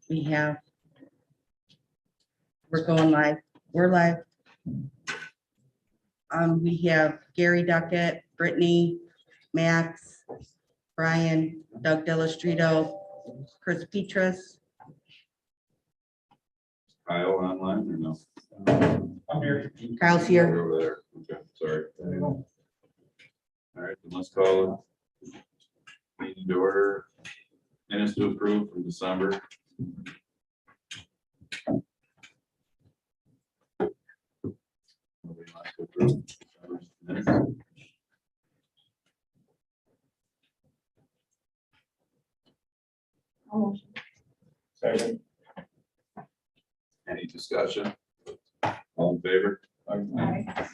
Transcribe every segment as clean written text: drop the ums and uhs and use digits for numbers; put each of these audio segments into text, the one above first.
We have, we're going live. We're live. We have Gary Duckett, Brittany, Max, Brian, Doug Delastrito, Chris Petras. Kyle online or no? I'm here. Kyle's here. Over there. Okay, sorry. All right, then let's call it meeting to order. Minutes to approve from December. Nobody wants to approve December's minutes? Second. Any discussion? All in favor? Aye.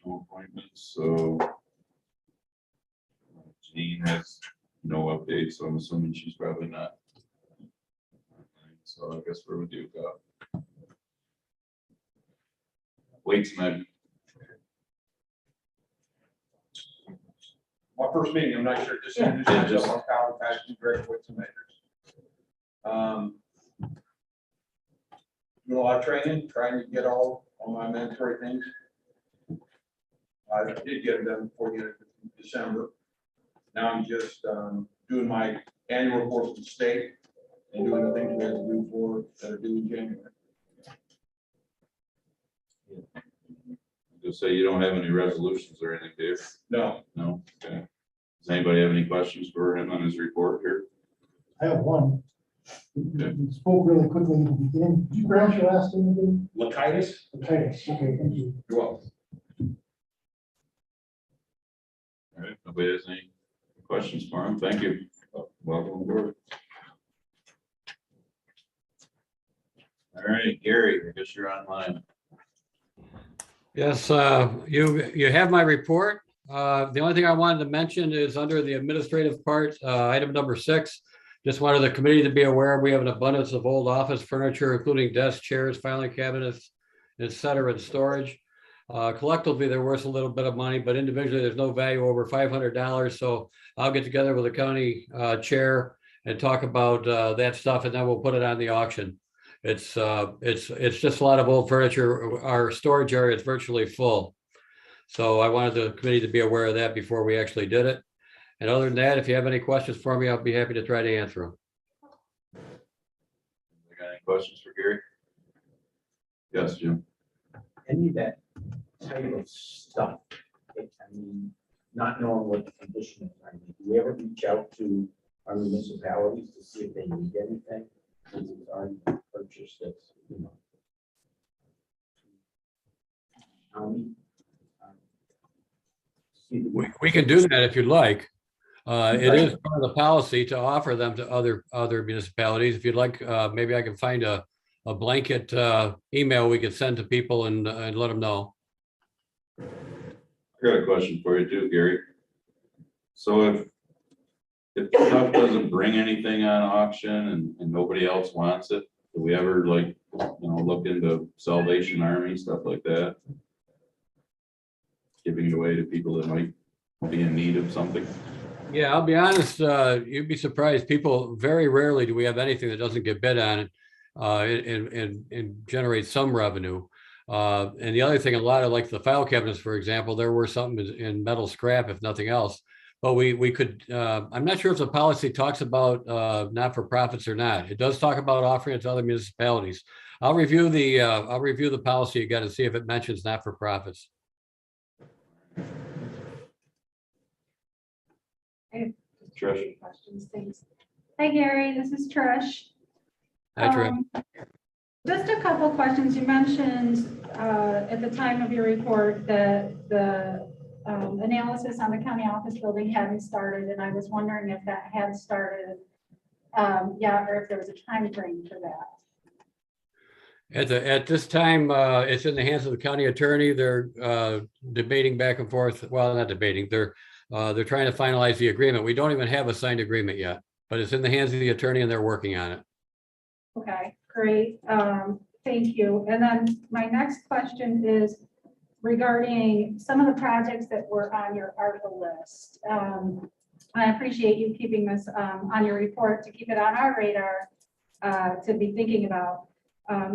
No appointments, so Jean has no updates, so I'm assuming she's probably not. So I guess where would you go? Waits med. My first meeting, I'm not sure, just introduce Yeah, myself, just- I'm Kyle Patterson, Greg Wits and Makers. Do a lot of training, trying to get all my mandatory things. I did get it done before the end of December. Now I'm just doing my annual report to the state and doing the things we have to do for that are due in January. Just say you don't have any resolutions or anything, Dave? No, No? Okay. Does anybody have any questions for him on his report here? I have one. Okay. You spoke really quickly in the beginning. Did you pronounce your last name again? Lakitis, Titus. Okay, thank you. you're welcome. All right, nobody has any questions for him? Thank you. Welcome aboard. All right, Gary, I guess you're online. Yes, you have my report. The only thing I wanted to mention is under the administrative part, item number 6. Just wanted the committee to be aware, we have an abundance of old office furniture, including desks, chairs, filing cabinets, et cetera, in storage. Collectively, they're worth a little bit of money, but individually, there's no value over $500. So I'll get together with the county chair and talk about that stuff, and then we'll put it on the auction. It's just a lot of old furniture. Our storage area is virtually full. So I wanted the committee to be aware of that before we actually did it. And other than that, if you have any questions for me, I'll be happy to try to answer them. You got any questions for Gary? Yes, Jim. Any of that type of stuff, I mean, not knowing what the condition is, I mean, do we ever reach out to our municipalities to see if they need anything? Since it's already purchased, that's, you know. County. See the- We can do that if you'd like. It is part of the policy to offer them to other municipalities. If you'd like, maybe I can find a blanket email we could send to people and let them know. I got a question for you too, Gary. So if stuff doesn't bring anything on auction and nobody else wants it, do we ever look into Salvation Army, stuff like that? Giving it away to people that might be in need of something? Yeah, I'll be honest, you'd be surprised. People, very rarely do we have anything that doesn't get bid on and generate some revenue. And the other thing, a lot of like the file cabinets, for example, there were something in metal scrap, if nothing else. But we could, I'm not sure if the policy talks about not-for-profits or not. It does talk about offering it to other municipalities. I'll review the policy again and see if it mentions not-for-profits. Trish? Questions, thanks. Hi, Gary, this is Trish. Hi, Trish. Just a couple questions. You mentioned at the time of your report that the analysis on the county office building hadn't started, and I was wondering if that had started yet, or if there was a time frame for that. At this time, it's in the hands of the county attorney. They're debating back and forth. Well, not debating. They're trying to finalize the agreement. We don't even have a signed agreement yet, but it's in the hands of the attorney and they're working on it. Okay, great. Thank you. And then my next question is regarding some of the projects that were on your ARPA list. I appreciate you keeping this on your report, to keep it on our radar, to be thinking about.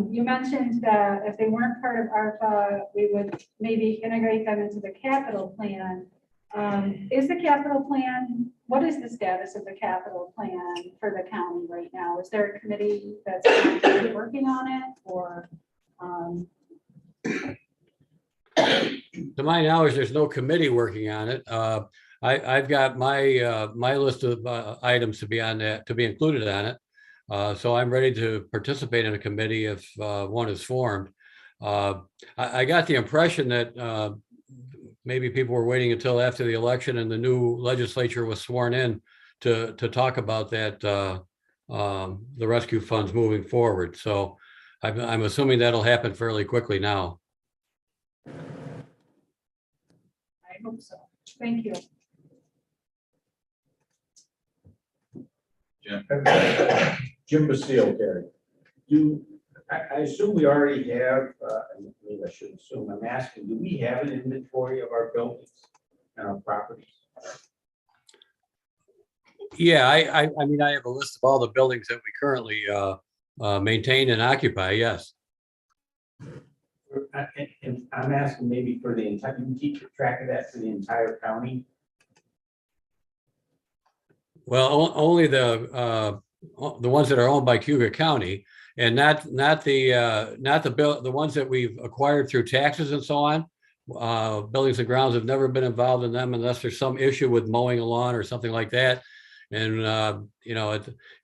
You mentioned that if they weren't part of ARPA, we would maybe integrate them into the capital plan. Is the capital plan, what is the status of the capital plan for the county right now? Is there a committee that's actually working on it, or? To my knowledge, there's no committee working on it. I've got my list of items to be on that, to be included on it. So I'm ready to participate in a committee if one is formed. I got the impression that maybe people were waiting until after the election and the new legislature was sworn in to talk about that, the rescue funds moving forward. So I'm assuming that'll happen fairly quickly now. I hope so. Thank you. Jim Basile, Gary. I assume we already have, maybe I shouldn't assume, I'm asking, do we have an inventory of our buildings and our properties? Yeah, I mean, I have a list of all the buildings that we currently maintain and occupy, yes. And I'm asking maybe for the entire, you keep track of that for the entire county? Well, only the ones that are owned by Cayuga County, and not the ones that we've acquired through taxes and so on. Buildings and grounds have never been involved in them unless there's some issue with mowing a lawn or something like that. And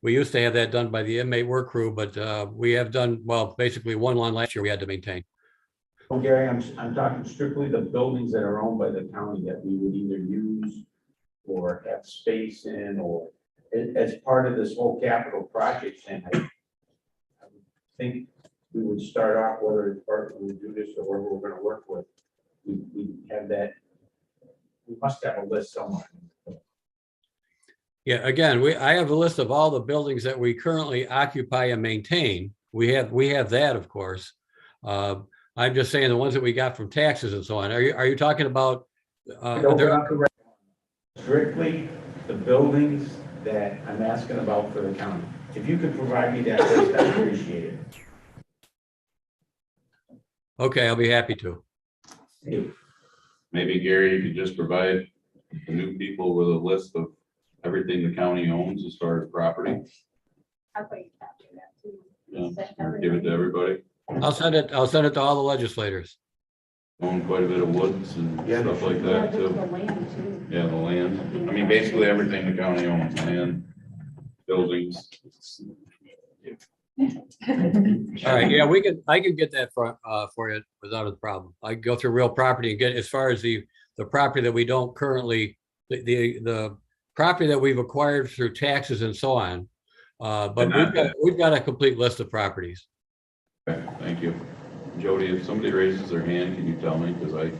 we used to have that done by the inmate work crew, but we have done, well, basically one lawn last year we had to maintain. Oh, Gary, I'm talking strictly the buildings that are owned by the county that we would either use or have space in, or as part of this whole capital project. And I would think we would start off, whether it's part when we do this or where we're going to work with, we have that. We must have a list somewhere. Yeah, again, I have a list of all the buildings that we currently occupy and maintain. We have that, of course. I'm just saying the ones that we got from taxes and so on. Are you talking about? Strictly the buildings that I'm asking about for the county. If you could provide me that list, I'd appreciate it. Okay, I'll be happy to. Maybe Gary, you could just provide the new people with a list of everything the county owns as far as property. How about you capture that too? Yeah, or give it to everybody. I'll send it to all the legislators. Own quite a bit of woods and stuff like Yeah, that the too. land too. Yeah, the land. I mean, basically everything the county owns, land, buildings. All right, yeah, I can get that for you without a problem. I can go through real property and get as far as the property that we don't currently, the property that we've acquired through taxes and so on. But we've got a complete list of properties. Okay, thank you. Jody, if somebody raises their hand, can you tell me? Because I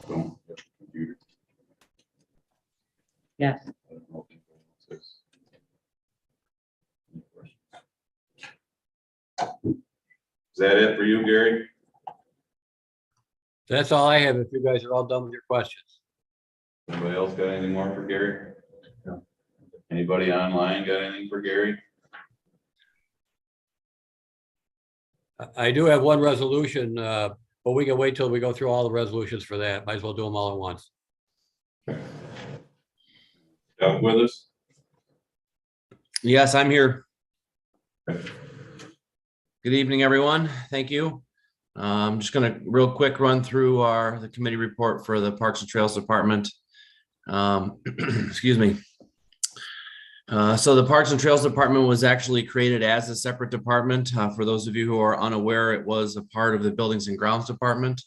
don't have a computer. Yes. Is that it for you, Gary? That's all I have. If you guys are all done with your questions. Anybody else got anything more for Gary? No. Anybody online got anything for Gary? I do have one resolution, but we can wait till we go through all the resolutions for that. Might as well do them all at once. Doug with us? Yes, I'm here. Good evening, everyone. Thank you. I'm just going to real quick run through the committee report for the Parks and Trails Department. Excuse me. So the Parks and Trails Department was actually created as a separate department. For those of you who are unaware, it was a part of the Buildings and Grounds Department.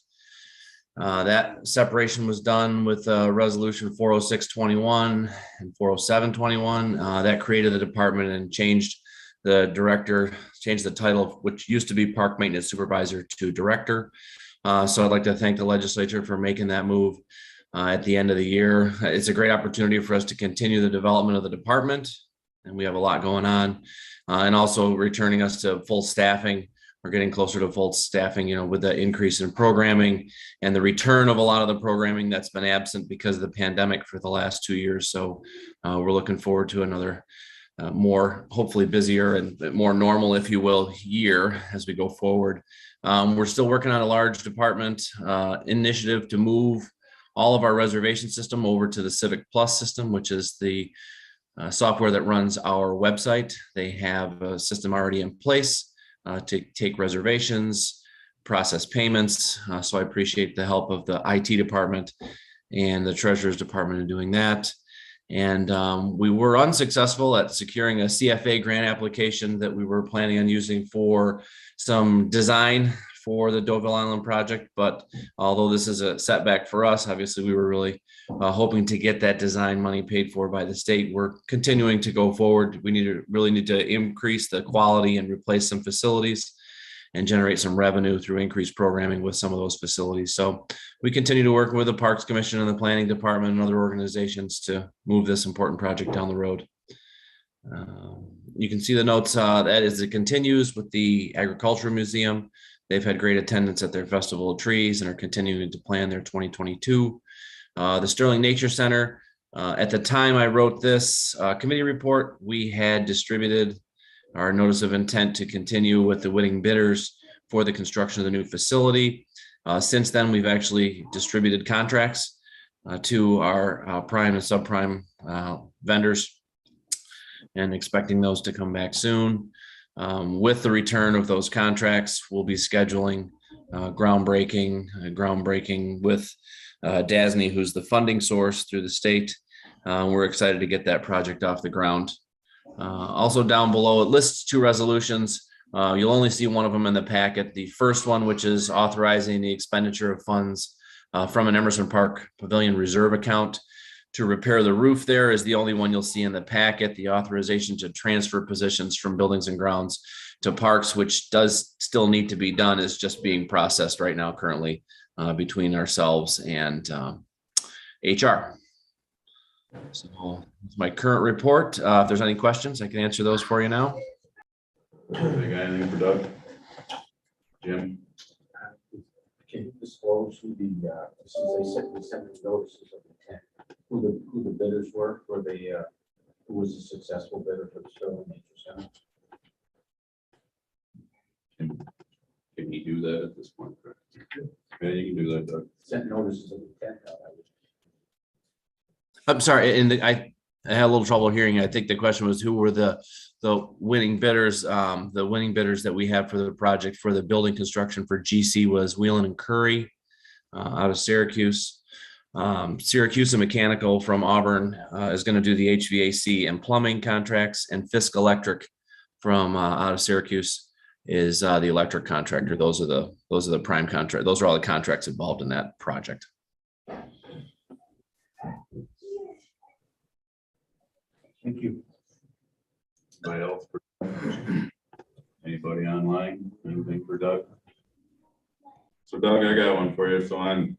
That separation was done with Resolution 40621 and 40721. That created the department and changed the director, changed the title, which used to be Park Maintenance Supervisor, to Director. So I'd like to thank the legislature for making that move at the end of the year. It's a great opportunity for us to continue the development of the department, and we have a lot going on, and also returning us to full staffing we're getting closer to full staffing, with the increase in programming and the return of a lot of the programming that's been absent because of the pandemic for the last 2 years. So we're looking forward to another more hopefully busier and more normal, if you will, year as we go forward. We're still working on a large department initiative to move all of our reservation system over to the Civic Plus system, which is the software that runs our website. They have a system already in place to take reservations, process payments. So I appreciate the help of the IT department and the treasurer's department in doing that. And we were unsuccessful at securing a CFA grant application that we were planning on using for some design for the Deauville Island project. But although this is a setback for us, obviously we were really hoping to get that design money paid for by the state. We're continuing to go forward. We really need to increase the quality and replace some facilities and generate some revenue through increased programming with some of those facilities. So we continue to work with the Parks Commission and the Planning Department and other organizations to move this important project down the road. You can see the notes that as it continues with the Agricultural Museum. They've had great attendance at their Festival of Trees and are continuing to plan their 2022. The Sterling Nature Center, at the time I wrote this committee report, we had distributed our notice of intent to continue with the winning bidders for the construction of the new facility. Since then, we've actually distributed contracts to our prime and subprime vendors and expecting those to come back soon. With the return of those contracts, we'll be scheduling groundbreaking with DASNY, who's the funding source through the state. We're excited to get that project off the ground. Also down below, it lists 2 resolutions. You'll only see one of them in the packet. The first one, which is authorizing the expenditure of funds from an Emerson Park Pavilion Reserve account to repair the roof there, is the only one you'll see in the packet. The authorization to transfer positions from Buildings and Grounds to Parks, which does still need to be done, is just being processed right now currently between ourselves and HR. So it's my current report. If there's any questions, I can answer those for you now. They got anything for Doug? Jim? Can you disclose who since they sent the notices of intent, who the bidders were for the, who was the successful bidder for the Sterling Nature Center? Can he do that at this point? Yeah, you can do that, Doug. Sent notices of intent out. I'm sorry, and I had a little trouble hearing. I think the question was who were the winning bidders. The winning bidders that we have for the project for the building construction for GC was Wheelan and Curry out of Syracuse. Syracuse Mechanical from Auburn is going to do the HVAC and plumbing contracts, and Fisk Electric from out of Syracuse is the electric contractor. Those are the prime contract. Those are all the contracts involved in that project. Thank you. Anybody else? Anybody online? Anything for Doug? So Doug, I got one for you. So on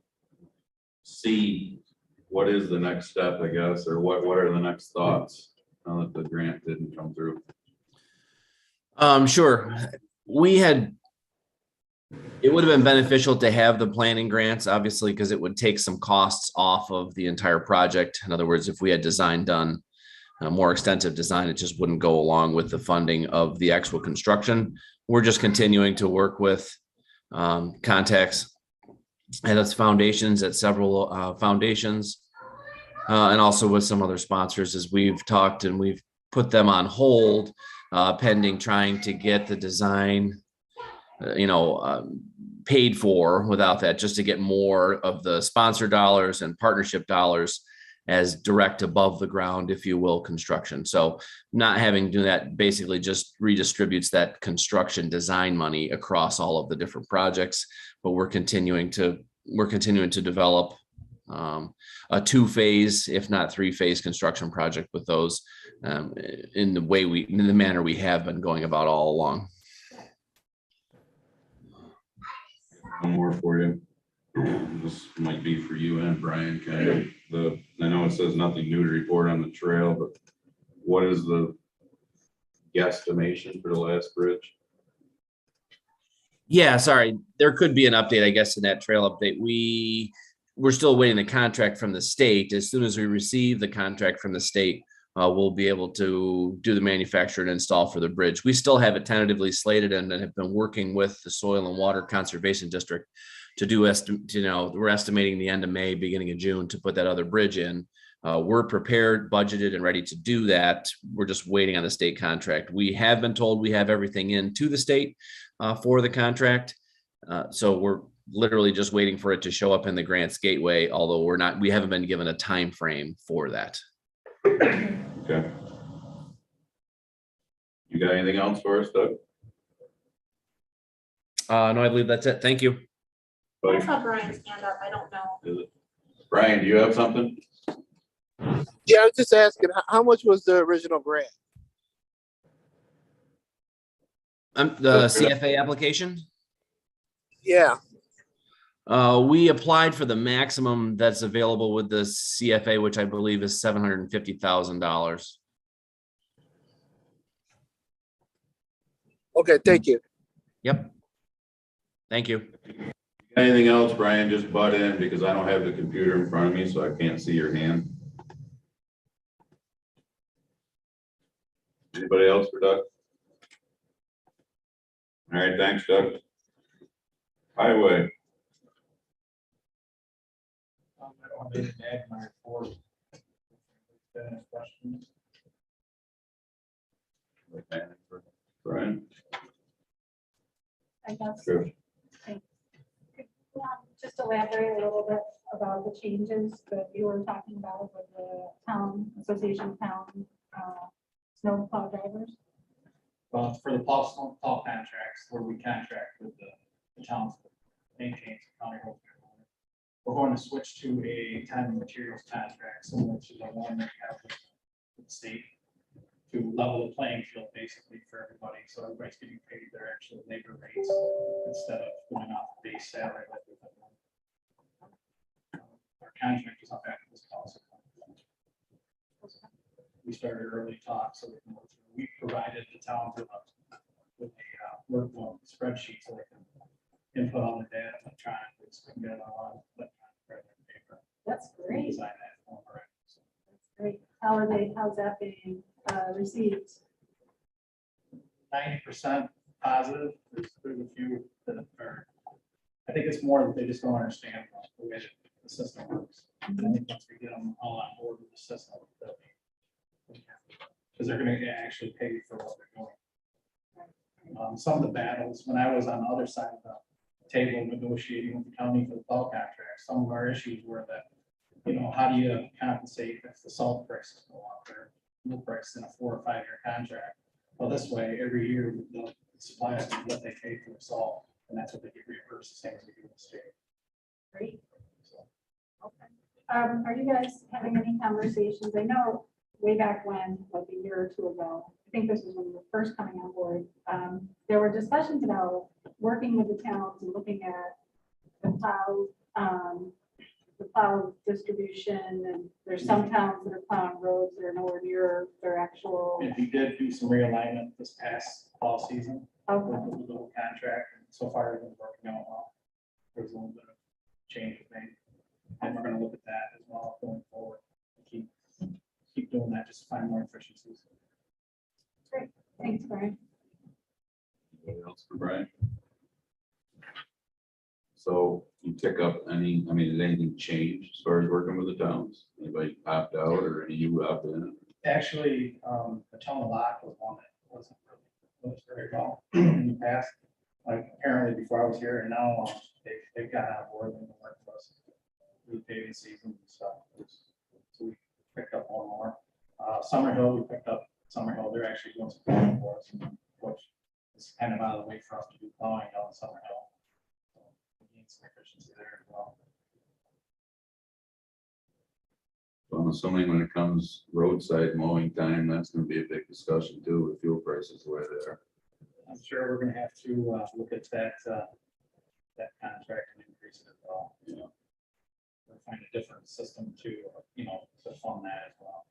C, what is the next step, I guess, or what are the next thoughts now that the grant didn't come through? Sure. It would have been beneficial to have the planning grants, obviously, because it would take some costs off of the entire project. In other words, if we had design done, a more extensive design, it just wouldn't go along with the funding of the actual construction. We're just continuing to work with contacts and its foundations at several foundations and also with some other sponsors as we've talked, and we've put them on hold pending trying to get the design paid for without that, just to get more of the sponsor dollars and partnership dollars as direct above the ground, if you will, construction. So not having to do that basically just redistributes that construction design money across all of the different projects. But we're continuing to develop a 2-phase, if not 3-phase construction project with those in the manner we have been going about all along. One more for you. This might be for you and Brian, kind of. I know it says nothing new to report on the trail, but what is the guesstimation for the last bridge? Yeah, sorry. There could be an update, I guess, in that trail update. We're still waiting the contract from the state. As soon as we receive the contract from the state, we'll be able to do the manufacture and install for the bridge. We still have it tentatively slated and have been working with the Soil and Water Conservation District to do we're estimating the end of May, beginning of June to put that other bridge in. We're prepared, budgeted, and ready to do that. We're just waiting on the state contract. We have been told we have everything in to the state for the contract. So we're literally just waiting for it to show up in the grants gateway, although we haven't been given a time frame for that. Okay. You got anything else for us, Doug? No, I believe that's it. Thank you. I saw Brian's hand up, I don't know. Is it? Brian, do you have something? Yeah, I was just asking, how much was the original grant? The CFA application? Yeah, We applied for the maximum that's available with the CFA, which I believe is $750,000. okay, thank you. Yep. Thank you. Anything else, Brian? Just butt in because I don't have the computer in front of me, so I can't see your hand. Anybody else for Doug? All right, thanks, Doug. Highway. I don't have to add my report. Any questions? Brian? I guess. Sure. Just elaborate a little bit about the changes that you were talking about with the town, association of town, snow plow drivers. Well, for the plow contracts, where we contract with the towns that maintain county road. We're going to switch to a time and materials contract similar to the one that we have with the state to level the playing field basically for everybody. So everybody's getting paid their actual labor rates instead of going off the base salary like we've been doing. Our contract is up after this policy. We started early talk, so we provided the town with a workflow spreadsheet so they can input all the data electronically, so we can get it all on electronic paper. That's We great. design that form already, so. That's great. How's that being received? 90% positive. There's a few that are, I think it's more that they just don't understand the way that the system works. I think once we get them all on board with the system, because they're going to actually pay for what they're doing. Some of the battles, when I was on the other side of the table negotiating with the county for the fall contract, some of our issues were that, how do you compensate if the salt prices go up or fuel price in a 4 or 5 year contract? Well, this way, every year, the supply us with what they pay for the salt, and that's what they get reimbursed, the same as we do in the state. Great. Okay. Are you guys having any conversations? I know way back when, like a year or two ago, I think this was when we were first coming on board, there were discussions about working with the towns and looking at the plow distribution, and there's some towns that are plowing roads that are nowhere near their actual. And we did do some realignment this past fall season with Okay. the little contract, and so far it's been working out well. There's a little bit of change made, and we're gonna look at that as well going forward. Keep doing that, just to find more efficiencies. Great. Thanks, Brian. Anybody else for Brian? So you pick up any, did anything change as far as working with the towns? Anybody opt out or any you opt in? Actually, the town of Lock was one that wasn't really very well in the past. Like apparently before I was here, and now they've got on board and work for us through paving season and stuff. So we picked up one more. Summerhill, we picked up Summerhill. They're actually doing some plowing for us, which is kind of out of the way for us to do plowing down Summerhill. So we gained some efficiency there as well. So I'm assuming when it comes roadside mowing time, that's gonna be a big discussion too, with fuel prices the way they are. I'm sure we're gonna have to look at that contract and increase it as well. Or find a different system to fund that as well.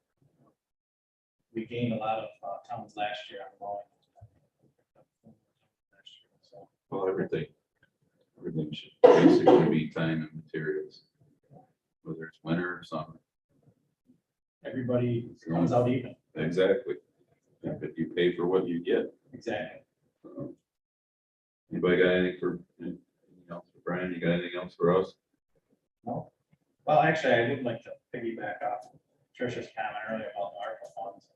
We gained a lot of towns last year on mowing. So Well, everything should basically be time and materials, whether it's winter or summer. Everybody comes out even. Exactly. But you pay for what you get. Exactly. Anybody got anything else for Brian? You got anything else for us? No. Well, actually, I would like to piggyback off Trish's comment earlier about the ARPA funds.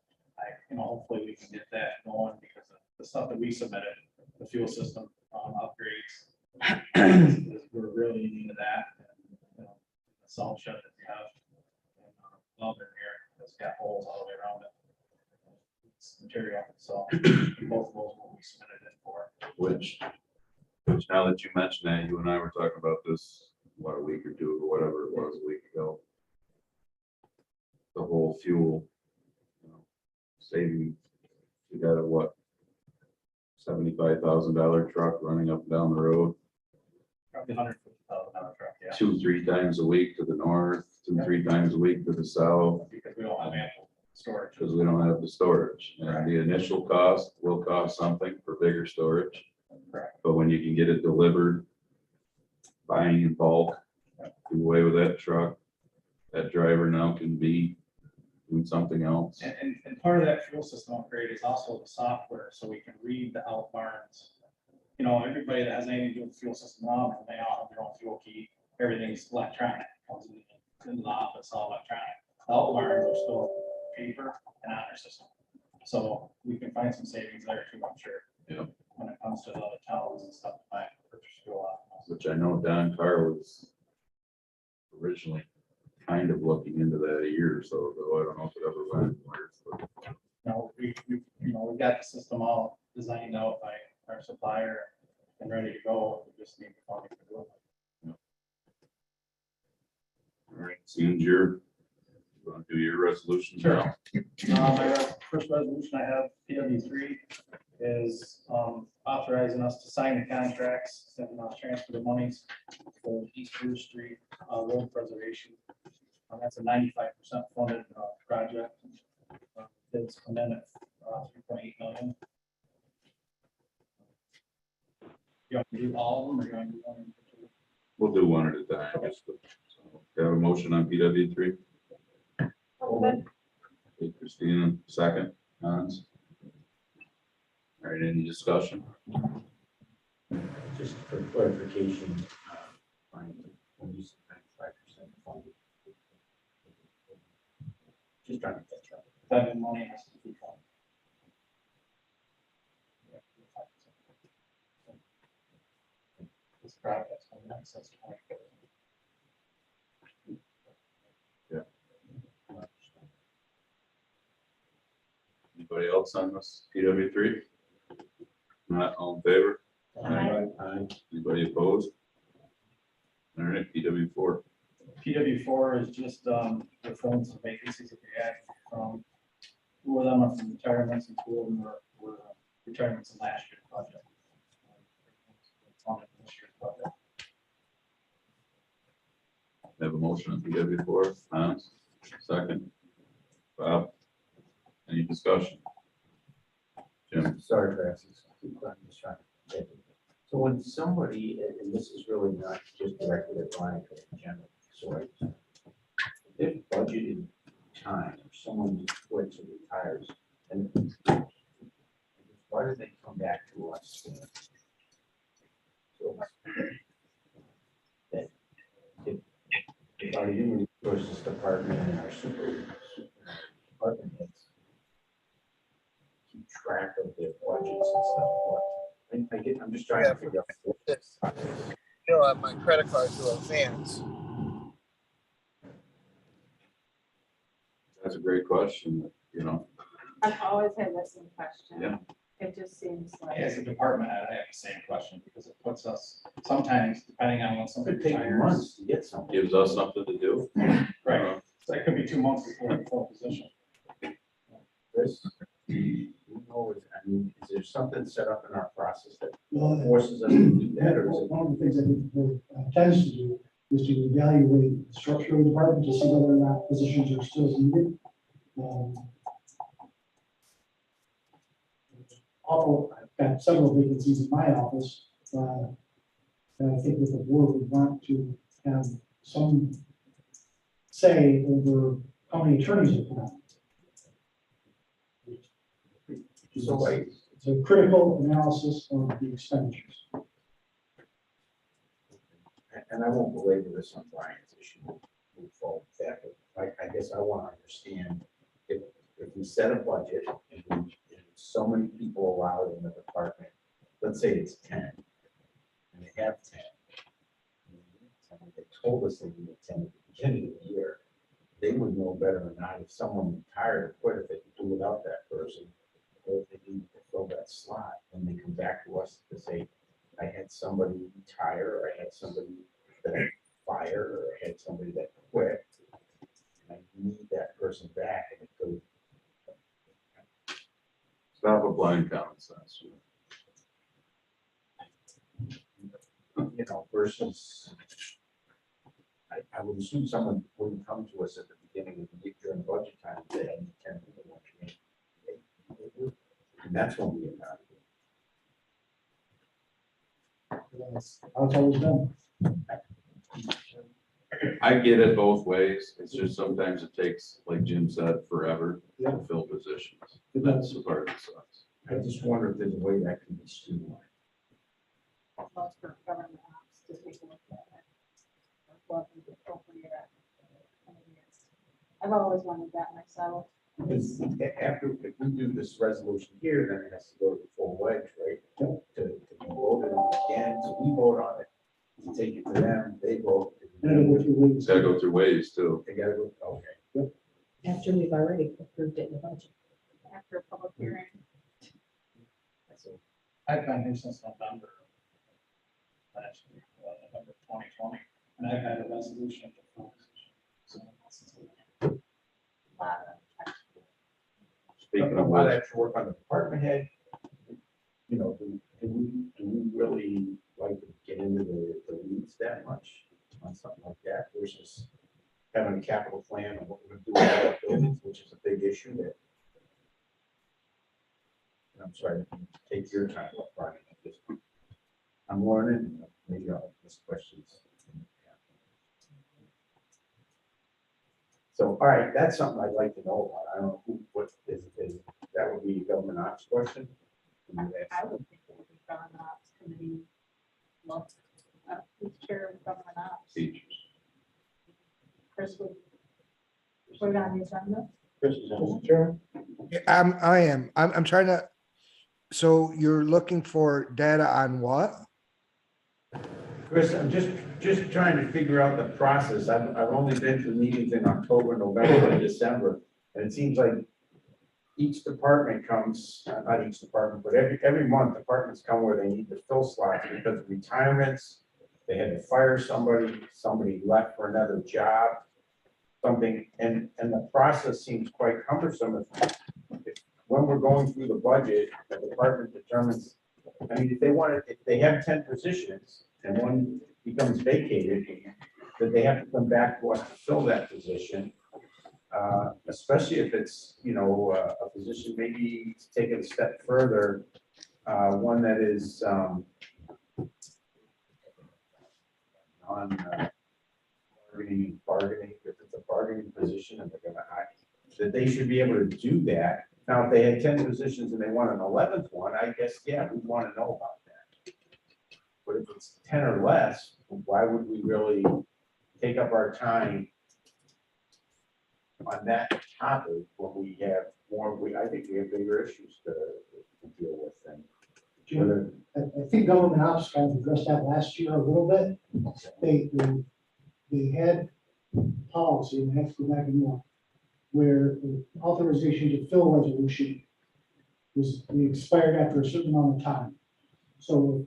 Hopefully we can get that going because of the stuff that we submitted, the fuel system upgrades. We're really into that. And, the salt shed that we have. Love it here. It's got holes all the way around it. It's material. So both of those will be submitted in for. Which now that you mentioned that, you and I were talking about this, what, a week or two or whatever it was a week ago. The whole fuel, saving, you got a what? $75,000 truck running up and down the road, Probably $150,000 truck, yeah. 2-3 times a week to the north, 2-3 times a week to the south, Because we don't have ample storage. because we don't have the storage. And the initial cost will cost something for bigger storage. Correct. But when you can get it delivered, buying in bulk, do away with that truck. That driver now can be doing something else. And part of that fuel system upgrade is also the software, so we can read the out barns. Everybody that has anything to do with the fuel system now, they all have their own fuel key. Everything's electronic, comes in the office, all electronic. The out barns are still paper and on our system. So we can find some savings there too, I'm sure. Yeah. When it comes to the other towns and stuff, I purchase fuel off. Which I know Don Carr was originally kind of looking into that a year or so ago. I don't know if it ever went anywhere. So We got the system all designed out by our supplier and ready to go. We just need the funding to do it. All right, seems you want to do your resolution now? My first resolution I have, PW3, is authorizing us to sign the contracts and transfer the monies for East Bruce Street road preservation. That's a 95% funded project. It's come in at 3.8 million. You want to do all of them or you want to do one? We'll do one at a time. So, have a motion on PW3. Okay, Christina, second. Hans. All right, any discussion? Just for clarification, when you said 95% funded. Just trying to catch up. That money has to be funded. This project's coming out since 2015. Anybody else on this PW3? Not all in favor? Anybody opposed? All right, PW4. PW4 is just fulfilling some vacancies that we had. 2 of them are from retirements and 2 of them were retirements in last year's project. Funded this year's project. Have a motion on PW4. Hans, second. Bob, any discussion? Jim, Sorry, Francis. I'm just trying to get it. So when somebody, and this is really not just directed at Brian, but in general, so if budgeted time, if someone quits or retires, and why do they come back to us? So that if our human resources department and our super department heads keep track of their budgets and stuff, I'm just trying to figure out this. My credit card to advance. that's a great question, I've always had that same question. Yeah. It just seems like. As a department, I have the same question because it puts us, sometimes depending on when It somebody could take retires. months to get something. gives us something to do. Right, so it could be 2 months before the full position. Chris, you know, is there something set up in our process that Well, forces us to do that, or is it? one of the things I think the board tends to do is to evaluate the structure of the department to see whether or not positions are still needed. I've got several vacancies in my office, And I think that the board would want to have some say over how many attorneys are put on. So It's a critical analysis of the expenditures. and I won't belabor this on Brian's issue, move forward with that, but I guess I want to understand if we set a budget and so many people allowed in the department, let's say it's 10, and they have 10. And they told us they needed 10 at the beginning of the year. They would know better or not if someone retired or quit, if they could do without that person, or if they needed to fill that slot, and they come back to us to say, I had somebody retire, or I had somebody that fired, or I had somebody that quit. And I need that person back, and it goes, Stop applying common sense. you know, versus, I would assume someone wouldn't come to us at the beginning of the year during budget time and say, I need 10 people. And that's when we evaluate. That's how it's always done. I get it both ways. It's just sometimes it takes, like Jim said, forever Yeah. to fill positions. It That's does. the part that sucks. I just wonder if there's a way that can be streamlined. That's for government ops to take a look at it. What is appropriate at. I've always wanted that myself. Because after, if we do this resolution here, then it has to go to the full wedge, right? To be voted on again, so we vote on it, we take it to them, they vote. And it'll go through ways. It's gotta go through ways too. They gotta go, okay. After we've already approved it in the budget. After a public hearing. So I've been here since November. Last year, November 2020, and I've had a resolution. So, Speaking a of lot of which, extra work on the department head. You know, do we really like to get into the weeds that much on something like that versus having a capital plan of what we're gonna do with our buildings, which is a big issue that. And I'm sorry, to take your time, Brian. I'm learning, maybe I'll ask questions. So, all right, that's something I'd like to know about. I don't know who, what is, that would be a government ops question? I would think it would be government ops committee. Look, who's chair of government ops? teachers. Chris would put it on the agenda. Chris is on the chair. I am. I'm trying to, so you're looking for data on what? Chris, I'm just trying to figure out the process. I've only been to meetings in October, November, and December. And it seems like each department comes, not each department, but every month departments come where they need to fill slots because of retirements. They had to fire somebody left for another job, something, and the process seems quite cumbersome. When we're going through the budget, the department determines, I mean, if they have 10 positions and one becomes vacated, that they have to come back to us to fill that position. Especially if it's, you know, a position maybe to take it a step further, one that is bargaining, if it's a bargaining position and they're gonna hire, that they should be able to do that. Now, if they had 10 positions and they want an 11th one, I guess, yeah, we want to know about that. But if it's 10 or less, why would we really take up our time on that topic when we have more, I think we have bigger issues to deal with than whether. I think government ops kind of addressed that last year a little bit. They had policy, and I have to go back and look, where the authorization to fill resolution we expired after a certain amount of time. So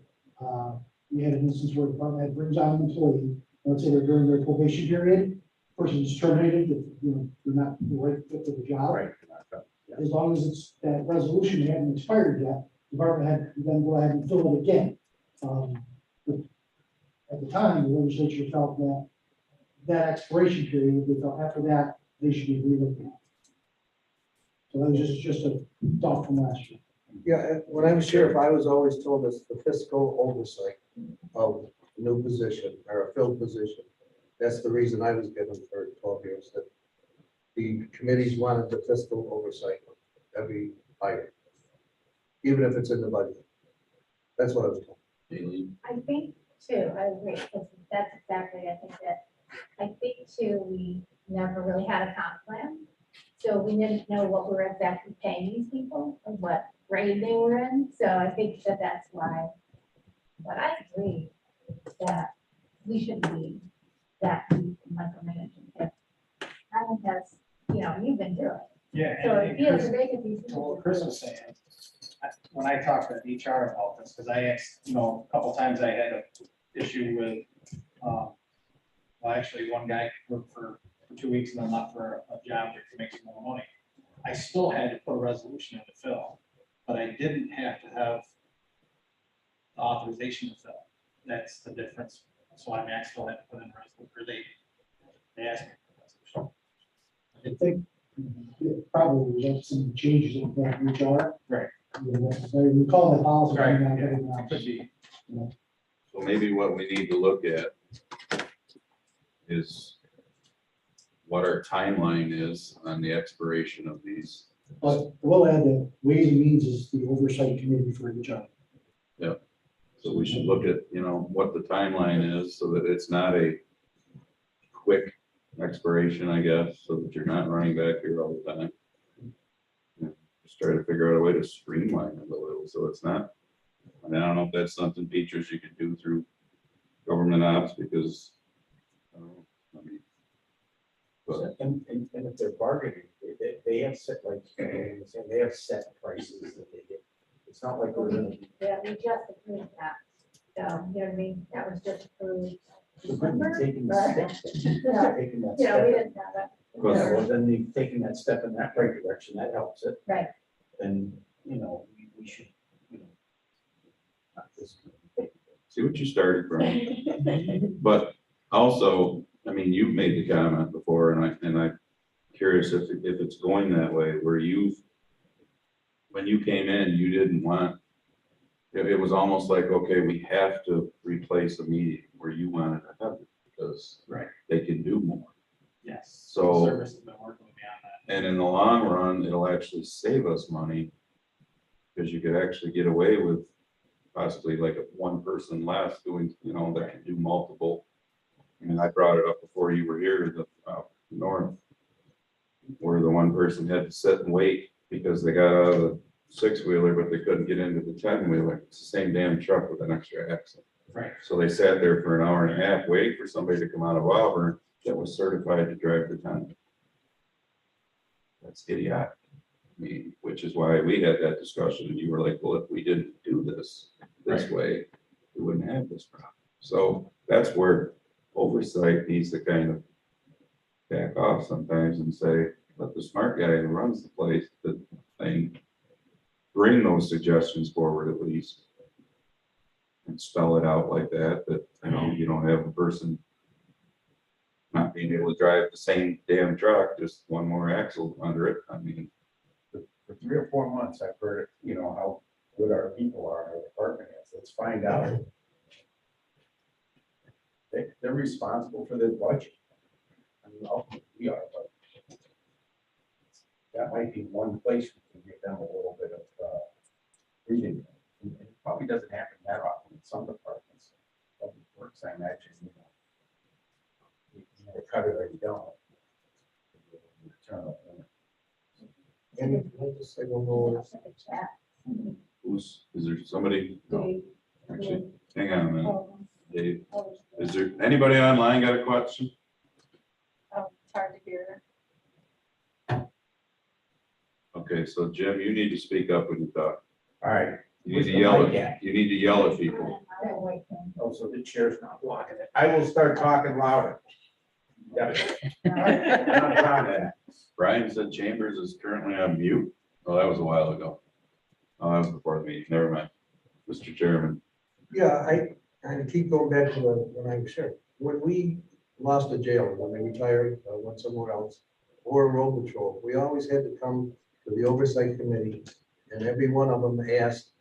we had an instance where the department head brings on an employee, let's say they're during their probation period, person is terminated, if, you know, they're not the right fit for the job. Right. As long as it's that resolution hadn't expired yet, the department had to then go ahead and fill it again. But at the time, the legislature felt that expiration period, they felt after that, they should be relooking at. So that was just a thought from last year. Yeah, when I was sheriff, I was always told it's the fiscal oversight of a new position or a filled position. That's the reason I was given for 12 years, that the committees wanted the fiscal oversight of every item, even if it's in the budget. That's what I was told. I think too, I agree, because that's exactly, I think too, we never really had a comp plan. So we didn't know what we were exactly paying these people and what grade they were in. So I think that that's why. But I agree that we shouldn't be that deep in micromanaging. If Alan has, you've been through it. Yeah. So and if he has Chris- a vacancy. to what Chris was saying, when I talked to HR about this, because I asked, a couple times I had an issue with, well, actually, one guy worked for 2 weeks and then left for a job to make some more money. I still had to put a resolution in to fill, but I didn't have to have the authorization to fill. That's the difference. So I still had to put in a resolution, or they asked me for a resolution. I think it probably was some changes in that HR. Right. I recall that policy. Right, coming out, yeah, getting out. could be. So maybe what we need to look at is what our timeline is on the expiration of these. But we'll add that Ways and Means is the oversight committee for HR. So we should look at, what the timeline is so that it's not a quick expiration, I guess, so that you're not running back here all the time. Just try to figure out a way to streamline it a little, so it's not, I don't know if that's something features you could do through government ops, because, I don't know, but And if they're bargaining, they have set, like, they have set prices that they get. It's not like we're gonna. Yeah, we just approved that. So, you know what I mean? That was just approved. We're gonna be taking the But- step. Yeah. Taking that Yeah, we step. didn't have that. Yeah, well, then they've taken that step in that right direction, that helps it. Right. And, we should, not this. see what you started from. But also, you've made the comment before, and I'm curious if it's going that way, where when you came in, you didn't want, it was almost like, okay, we have to replace a meeting, where you wanted to have it, because Right. they can do more. Yes. So- Service has been working with me on that. And in the long run, it'll actually save us money, because you could actually get away with possibly like one person less doing, that can do multiple. I brought it up before you were here, the north, where the one person had to sit and wait because they got out of the 6-wheeler, but they couldn't get into the 10-wheeler. It's the same damn truck with an extra axle. Right. So they sat there for an hour and a half waiting for somebody to come out of Auburn that was certified to drive the 10. That's idiotic. Which is why we had that discussion, and you were like, well, if we didn't do this way, we wouldn't have this problem. So that's where oversight needs to kind of back off sometimes and say, let the smart guy who runs the place, the thing, bring those suggestions forward at least. And spell it out like that, you don't have a person not being able to drive the same damn truck, just one more axle under it. For 3 or 4 months, I've heard, how good our people are, our department is. Let's find out. They're responsible for their budget. Ultimately, we are, but that might be one place we can give them a little bit of reading. And it probably doesn't happen that often in some departments. Public Works, I imagine, you either cut it or you don't. Turn it. And I just, I don't know. Is there somebody? No. Actually, hang on a minute. Dave, is there anybody online got a question? It's hard to hear. Okay, so Jim, you need to speak up when you talk. All right. You need to yell at people. Oh, so the chair's not blocking it. I will start talking louder. Yeah. Not proud of that. Brian said Chambers is currently on mute. Oh, that was a while ago. Oh, that was before the meeting. Never mind. Mr. Chairman. Yeah, I keep going back to when I was sheriff. When we lost a jail, when they retired, went somewhere else, or road patrol, we always had to come to the oversight committee And every one of them asked,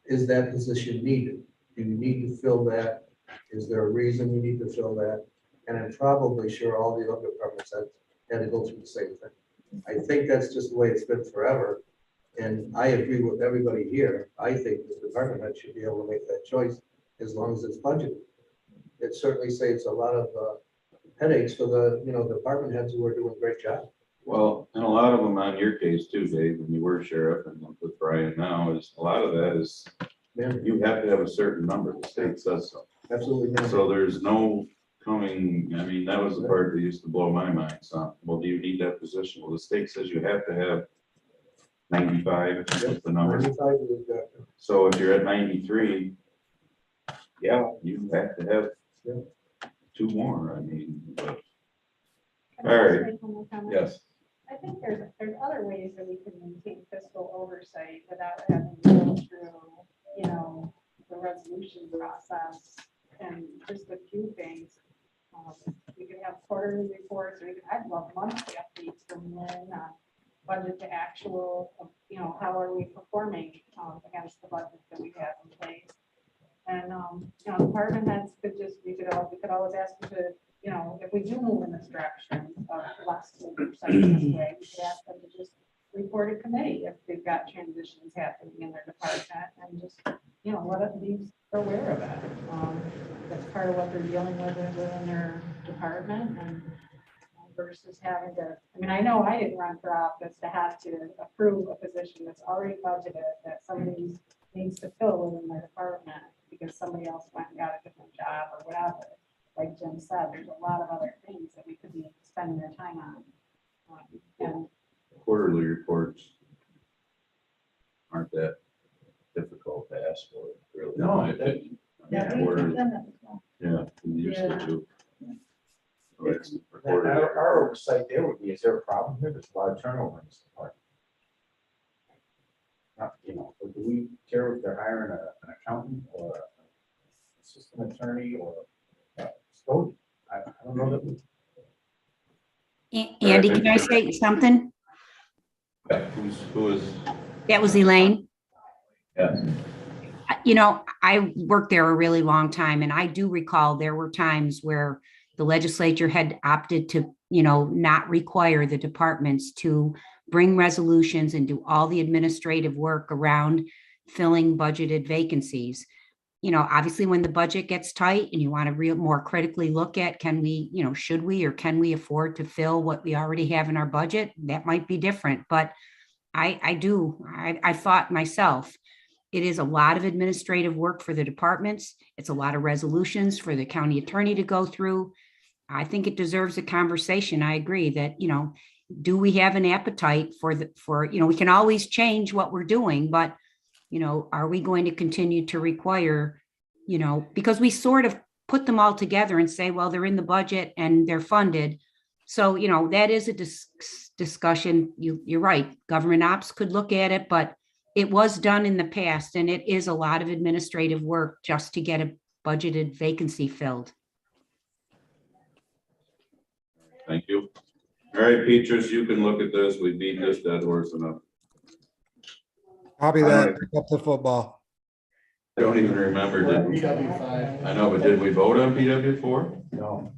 is that position needed? Do you need to fill that? Is there a reason you need to fill that? And I'm probably sure all the other departments had to go through the same thing. I think that's just the way it's been forever. And I agree with everybody here. I think the department head should be able to make that choice as long as it's budgeted. It certainly saves a lot of headaches for the, department heads who are doing a great job. Well, and a lot of them on your case too, Dave, when you were sheriff and with Brian now, is a lot of that is you have to have a certain number. The state says so. Absolutely. So there's no coming, I mean, that was the part that used to blow my mind. So, well, do you need that position? Well, the state says you have to have 95 is the number. 95 is exactly. So if you're at 93, yeah, you have to have two more. I mean, but, Can all I just right. make one more comment? Yes. I think there's other ways that we can maintain fiscal oversight without having to go through, the resolution process and just a few things. We could have quarterly reports, or even, I'd love monthly updates from Lynn on budget to actual, how are we performing against the budget that we have in place. And, department heads we could always ask them to, if we do move in this direction of less oversight this way, we could ask them to just report a committee if they've got transitions happening in their department and just, let it be aware of it. That's part of what they're dealing with within their department and versus having to, I know I didn't run for office to have to approve a position that's already budgeted that somebody needs to fill within their department because somebody else went and got a different job or whatever. Like Jim said, there's a lot of other things that we could be spending their time on. And Quarterly reports aren't that difficult to ask for, really. in my opinion. I mean, quarterly, yeah, we used to do. So it's quarterly. Our oversight there would be, is there a problem here? There's a lot of turnover in this department. But do we care if they're hiring an accountant or an assistant attorney or a custodian? I don't know that we. Andy, can I say something? Yeah, who is, That was Elaine. yes. I worked there a really long time, and I do recall there were times where the legislature had opted to, not require the departments to bring resolutions and do all the administrative work around filling budgeted vacancies. Obviously when the budget gets tight and you want to more critically look at, can we, should we, or can we afford to fill what we already have in our budget? That might be different, but I thought myself, it is a lot of administrative work for the departments. It's a lot of resolutions for the county attorney to go through. I think it deserves a conversation. I agree that, do we have an appetite for we can always change what we're doing, but, are we going to continue to require, because we sort of put them all together and say, well, they're in the budget and they're funded. So, that is a discussion. You're right. Government ops could look at it, but it was done in the past, and it is a lot of administrative work just to get a budgeted vacancy filled. Thank you. All right, Petrus, you can look at this. We beat this dead horse enough. Copy All that, right. pick up the football. I don't even remember, did we? PW5. I know, but did we vote on PW4? No,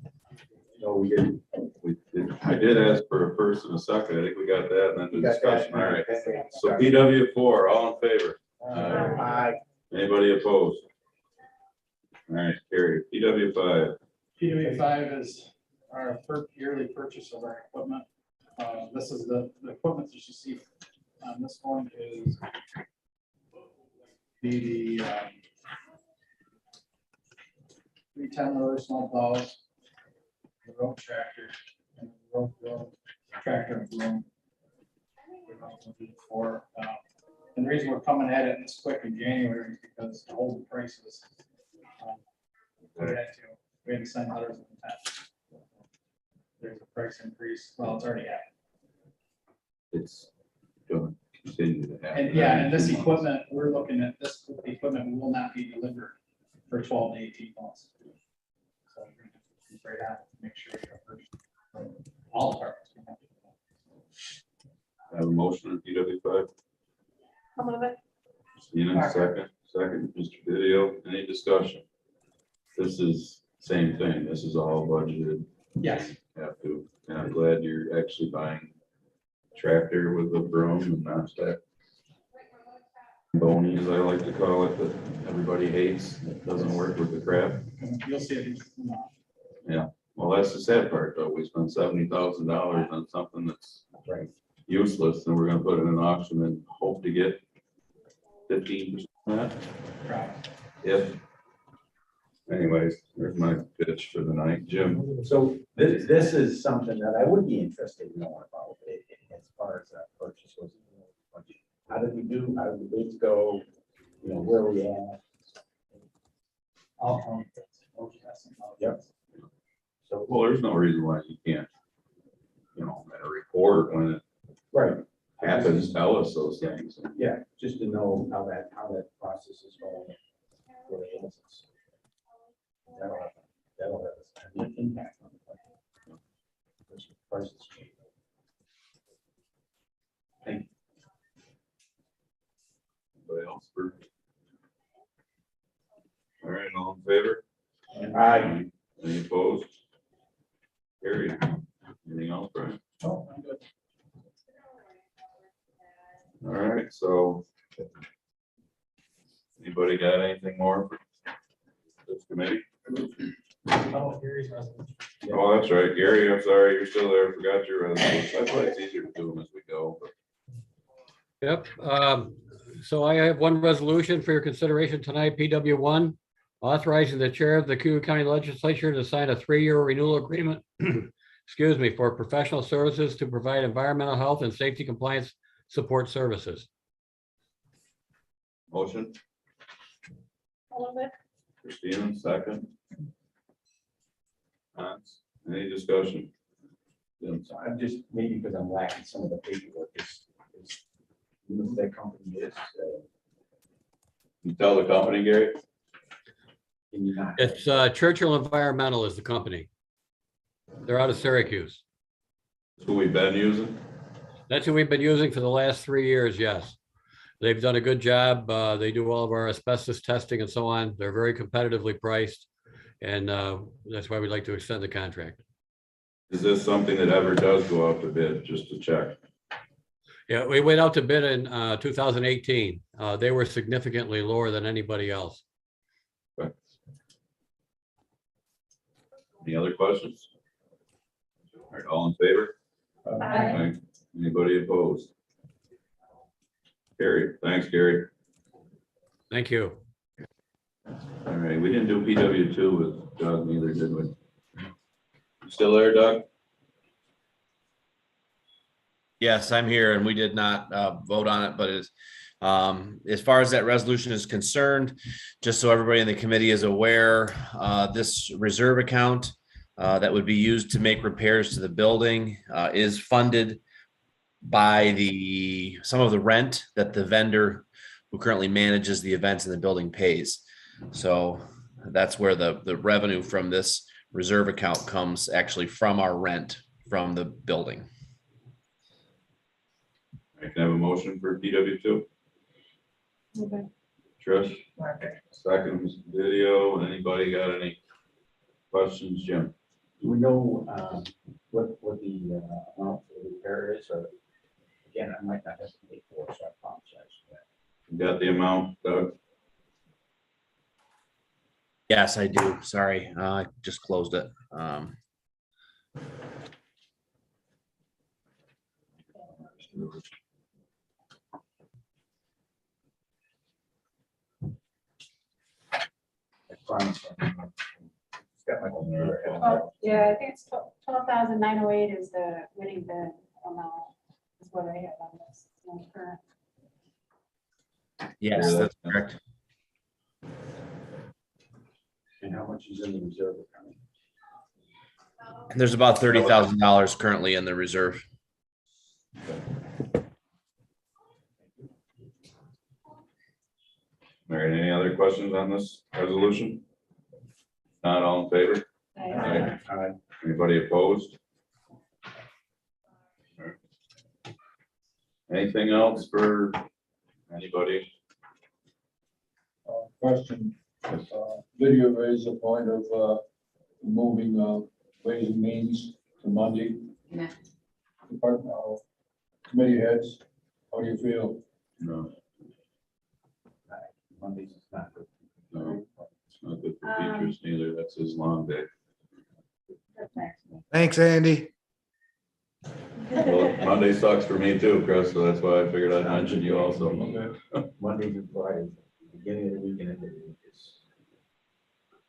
we didn't. We did. I did ask for a first and a second. I think we got that, and then the We got that. discussion. All right. So PW4, all in favor? Aye. Anybody opposed? All right, carry. PW5. PW5 is our yearly purchase of our equipment. This is the equipment that you see on this one is the 310 rotor small plows, the road tractor, and the road tractor and boom. And the reason we're coming at it this quick in January is because to hold the prices. We had to send letters of intent. There's a price increase. Well, it's already happened. It's going to continue to happen. And yeah, and this equipment, we're looking at this equipment will not be delivered for 12 to 18 months. So we're going to be right out to make sure you have all departments. I have a motion on PW5. I'll move it. Christina, second, Mr. Video, any discussion? This is same thing, this is all budgeted, Yes. have to, and I'm glad you're actually buying tractor with the broom and not that bony, as I like to call it, that everybody hates, it doesn't work with the crap. You'll see it. Yeah, well, that's the sad part, though, we spent $70,000 on something that's Right. useless, and we're gonna put it in an auction and hope to get 15% of that. If, anyways, there's my pitch for the night, Jim. So this is something that I would be interested in knowing about, as far as that purchase was. How did we do, how did the bids go, where we at? Yep. So, Well, there's no reason why you can't, in a report when it right, happens, tell us those things. yeah, just to know how that process is going. for the innocents. That'll have an impact on the budget. Because the prices change. Thank you. Anybody else? All right, all in favor? Aye. Any opposed? Carried. Anything else, Brian? Oh, I'm good. All right, so anybody got anything more for this committee? Oh, Gary's resolution. Oh, that's right, Gary, I'm sorry, you're still there, forgot your resolution. I thought it's easier to do them as we go, but Yep. So I have one resolution for your consideration tonight, PW one, authorizing the chair of the Cayuga County Legislature to sign a 3-year renewal agreement, excuse me, for professional services to provide environmental health and safety compliance support services. motion, I'll move it. Christina, second. Hans, any discussion? Jim? So I'm just, maybe because I'm lacking some of the paperwork, is who that company is, You tell the company, Gary? can you not? It's Churchill Environmental is the company. They're out of Syracuse. Who we've been using? That's who we've been using for the last 3 years, yes. They've done a good job. They do all of our asbestos testing and so on. They're very competitively priced. And that's why we'd like to extend the contract. Is this something that ever does go out to bid, just to check? Yeah, we went out to bid in 2018. They were significantly lower than anybody else. Any other questions? All right, all in favor? Aye. Anybody opposed? Gary, thanks, Gary. Thank you. All right, we didn't do PW2 with Doug neither, did we? You still there, Doug? Yes, I'm here and we did not vote on it, but as far as that resolution is concerned, just so everybody in the committee is aware, this reserve account that would be used to make repairs to the building is funded by some of the rent that the vendor who currently manages the events in the building pays. So that's where the revenue from this reserve account comes, actually from our rent from the building. I can have a motion for PW2. Okay. Trish? Second, Mr. Video. Anybody got any questions, Jim? Do we know what the amount for the repair is, or again, I might not have to pay for it, so I apologize for that. You got the amount, Doug? Yes, I do. Sorry, I just closed it. I promise. It's got my computer. Oh, yeah, I think it's 12,908 is the winning bid amount, is what I have on this. Current. Yes, that's correct. And how much is in the reserve account? There's about $30,000 currently in the reserve. All right, any other questions on this resolution? Not all in favor? Aye. Anybody opposed? All right. Anything else for Anybody? Question, video raised the point of moving Ways and Means to Monday. Yeah. Department, committee heads, how do you feel? No, Mondays is not good. no, it's not good for teachers neither. That's his long day. Thanks, Andy. Well, Monday sucks for me too, Chris, so that's why I figured I'd mention you also. Mondays and Fridays, beginning of the week and end of the week is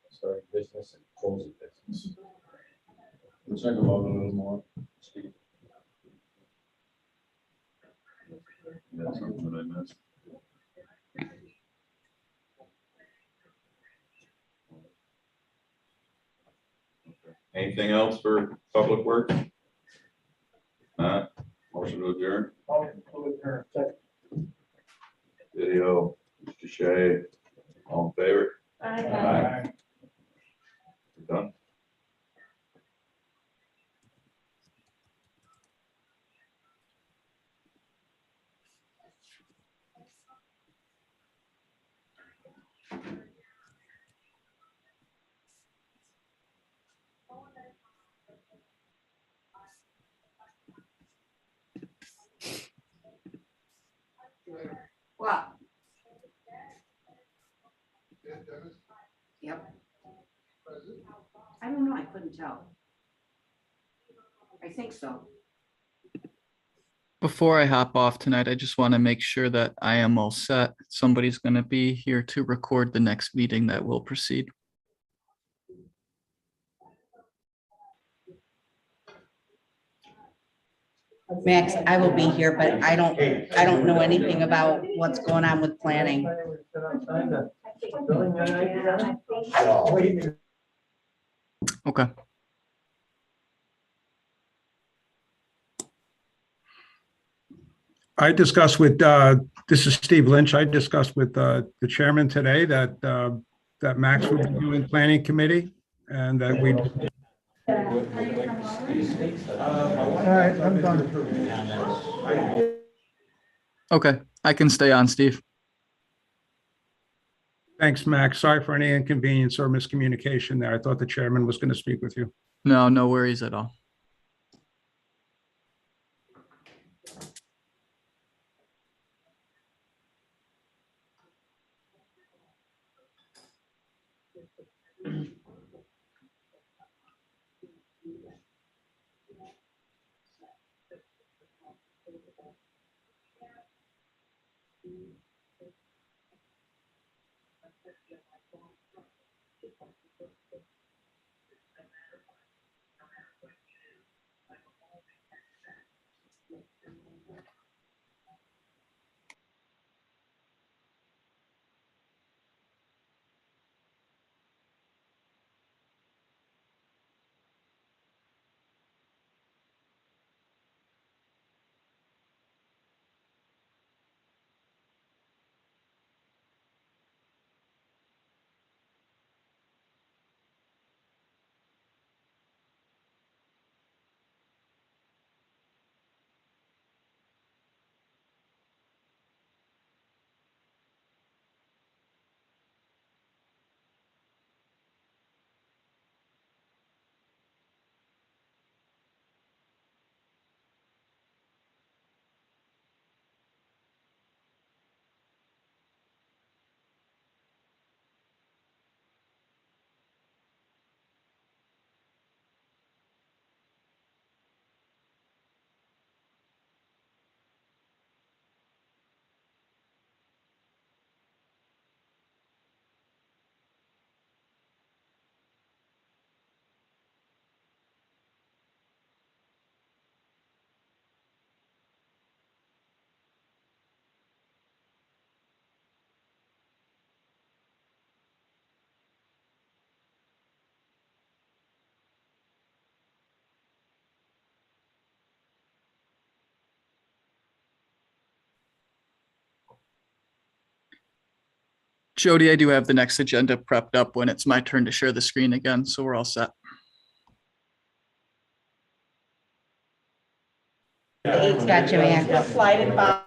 starting business and closing business. Let's think about it a little more. Steve. That's something that I missed. Okay. Anything else for public work? Motion to adjourn. Video, Mr. Shea, all in favor? Aye. We're done. Well. Yep. I don't know, I couldn't tell. I think so. Before I hop off tonight, I just want to make sure that I am all set. Somebody's going to be here to record the next meeting that will proceed. Max, I will be here, but I don't know anything about what's going on with planning. Okay. I discussed with, this is Steve Lynch. I discussed with the chairman today that that Max would be doing planning committee and that we. All right, I'm done. Okay, I can stay on, Steve. Thanks, Max. Sorry for any inconvenience or miscommunication there. I thought the chairman was going to speak with you. No, no worries at all. Jody, I do have the next agenda prepped up when it's my turn to share the screen again, so we're all set. The eight's got you, man. Slide it by.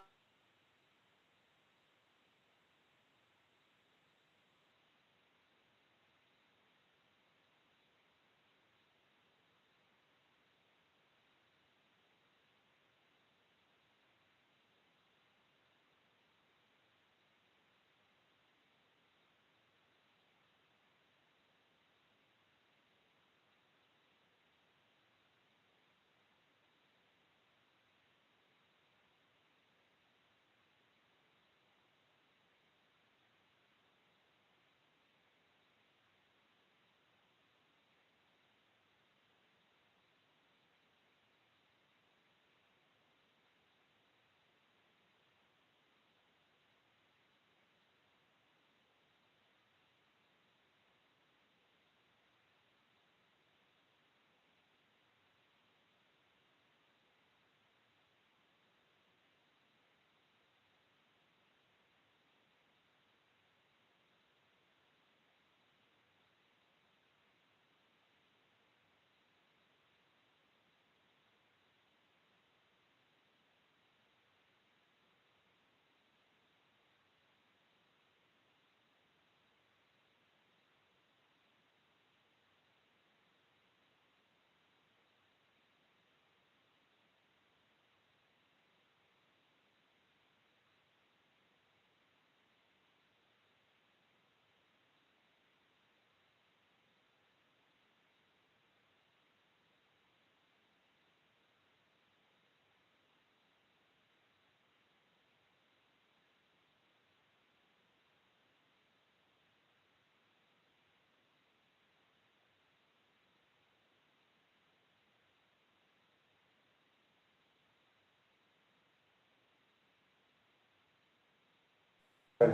Okay,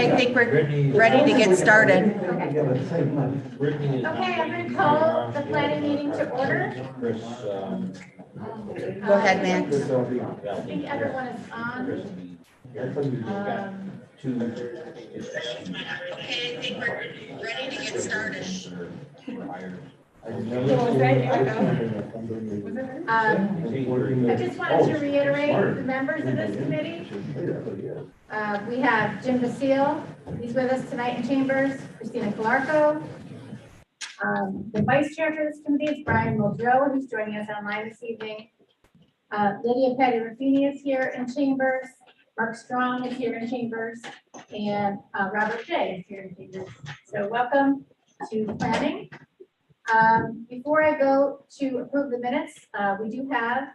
I think we're ready to get started. Okay, I'm gonna call the planning meeting to order. Go ahead, Max. I think everyone is on. Okay, I think we're ready to get started. I just wanted to reiterate the members of this committee. We have Jim Basile, he's with us tonight in chambers, Christina Calarco. The vice chair for this committee is Brian Muldrow, who's joining us online this evening. Lydia Petty Ruffini is here in chambers. Mark Strong is here in chambers, and Robert J is here in chambers. So welcome to planning. Before I go to approve the minutes, we do have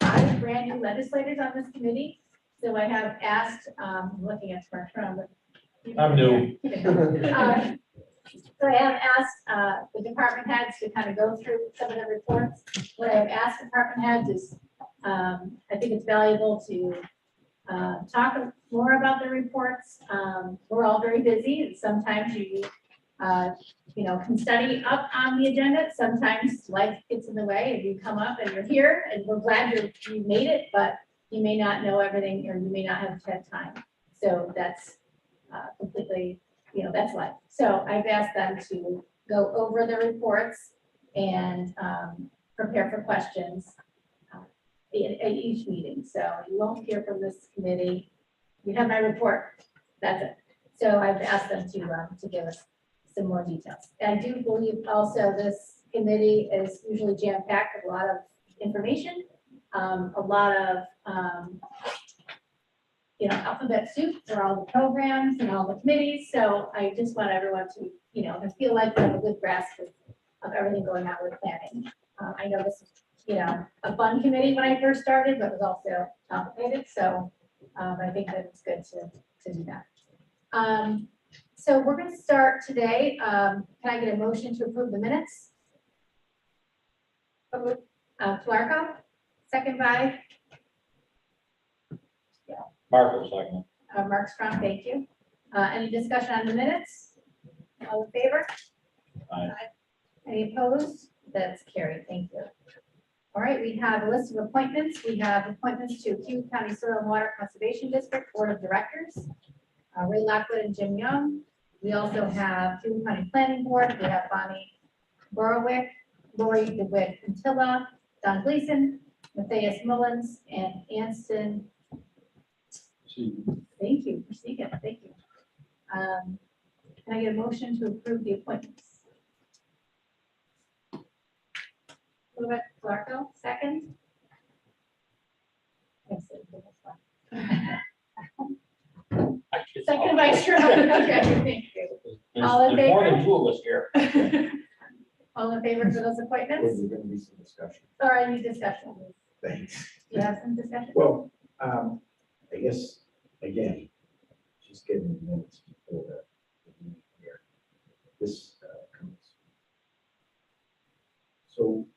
5 brand new legislators on this committee. So I have asked, looking at Mark Strong, but I'm new. So I have asked the department heads to kind of go through some of the reports. What I have asked department heads is, I think it's valuable to talk more about the reports. We're all very busy, and sometimes you can study up on the agenda. Sometimes life gets in the way, and you come up and you're here, and we're glad you made it, but you may not know everything, or you may not have had time. So that's completely, that's life. So I've asked them to go over the reports and prepare for questions at each meeting. So you won't hear from this committee. You have my report. That's it. So I've asked them to give us some more details. I do believe also this committee is usually jam-packed with a lot of information, a lot of alphabet soup for all the programs and all the committees. So I just want everyone to, to feel like they have a good grasp of everything going on with planning. I know this is, a fun committee when I first started, but it was also complicated. So I think that it's good to do that. So we're going to start today. Can I get a motion to approve the minutes? Clarko, second by Marco, second. Mark Strong, thank you. Any discussion on the minutes? All in favor? Aye. Any opposed? That's carried, thank you. All right, we have a list of appointments. We have appointments to Cayuga County Soil and Water Conservation District Board of Directors, Ray Lockwood and Jim Young. We also have Cayuga County Planning Board. We have Bonnie Borowick, Lori DeWitt Quintilla, Don Gleason, Matthias Mullins, and Anston. Thank you for speaking. Thank you. Can I get a motion to approve the appointments? Move it, Clarko, second. Second by Strong. Okay, thank you. All in There's more than favor? 2 of us here. All in favor for those appointments? There's going to be some discussion. Or any discussion? Thanks. Do you have some discussion? Well, I guess, again, just getting the minutes before the meeting here. This comes. So,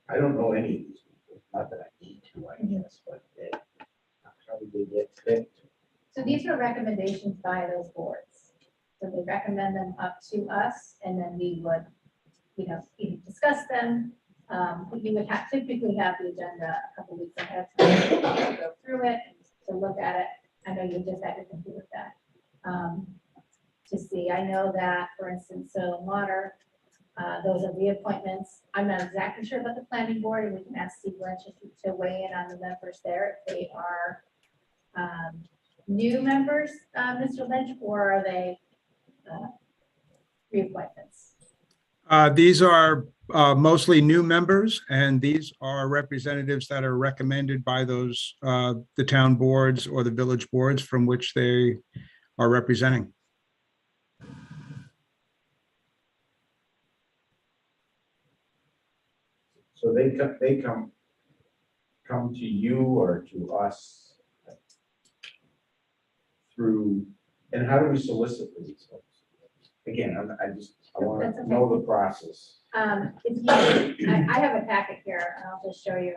I don't know any of these people, not that I need to, I guess, but how did they get picked? So these were recommendations by those boards. So they recommend them up to us, and then we would, either discuss them. We would typically have the agenda a couple weeks ahead of time to go through it and to look at it. I know you just had to compete with that. To see, I know that, for instance, Soil and Water, those are the appointments. I'm not exactly sure about the planning board, and we can ask Steve Lynch to weigh in on the members there. If they are new members, Mr. Lynch, or are they reappointments? These are mostly new members, and these are representatives that are recommended by those, the town boards or the village boards from which they are representing. So they come to you or to us through, and how do we solicit these folks? Again, I want That's to okay. know the process. If you, I have a packet here, and I'll just show you.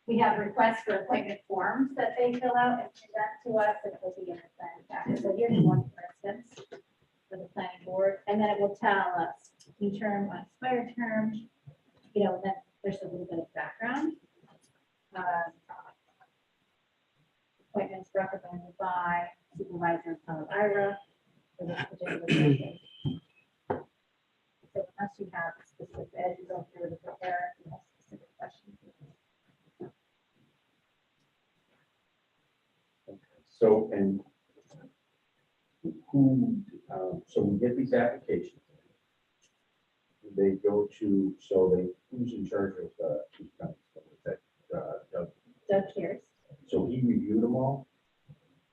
We have requests for appointment forms that they fill out and present to us, and it will be in the planning packet. So here's one, for instance, for the planning board, and then it will tell us new term, unexpired term, you know, then there's a little bit of background. Appointments recommended by Supervisor Ira for this particular person. So unless you have specific, as you go through the prepare, you have specific questions. So, and who, so we get these applications. They go to, so they, who's in charge of, that, Doug Kearse, so he reviewed them all?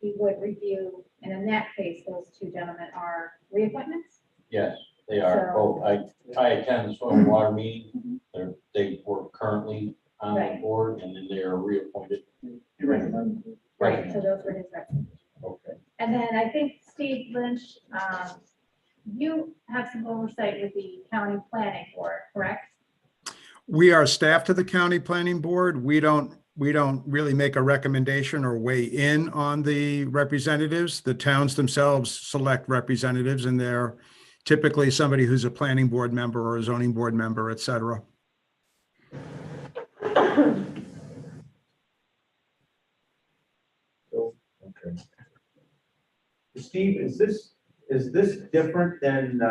he would review, and in that case, those two gentlemen are reappointments. Yes, they are. So- Both. I attend the stormwater meeting. They work currently on the Right. board and then they are reappointed. Right, so those were his recommendations. Okay. And then I think Steve Lynch, you have some oversight with the county planning board, correct? We are staff to the county planning board. We don't really make a recommendation or weigh in on the representatives. The towns themselves select representatives, and they're typically somebody who's a planning board member or a zoning board member, et cetera. So, okay. Steve, is this different than,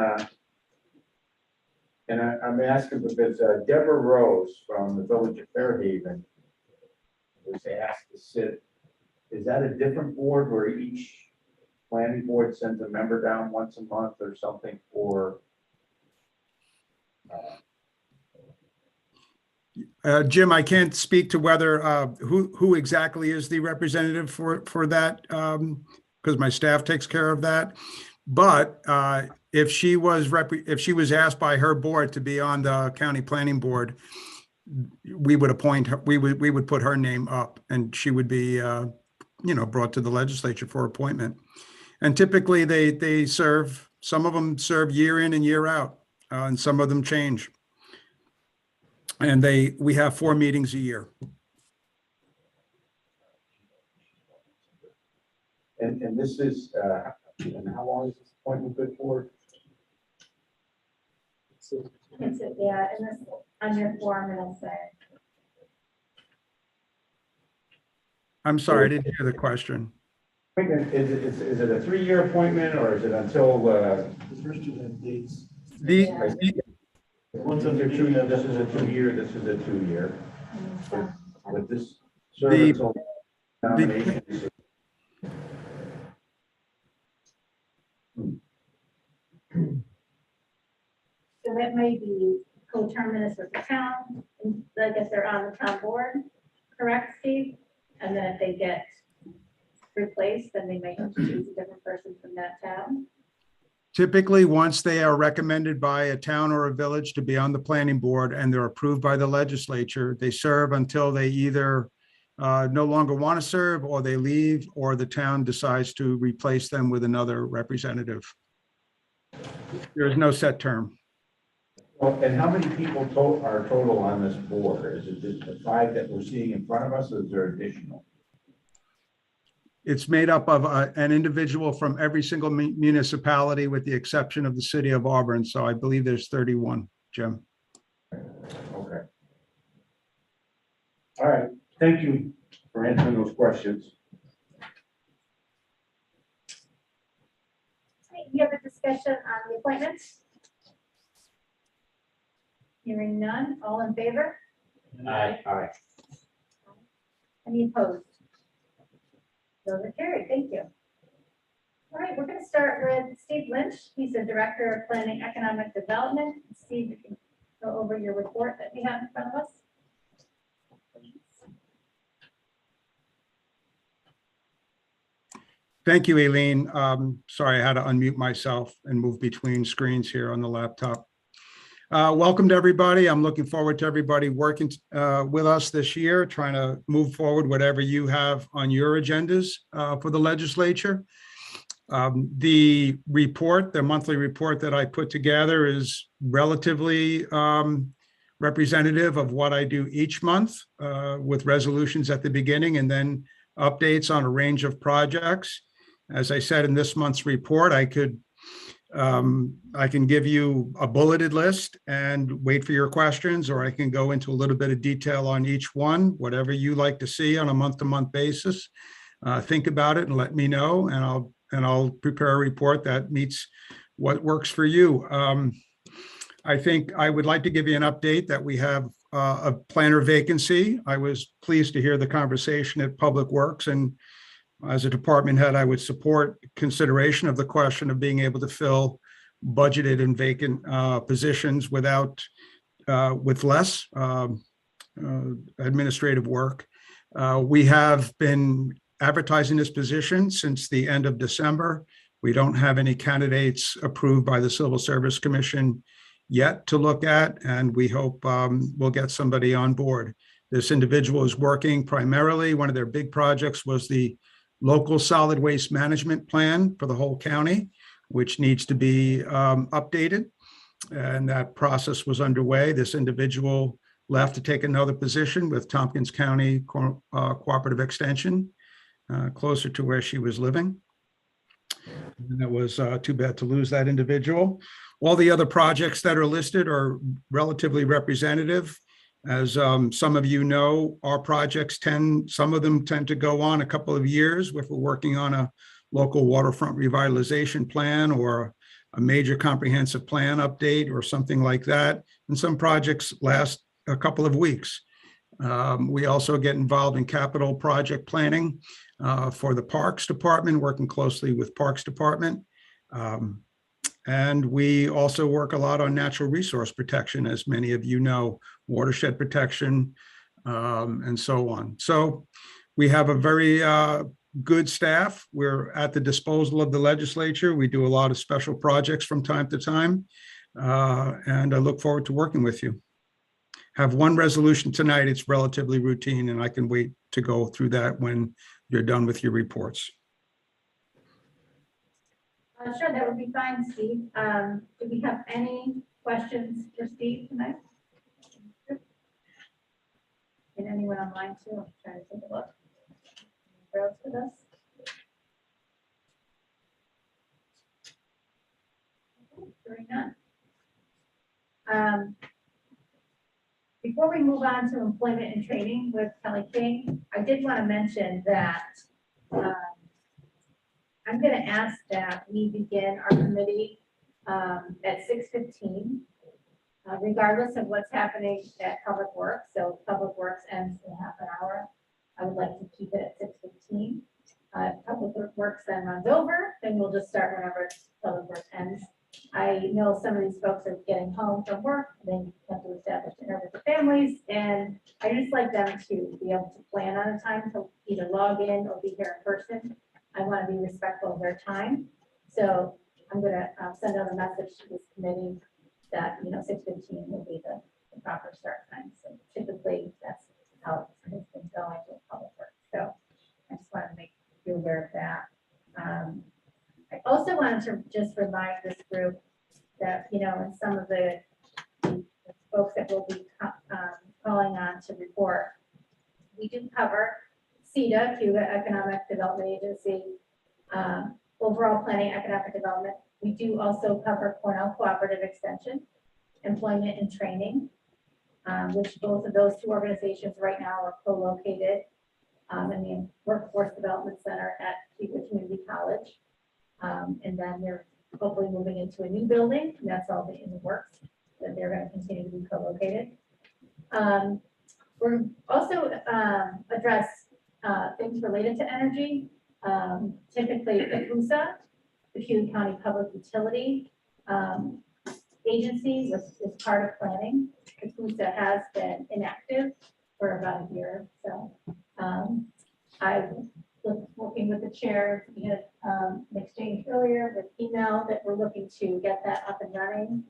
and I'm asking because Deborah Rose from the Village of Fairhaven was asked to sit, is that a different board where each planning board sends a member down once a month or something for? Jim, I can't speak to whether, who exactly is the representative for that, because my staff takes care of that. But if she was asked by her board to be on the county planning board, we would appoint her, we would put her name up, and she would be, brought to the legislature for appointment. And typically they serve, some of them serve year in and year out, and some of them change. And we have 4 meetings a year. And this is, and how long is this appointment good for? It's, yeah, and this, on your form, it'll say. I'm sorry, I didn't hear the question. Is it a 3-year appointment or is it until? The first two have dates. One's under 2 years, this is a 2-year, this is a 2-year. With this The- service nomination. So that may be coterminous with the town, and I guess they're on the town board, correct, Steve? And then if they get replaced, then they may have to choose a different person from that town. Typically, once they are recommended by a town or a village to be on the planning board and they're approved by the legislature, they serve until they either no longer want to serve, or they leave, or the town decides to replace them with another representative. There is no set term. Well, and how many people are total on this board? Is it just the 5 that we're seeing in front of us, or is there additional? It's made up of an individual from every single municipality with the exception of the city of Auburn. So I believe there's 31, Jim. Okay. All right, thank you for answering those questions. You have a discussion on the appointments? Hearing none, all in favor? Aye. Any opposed? Those are carried, thank you. All right, we're gonna start with Steve Lynch. He's the Director of Planning Economic Development. Steve, you can go over your report that we have in front of us. Thank you, Aileen. Sorry, I had to unmute myself and move between screens here on the laptop. Welcome to everybody. I'm looking forward to everybody working with us this year, trying to move forward whatever you have on your agendas for the legislature. The report, the monthly report that I put together is relatively representative of what I do each month with resolutions at the beginning and then updates on a range of projects. As I said in this month's report, I can give you a bulleted list and wait for your questions, or I can go into a little bit of detail on each one, whatever you like to see on a month-to-month basis. Think about it and let me know, and I'll prepare a report that meets what works for you. I think I would like to give you an update that we have a planner vacancy. I was pleased to hear the conversation at Public Works, and as a department head, I would support consideration of the question of being able to fill budgeted and vacant positions with less administrative work. We have been advertising this position since the end of December. We don't have any candidates approved by the Civil Service Commission yet to look at, and we hope we'll get somebody on board. This individual is working primarily, one of their big projects was the local solid waste management plan for the whole county, which needs to be updated. And that process was underway. This individual left to take another position with Tompkins County Cooperative Extension, closer to where she was living. And it was too bad to lose that individual. All the other projects that are listed are relatively representative. As some of you know, our projects some of them tend to go on a couple of years if we're working on a local waterfront revitalization plan or a major comprehensive plan update or something like that. And some projects last a couple of weeks. We also get involved in capital project planning for the Parks Department, working closely with Parks Department. And we also work a lot on natural resource protection, as many of you know, watershed protection, and so on. So we have a very good staff. We're at the disposal of the legislature. We do a lot of special projects from time to time, and I look forward to working with you. Have one resolution tonight. It's relatively routine, and I can wait to go through that when you're done with your reports. Sure, that would be fine, Steve. Do we have any questions for Steve tonight? And anyone online too? I'm trying to take a look. Any else with us? Okay, hearing none. Before we move on to employment and training with Kelly King, I did want to mention that I'm going to ask that we begin our committee at 6:15, regardless of what's happening at Public Works. So Public Works ends in half an hour. I would like to keep it at 6:15. Public Works then runs over, then we'll just start whenever Public Works ends. I know some of these folks are getting home from work, they have to establish dinner with their families, and I just like them to be able to plan on a time to either log in or be here in person. I want to be respectful of their time. So I'm going to send out a message to this committee that, 6:15 will be the proper start time. So typically that's how it's been going with Public Works. So I just wanted to make you aware of that. I also wanted to just remind this group that, and some of the folks that will be calling on to report, we do cover CEDA, Cayuga Economic Development Agency, overall planning economic development. We do also cover Cornell Cooperative Extension, employment and training, which both of those two organizations right now are co-located in the Workforce Development Center at Cayuga Community College. And then they're hopefully moving into a new building, and that's all in the works, that they're going to continue to be co-located. We're also address things related to energy, typically CUSA, the Cayuga County Public Utility Agency, is part of planning. CUSA has been inactive for about a year. So I was working with the chair. We had an exchange earlier with email that we're looking to get that up and running.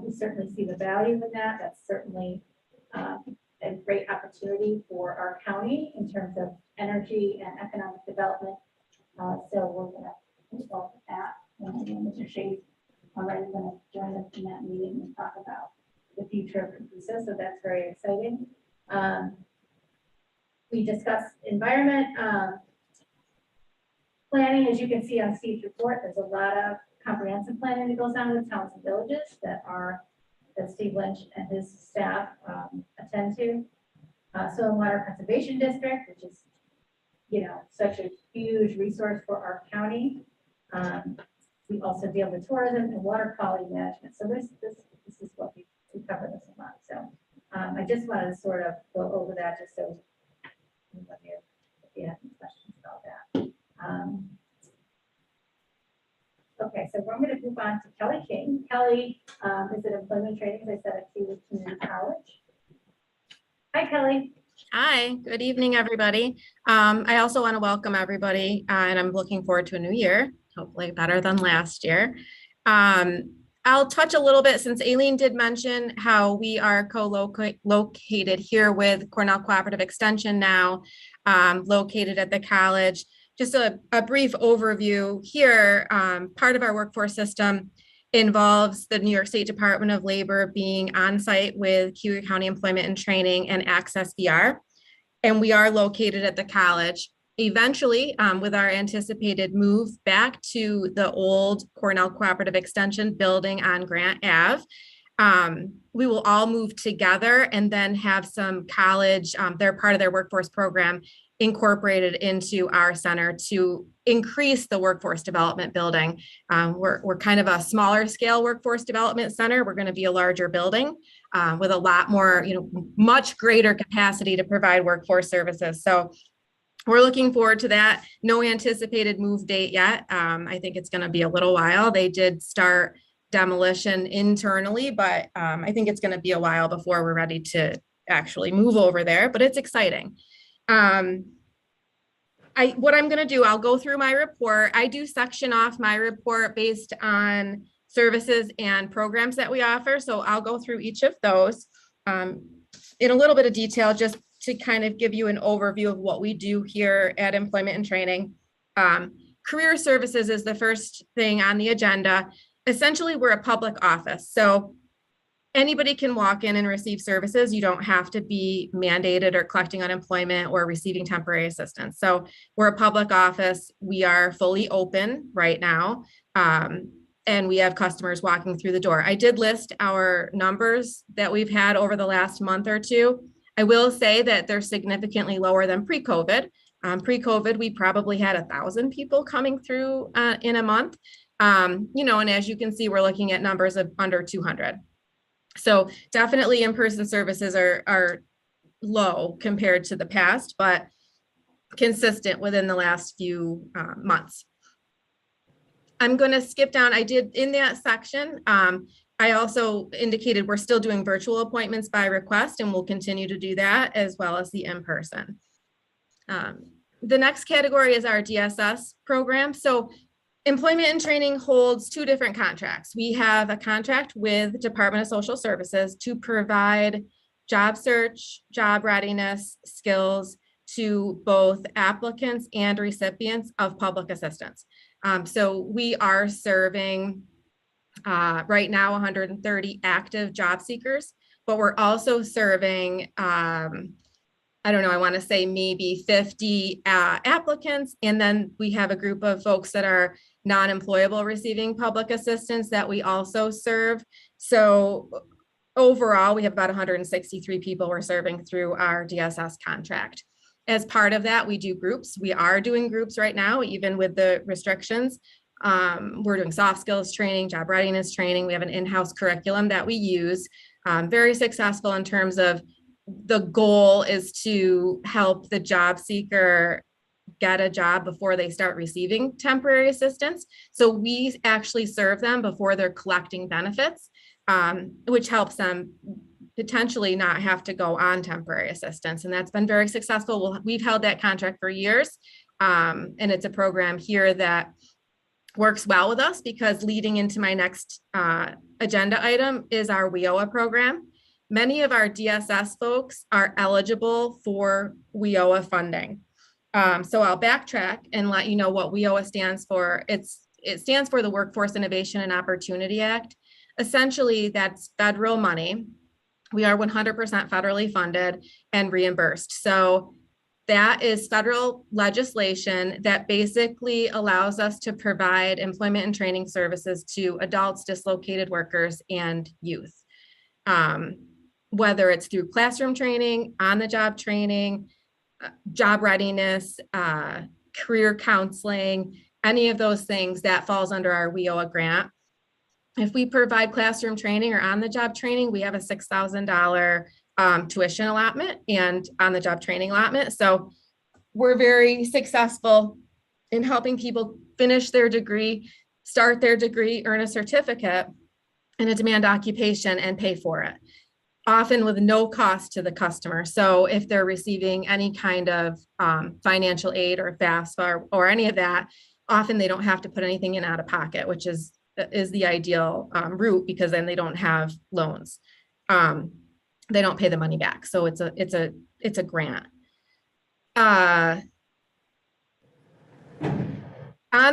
We certainly see the value in that. That's certainly a great opportunity for our county in terms of energy and economic development. So we're going to involve with that. And Mr. Shays already going to join us in that meeting and talk about the future of CUSA. So that's very exciting. We discussed environment, planning, as you can see on Steve's report, there's a lot of comprehensive planning that goes on with towns and villages that Steve Lynch and his staff attend to. Soil and Water Conservation District, which is, you know, such a huge resource for our county. We also deal with tourism and water quality management. So this is what we cover this a lot. So I just wanted to sort of go over that just so if you have any questions about that. Okay, so we're going to move on to Kelly King. Kelly is at employment training, as I said, at Cayuga Community College. Hi, Kelly. Hi, good evening, everybody. I also want to welcome everybody, and I'm looking forward to a new year, hopefully better than last year. I'll touch a little bit, since Aileen did mention how we are co-located here with Cornell Cooperative Extension now, located at the college. Just a brief overview here. Part of our workforce system involves the New York State Department of Labor being on site with Cayuga County Employment and Training and Access VR. And we are located at the college. Eventually, with our anticipated move back to the old Cornell Cooperative Extension building on Grant Ave, we will all move together and then have some college, they're part of their workforce program, incorporated into our center to increase the workforce development building. We're kind of a smaller scale workforce development center. We're going to be a larger building with a lot more, much greater capacity to provide workforce services. So we're looking forward to that. No anticipated move date yet. I think it's going to be a little while. They did start demolition internally, but I think it's going to be a while before we're ready to actually move over there, but it's exciting. What I'm going to do, I'll go through my report. I do section off my report based on services and programs that we offer. So I'll go through each of those in a little bit of detail, just to kind of give you an overview of what we do here at Employment and Training. Career services is the first thing on the agenda. Essentially, we're a public office. So anybody can walk in and receive services. You don't have to be mandated or collecting unemployment or receiving temporary assistance. So we're a public office. We are fully open right now. And we have customers walking through the door. I did list our numbers that we've had over the last month or two. I will say that they're significantly lower than pre-COVID. Pre-COVID, we probably had 1,000 people coming through in a month. And as you can see, we're looking at numbers of under 200. So definitely in-person services are low compared to the past, but consistent within the last few months. I'm going to skip down. I did in that section. I also indicated we're still doing virtual appointments by request, and we'll continue to do that, as well as the in-person. The next category is our DSS program. So Employment and Training holds two different contracts. We have a contract with Department of Social Services to provide job search, job readiness skills to both applicants and recipients of public assistance. So we are serving right now 130 active job seekers, but we're also serving, I want to say maybe 50 applicants. And then we have a group of folks that are non-employable receiving public assistance that we also serve. So overall, we have about 163 people we're serving through our DSS contract. As part of that, we do groups. We are doing groups right now, even with the restrictions. We're doing soft skills training, job readiness training. We have an in-house curriculum that we use. Very successful in terms of the goal is to help the job seeker get a job before they start receiving temporary assistance. So we actually serve them before they're collecting benefits, which helps them potentially not have to go on temporary assistance. And that's been very successful. We've held that contract for years. And it's a program here that works well with us, because leading into my next agenda item is our WIOA program. Many of our DSS folks are eligible for WIOA funding. So I'll backtrack and let you know what WIOA stands for. It stands for the Workforce Innovation and Opportunity Act. Essentially, that's federal money. We are 100% federally funded and reimbursed. So That is federal legislation that basically allows us to provide employment and training services to adults, dislocated workers, and youth. Whether it's through classroom training, on-the-job training, job readiness, career counseling, any of those things, that falls under our WIOA grant. If we provide classroom training or on-the-job training, we have a $6,000 tuition allotment and on-the-job training allotment. So we're very successful in helping people finish their degree, start their degree, earn a certificate in a demand occupation and pay for it, often with no cost to the customer. So if they're receiving any kind of financial aid or FAFSA or any of that, often they don't have to put anything in out of pocket, which is the ideal route, because then they don't have loans. They don't pay the money back. So it's a grant. On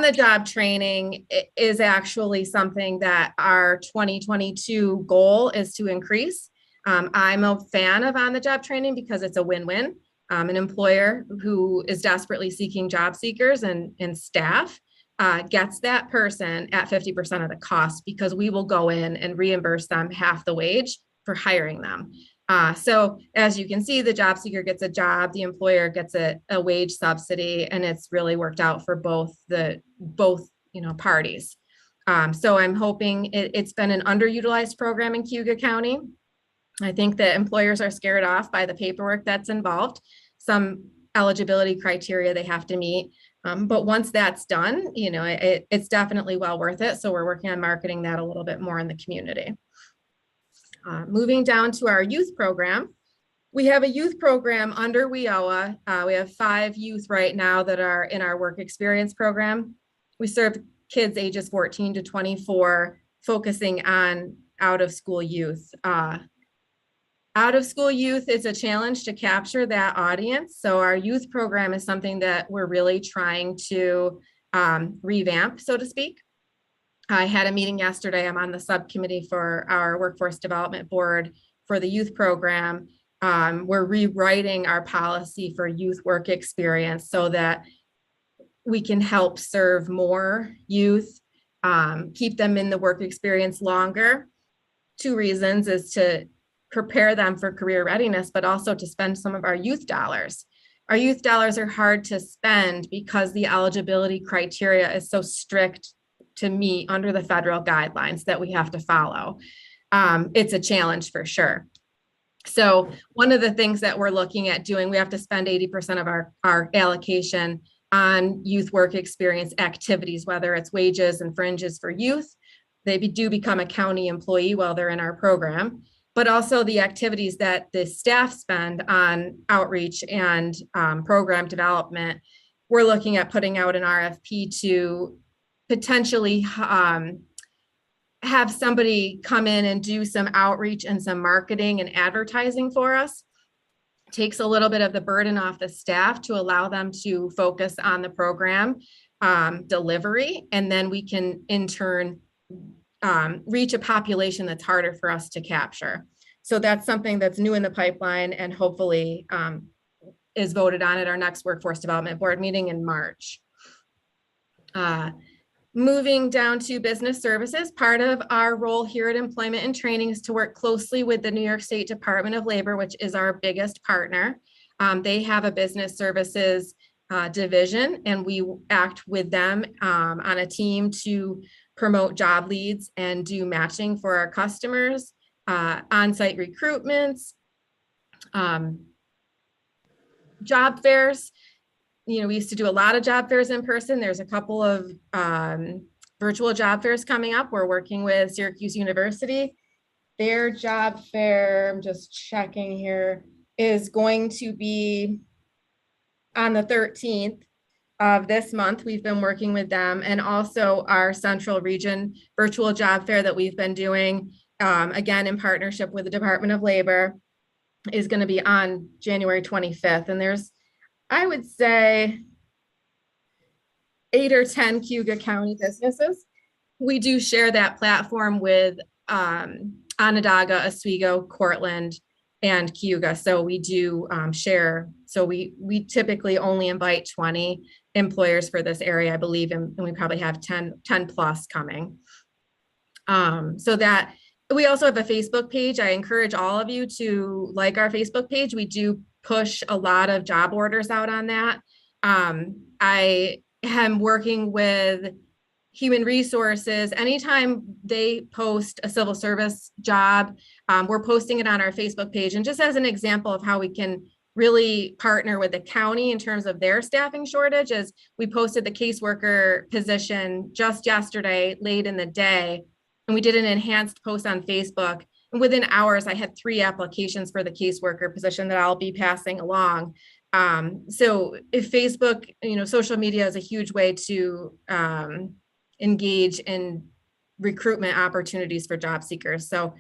the job training is actually something that our 2022 goal is to increase. I'm a fan of on the job training because it's a win-win. An employer who is desperately seeking job seekers and staff gets that person at 50% of the cost, because we will go in and reimburse them half the wage for hiring them. So as you can see, the job seeker gets a job, the employer gets a wage subsidy, and it's really worked out for both parties. So I'm hoping it's been an underutilized program in Cayuga County. I think that employers are scared off by the paperwork that's involved, some eligibility criteria they have to meet. But once that's done, it's definitely well worth it. So we're working on marketing that a little bit more in the community. Moving down to our youth program. We have a youth program under WIOA. We have 5 youth right now that are in our work experience program. We serve kids ages 14 to 24, focusing on out-of-school youth. Out-of-school youth is a challenge to capture that audience. So our youth program is something that we're really trying to revamp, so to speak. I had a meeting yesterday. I'm on the subcommittee for our workforce development board for the youth program. We're rewriting our policy for youth work experience so that we can help serve more youth, keep them in the work experience longer. 2 reasons is to prepare them for career readiness, but also to spend some of our youth dollars. Our youth dollars are hard to spend because the eligibility criteria is so strict to meet under the federal guidelines that we have to follow. It's a challenge for sure. So one of the things that we're looking at doing, we have to spend 80% of our allocation on youth work experience activities, whether it's wages and fringes for youth. They do become a county employee while they're in our program, but also the activities that the staff spend on outreach and program development. We're looking at putting out an RFP to potentially have somebody come in and do some outreach and some marketing and advertising for us. Takes a little bit of the burden off the staff to allow them to focus on the program delivery, and then we can in turn reach a population that's harder for us to capture. So that's something that's new in the pipeline and hopefully is voted on at our next workforce development board meeting in March. Moving down to business services, part of our role here at Employment and Training is to work closely with the New York State Department of Labor, which is our biggest partner. They have a business services division, and we act with them on a team to promote job leads and do matching for our customers, on-site recruitments, job fairs. We used to do a lot of job fairs in person. There's a couple of virtual job fairs coming up. We're working with Syracuse University. Their job fair, I'm just checking here, is going to be on the 13th of this month. We've been working with them, and also our Central Region virtual job fair that we've been doing, again, in partnership with the Department of Labor, is going to be on January 25th. And there's, I would say, 8 or 10 Cayuga County businesses. We do share that platform with Onondaga, Oswego, Cortland, and Cayuga. So we do share. So we typically only invite 20 employers for this area, I believe, and we probably have 10 plus coming. So that we also have a Facebook page. I encourage all of you to like our Facebook page. We do push a lot of job orders out on that. I am working with Human Resources. Anytime they post a civil service job, we're posting it on our Facebook page. And just as an example of how we can really partner with the county in terms of their staffing shortage, is we posted the caseworker position just yesterday, late in the day, and we did an enhanced post on Facebook. And within hours, I had 3 applications for the caseworker position that I'll be passing along. So if Facebook, social media is a huge way to engage in recruitment opportunities for job seekers. So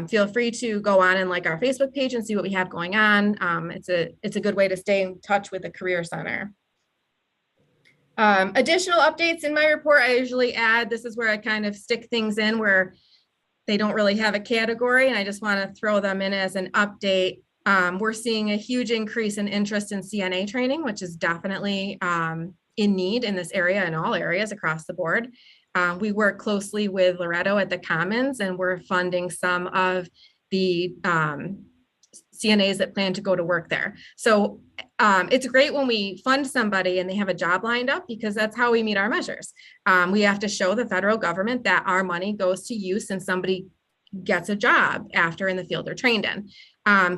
feel free to go on and like our Facebook page and see what we have going on. It's a good way to stay in touch with the Career Center. Additional updates in my report, I usually add, this is where I kind of stick things in where they don't really have a category, and I just want to throw them in as an update. We're seeing a huge increase in interest in CNA training, which is definitely in need in this area, in all areas across the board. We work closely with Loretto at the Commons, and we're funding some of the CNAs that plan to go to work there. So it's great when we fund somebody and they have a job lined up, because that's how we meet our measures. We have to show the federal government that our money goes to use and somebody gets a job after in the field they're trained in.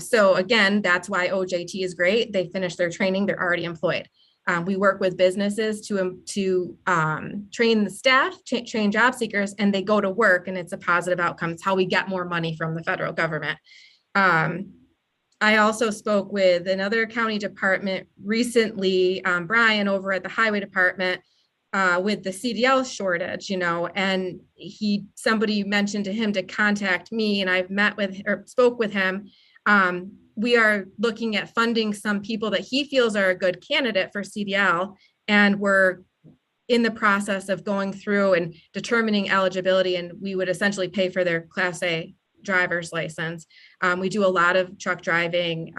So again, that's why OJT is great. They finish their training, they're already employed. We work with businesses to train the staff, train job seekers, and they go to work, and it's a positive outcome. It's how we get more money from the federal government. I also spoke with another county department recently, Brian over at the highway department, with the Cdl shortage, and somebody mentioned to him to contact me, and I've spoke with him. We are looking at funding some people that he feels are a good candidate for CDL, and we're in the process of going through and determining eligibility, and we would essentially pay for their Class A driver's license. We do a lot of truck driving,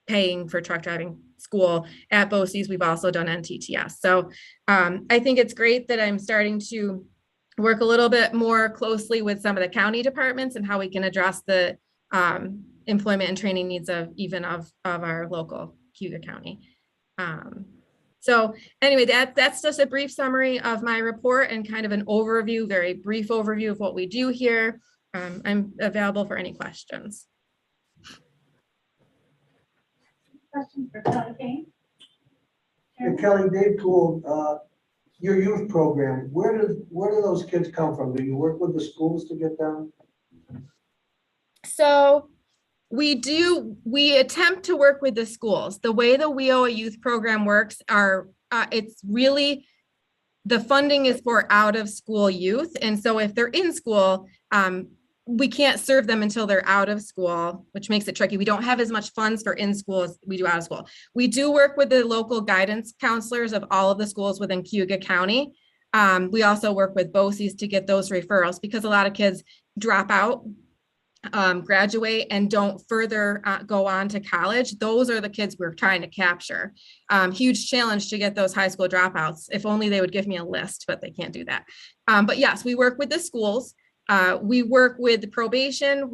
paying for truck driving school at BOCES. We've also done NTTS. So I think it's great that I'm starting to work a little bit more closely with some of the county departments and how we can address the employment and training needs of our local Cayuga County. So anyway, that's just a brief summary of my report and kind of an overview, very brief overview of what we do here. I'm available for any questions. Questions for Kelly Kane? Hey, Kelly, Dave Gould, your youth program, where do those kids come from? Do you work with the schools to get them? So we attempt to work with the schools. The way the We Owe a Youth program works it's really, the funding is for out of school youth. And so if they're in school, we can't serve them until they're out of school, which makes it tricky. We don't have as much funds for in school as we do out of school. We do work with the local guidance counselors of all of the schools within Cayuga County. We also work with BOCES to get those referrals, because a lot of kids drop out, graduate, and don't further go on to college. Those are the kids we're trying to capture. Huge challenge to get those high school dropouts. If only they would give me a list, but they can't do that. But yes, we work with the schools. We work with the probation.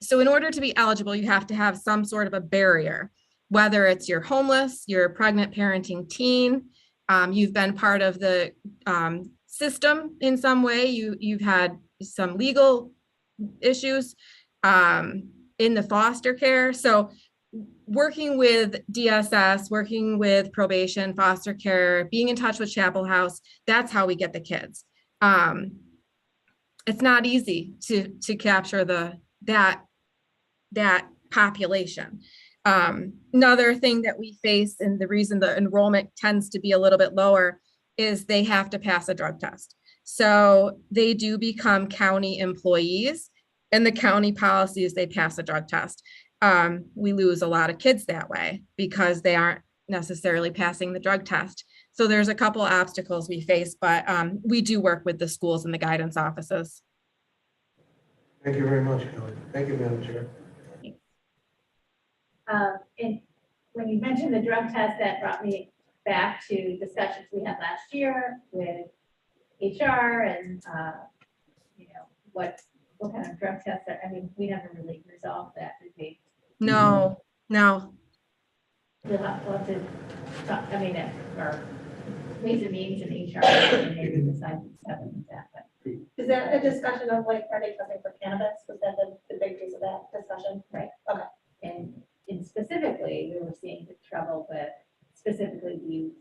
So in order to be eligible, you have to have some sort of a barrier, whether it's you're homeless, you're a pregnant parenting teen, you've been part of the system in some way, you've had some legal issues in the foster care. So working with DSS, working with probation, foster care, being in touch with Chapel House, that's how we get the kids. It's not easy to capture that population. Another thing that we face, and the reason the enrollment tends to be a little bit lower, is they have to pass a drug test. So they do become county employees, and the county policy is they pass a drug test. We lose a lot of kids that way because they aren't necessarily passing the drug test. So there's a couple obstacles we face, but we do work with the schools and the guidance offices. Thank you very much, Kelly. Thank you, Madam Chair. And when you mentioned the drug test, that brought me back to discussions we had last year with HR and, you know, what kind of drug tests are, I mean, we never really resolved that, did we? No, no. We'll have to talk, I mean, or Ways and Means and HR, and maybe decide step into that, but. Is that a discussion of like, are they testing for cannabis? Was that the big piece of that discussion? Right. Okay. And specifically, we were seeing the trouble with specifically youth.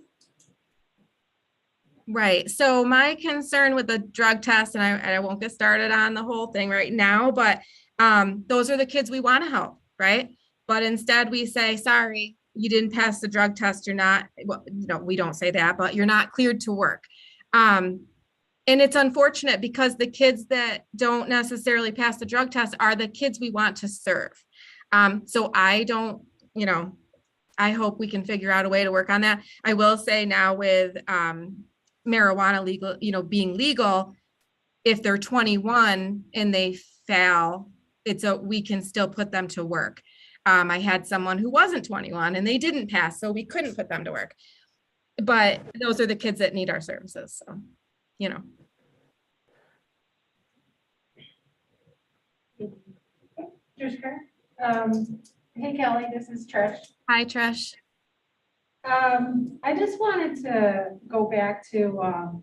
Right. So my concern with the drug test, and I won't get started on the whole thing right now, but those are the kids we want to help, right? But instead we say, sorry, you didn't pass the drug test. You're not, well, no, we don't say that, but you're not cleared to work. And it's unfortunate because the kids that don't necessarily pass the drug test are the kids we want to serve. So I don't, you know, I hope we can figure out a way to work on that. I will say now with marijuana legal, you know, being legal, if they're 21 and they fail, we can still put them to work. I had someone who wasn't 21 and they didn't pass, so we couldn't put them to work. But those are the kids that need our services. So, you know. Hey Kelly, this is Trish. Hi, Trish. I just wanted to go back to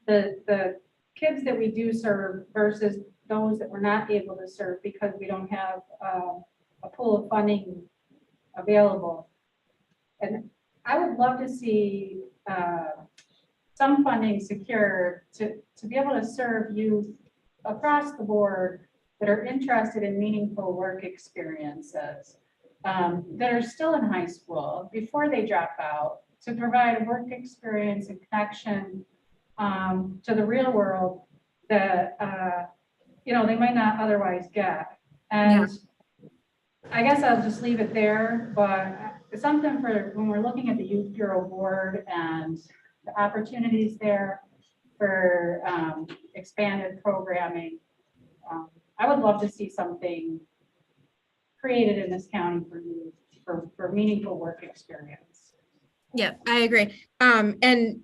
the kids that we do serve versus those that we're not able to serve because we don't have a pool of funding available. And I would love to see some funding secured to be able to serve youth across the board that are interested in meaningful work experiences, that are still in high school before they drop out, to provide a work experience and connection to the real world that you know, they might not otherwise get. And I guess I'll just leave it there, but it's something for when we're looking at the Youth Bureau board and the opportunities there for expanded programming. I would love to see something created in this county for youth for meaningful work experience. Yeah, I agree. And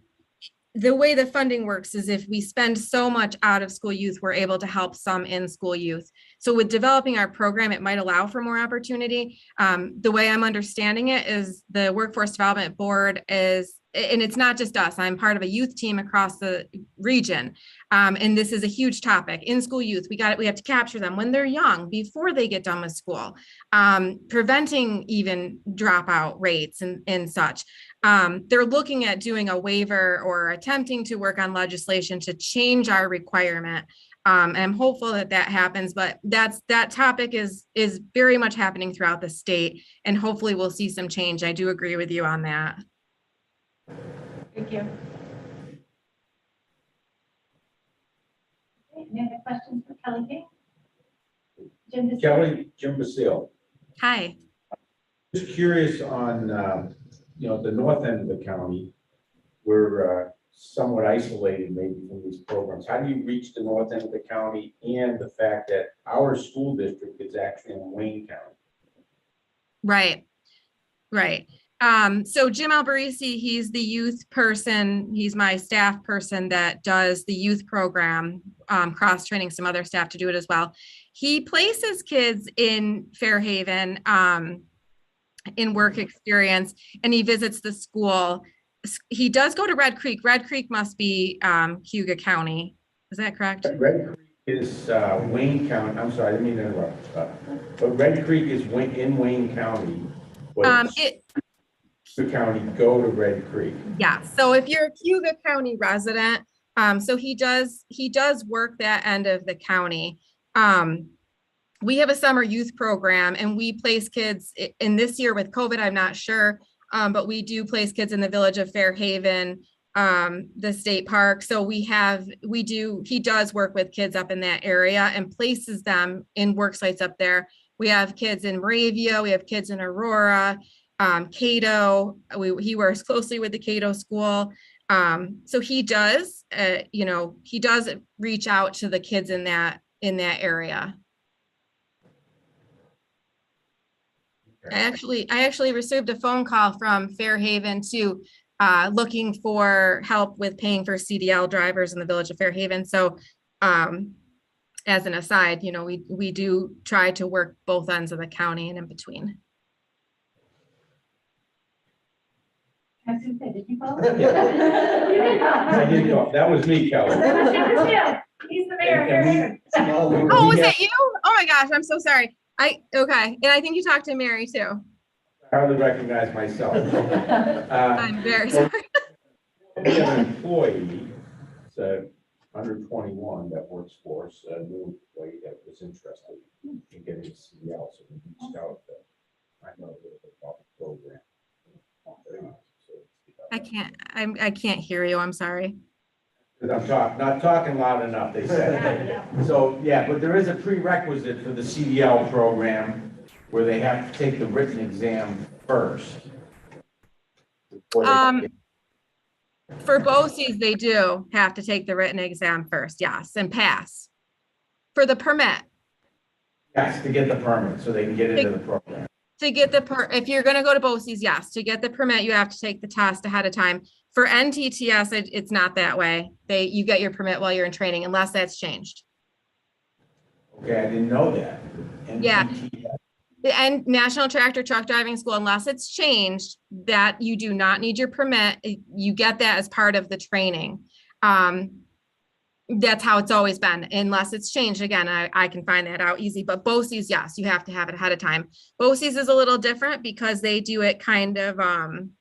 the way the funding works is if we spend so much out of school youth, we're able to help some in school youth. So with developing our program, it might allow for more opportunity. The way I'm understanding it is the Workforce Development Board is, and it's not just us, I'm part of a youth team across the region. And this is a huge topic. In school youth, we have to capture them when they're young, before they get done with school, preventing even dropout rates and such. They're looking at doing a waiver or attempting to work on legislation to change our requirement. And I'm hopeful that that happens, but that topic is very much happening throughout the state, and hopefully we'll see some change. I do agree with you on that. Thank you. Any other questions for Kelly King? Jim Basile? Kelly, Jim Basile. Hi. Just curious on, you know, the north end of the county, we're somewhat isolated maybe from these programs. How do you reach the north end of the county, and the fact that our school district is actually in Wayne County? Right. So Jim Alberisi, he's the youth person. He's my staff person that does the youth program, cross-training some other staff to do it as well. He places kids in Fairhaven in work experience, and he visits the school. He does go to Red Creek. Red Creek must be Cayuga County. Is that correct? Red Creek is Wayne County. I'm sorry, I didn't mean to interrupt. But Red Creek is in Wayne County. The county go to Red Creek. Yeah. So if you're a Cayuga County resident, so he does work that end of the county. We have a summer youth program, and we place kids in this year with COVID. I'm not sure, but we do place kids in the village of Fairhaven, the state park. So he does work with kids up in that area and places them in work sites up there. We have kids in Moravia, we have kids in Aurora, Cato. He works closely with the Cato school. So he does, he does reach out to the kids in that area. I actually received a phone call from Fairhaven to looking for help with paying for CDL drivers in the village of Fairhaven. So as an aside, we do try to work both ends of the county and in between. I was gonna say, did you call? I did go. That was me, Kelly. He's the mayor And here. Oh, was that you? Oh my gosh, I'm so sorry. Okay. And I think you talked to Mary too. I hardly recognize myself. I'm very sorry. We have an employee, so under 21 that works for us, a new employee that was interested in getting a CDL, so we reached out to find out a little bit about the program. I can't hear you. I'm sorry. Because I'm not talking loud enough, they said. So, yeah, but there is a prerequisite for the CDL program where they have to take the written exam first. For BOCES, they do have to take the written exam first, yes, and pass. For the permit. Yes, to get the permit, so they can get into the program. To get if you're going to go to BOCES, yes, to get the permit, you have to take the test ahead of time. For NTTS, it's not that way. You get your permit while you're in training, unless that's changed. Okay, I didn't know that. Yeah. And National Tractor Truck Driving School, unless it's changed, that you do not need your permit. You get that as part of the training. That's how it's always been, unless it's changed. Again, I can find that out easy, but BOCES, yes, you have to have it ahead of time. BOCES is a little different because they do it kind of on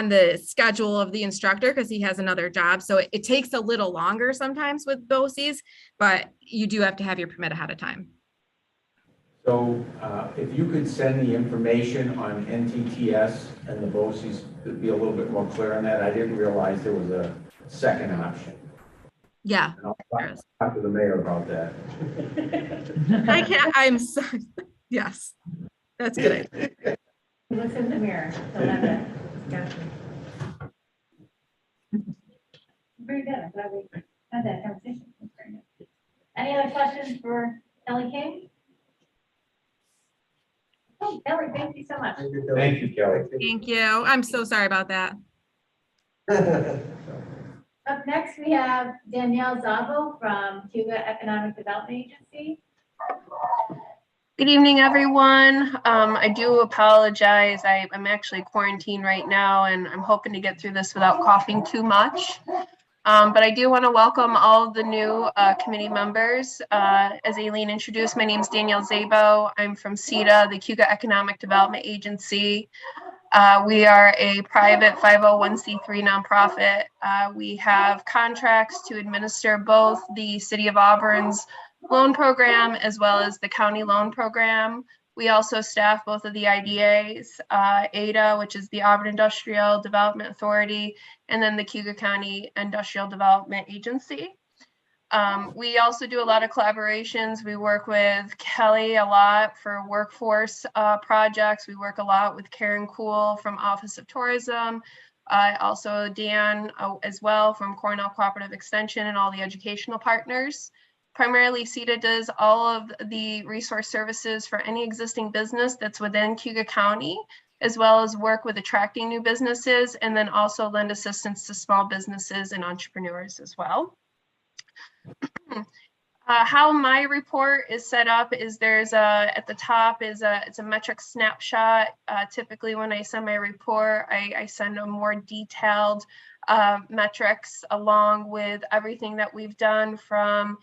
the schedule of the instructor because he has another job. So it takes a little longer sometimes with BOCES, but you do have to have your permit ahead of time. So if you could send the information on NTTS and the BOCES to be a little bit more clear on that. I didn't realize there was a second option. Yeah. And I'll talk to the mayor about that. I'm sorry. Yes, that's good. He looks in the mirror. He'll have that. Gotcha. Very good. I'm glad we had that conversation. That's very good. Any other questions for Kelly King? Oh, Kelly, thank you so much. Thank you, Kelly. Thank you. I'm so sorry about that. Up next, we have Danielle Zavo from Cayuga Economic Development Agency. Good evening, everyone. I do apologize. I'm actually quarantined right now, and I'm hoping to get through this without coughing too much. But I do want to welcome all of the new committee members. As Aileen introduced, my name is Danielle Zabo. I'm from CEDA, the Cayuga Economic Development Agency. We are a private 501c3 nonprofit. We have contracts to administer both the City of Auburn's loan program as well as the county loan program. We also staff both of the IDAs, ADA, which is the Auburn Industrial Development Authority, and then the Cayuga County Industrial Development Agency. We also do a lot of collaborations. We work with Kelly a lot for workforce projects. We work a lot with Karen Kuhl from Office of Tourism. Also Dan as well from Cornell Cooperative Extension and all the educational partners. Primarily, CEDA does all of the resource services for any existing business that's within Cayuga County, as well as work with attracting new businesses, and then also lend assistance to small businesses and entrepreneurs as well. How my report is set up is there's at the top is it's a metric snapshot. Typically when I send my report, I send a more detailed metrics along with everything that we've done from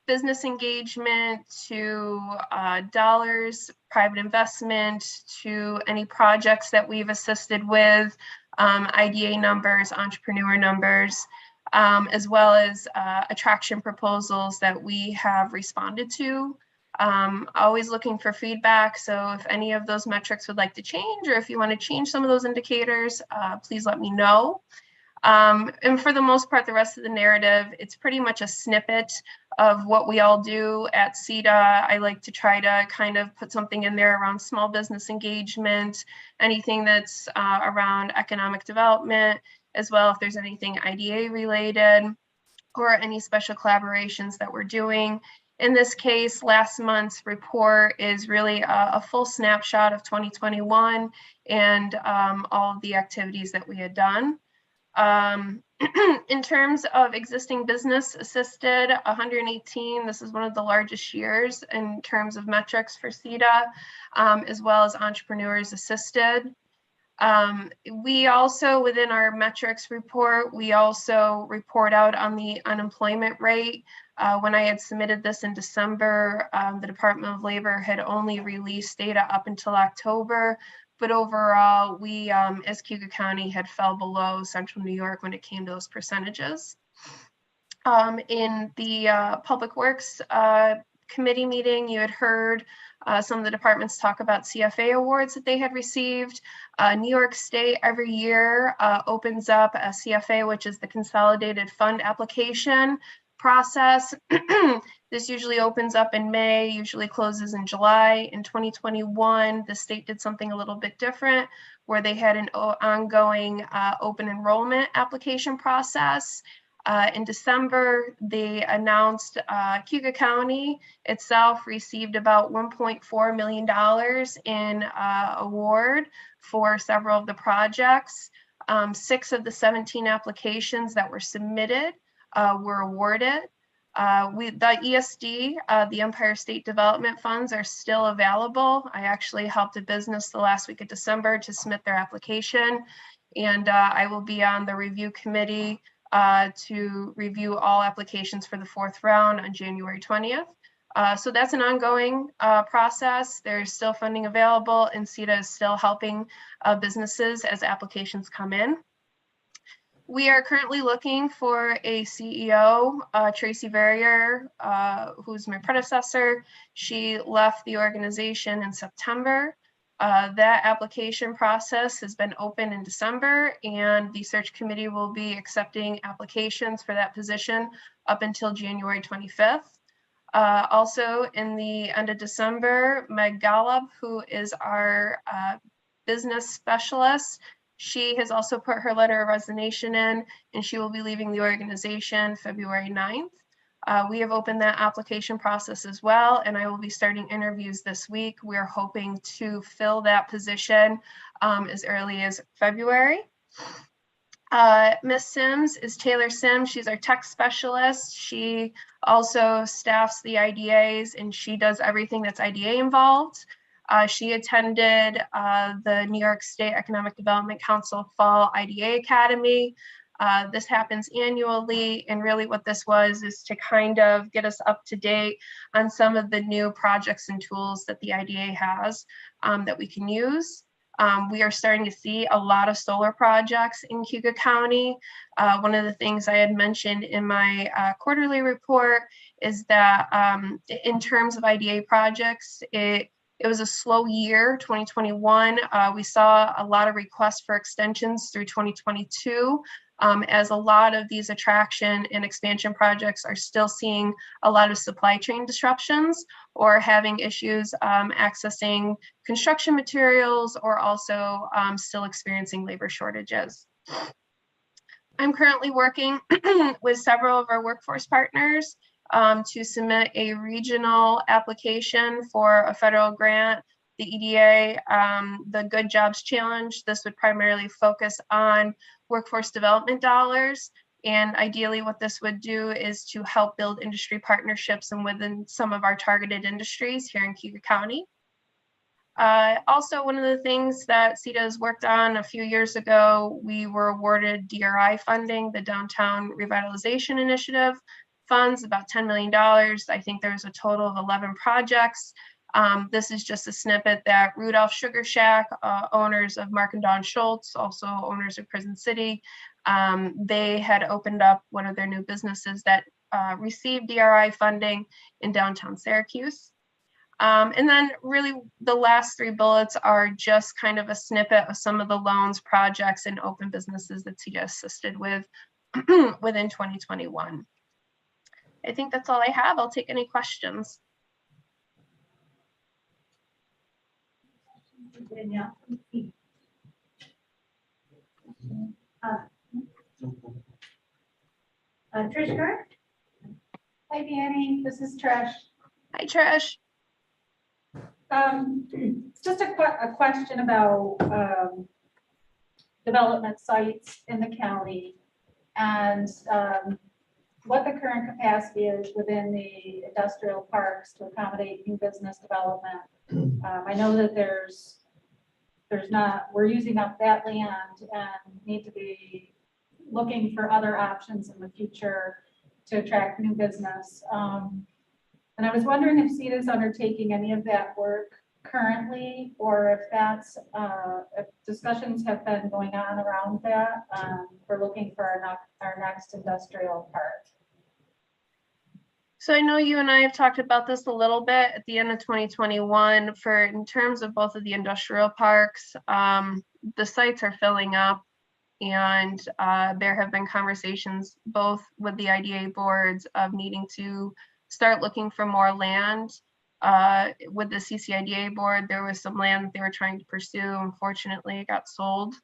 business engagement to dollars, private investment, to any projects that we've assisted with, IDA numbers, entrepreneur numbers, as well as attraction proposals that we have responded to. Always looking for feedback. So if any of those metrics would like to change, or if you want to change some of those indicators, please let me know. And for the most part, the rest of the narrative, it's pretty much a snippet of what we all do at CEDA. I like to try to kind of put something in there around small business engagement, anything that's around economic development, as well if there's anything IDA related or any special collaborations that we're doing. In this case, last month's report is really a full snapshot of 2021 and all of the activities that we had done. In terms of existing business assisted, 118, this is one of the largest years in terms of metrics for CEDA, as well as entrepreneurs assisted. We also, within our metrics report, we also report out on the unemployment rate. When I had submitted this in December, the Department of Labor had only released data up until October, but overall, we, as Cayuga County, had fell below Central New York when it came to those percentages. In the Public Works Committee meeting, you had heard some of the departments talk about CFA awards that they had received. New York State every year opens up a CFA, which is the Consolidated Fund Application process. This usually opens up in May, usually closes in July. In 2021, the state did something a little bit different where they had an ongoing open enrollment application process. In December, they announced Cayuga County itself received about $1.4 million in award for several of the projects. 6 of the 17 applications that were submitted were awarded. The ESD, the Empire State Development Funds, are still available. I actually helped a business the last week of December to submit their application, and I will be on the review committee to review all applications for the 4th round on January 20th. So that's an ongoing process. There's still funding available, and CEDA is still helping businesses as applications come in. We are currently looking for a CEO, Tracy Verrier, who's my predecessor. She left the organization in September. That application process has been open in December, and the search committee will be accepting applications for that position up until January 25th. Also in the end of December, Meg Golub, who is our business specialist, she has also put her letter of resignation in, and she will be leaving the organization February 9th. We have opened that application process as well, and I will be starting interviews this week. We're hoping to fill that position as early as February. Miss Sims is Taylor Sims. She's our tech specialist. She also staffs the IDAs, and she does everything that's IDA involved. She attended the New York State Economic Development Council Fall IDA Academy. This happens annually, and really what this was is to kind of get us up to date on some of the new projects and tools that the IDA has that we can use. We are starting to see a lot of solar projects in Cayuga County. One of the things I had mentioned in my quarterly report is that in terms of IDA projects, it was a slow year, 2021. We saw a lot of requests for extensions through 2022, as a lot of these attraction and expansion projects are still seeing a lot of supply chain disruptions or having issues accessing construction materials, or also still experiencing labor shortages. I'm currently working with several of our workforce partners to submit a regional application for a federal grant, the EDA, the Good Jobs Challenge. This would primarily focus on workforce development dollars. And ideally what this would do is to help build industry partnerships and within some of our targeted industries here in Cayuga County. Also, one of the things that CEDA has worked on a few years ago, we were awarded DRI funding, the Downtown Revitalization Initiative funds, about $10 million. I think there's a total of 11 projects. This is just a snippet that Rudolph Sugar Shack, owners of Mark and Dawn Schultz, also owners of Prison City, they had opened up one of their new businesses that received DRI funding in downtown Syracuse. And then really the last 3 bullets are just kind of a snippet of some of the loans, projects, and open businesses that CEDA assisted with within 2021. I think that's all I have. I'll take any questions. Trish Kerr? Hi, Danny. This is Trish. Hi, Trish. Just a question about development sites in the county and what the current capacity is within the industrial parks to accommodate new business development. I know that there's not, we're using up that land and need to be looking for other options in the future to attract new business. And I was wondering if CETA is undertaking any of that work currently, or if that's, if discussions have been going on around that. We're looking for our next industrial park. So I know you and I have talked about this a little bit at the end of 2021 for in terms of both of the industrial parks. The sites are filling up, and there have been conversations both with the IDA boards of needing to start looking for more land. With the CCIDA board, there was some land that they were trying to pursue. Unfortunately, it got sold,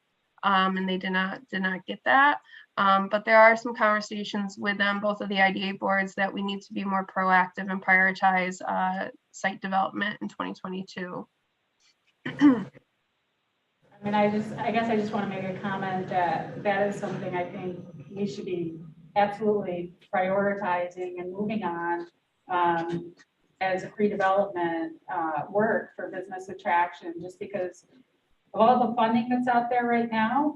and they did not get that. But there are some conversations with them, both of the IDA boards, that we need to be more proactive and prioritize site development in 2022. I mean, I guess I just want to make a comment that that is something I think we should be absolutely prioritizing and moving on as a pre-development work for business attraction, just because of all the funding that's out there right now,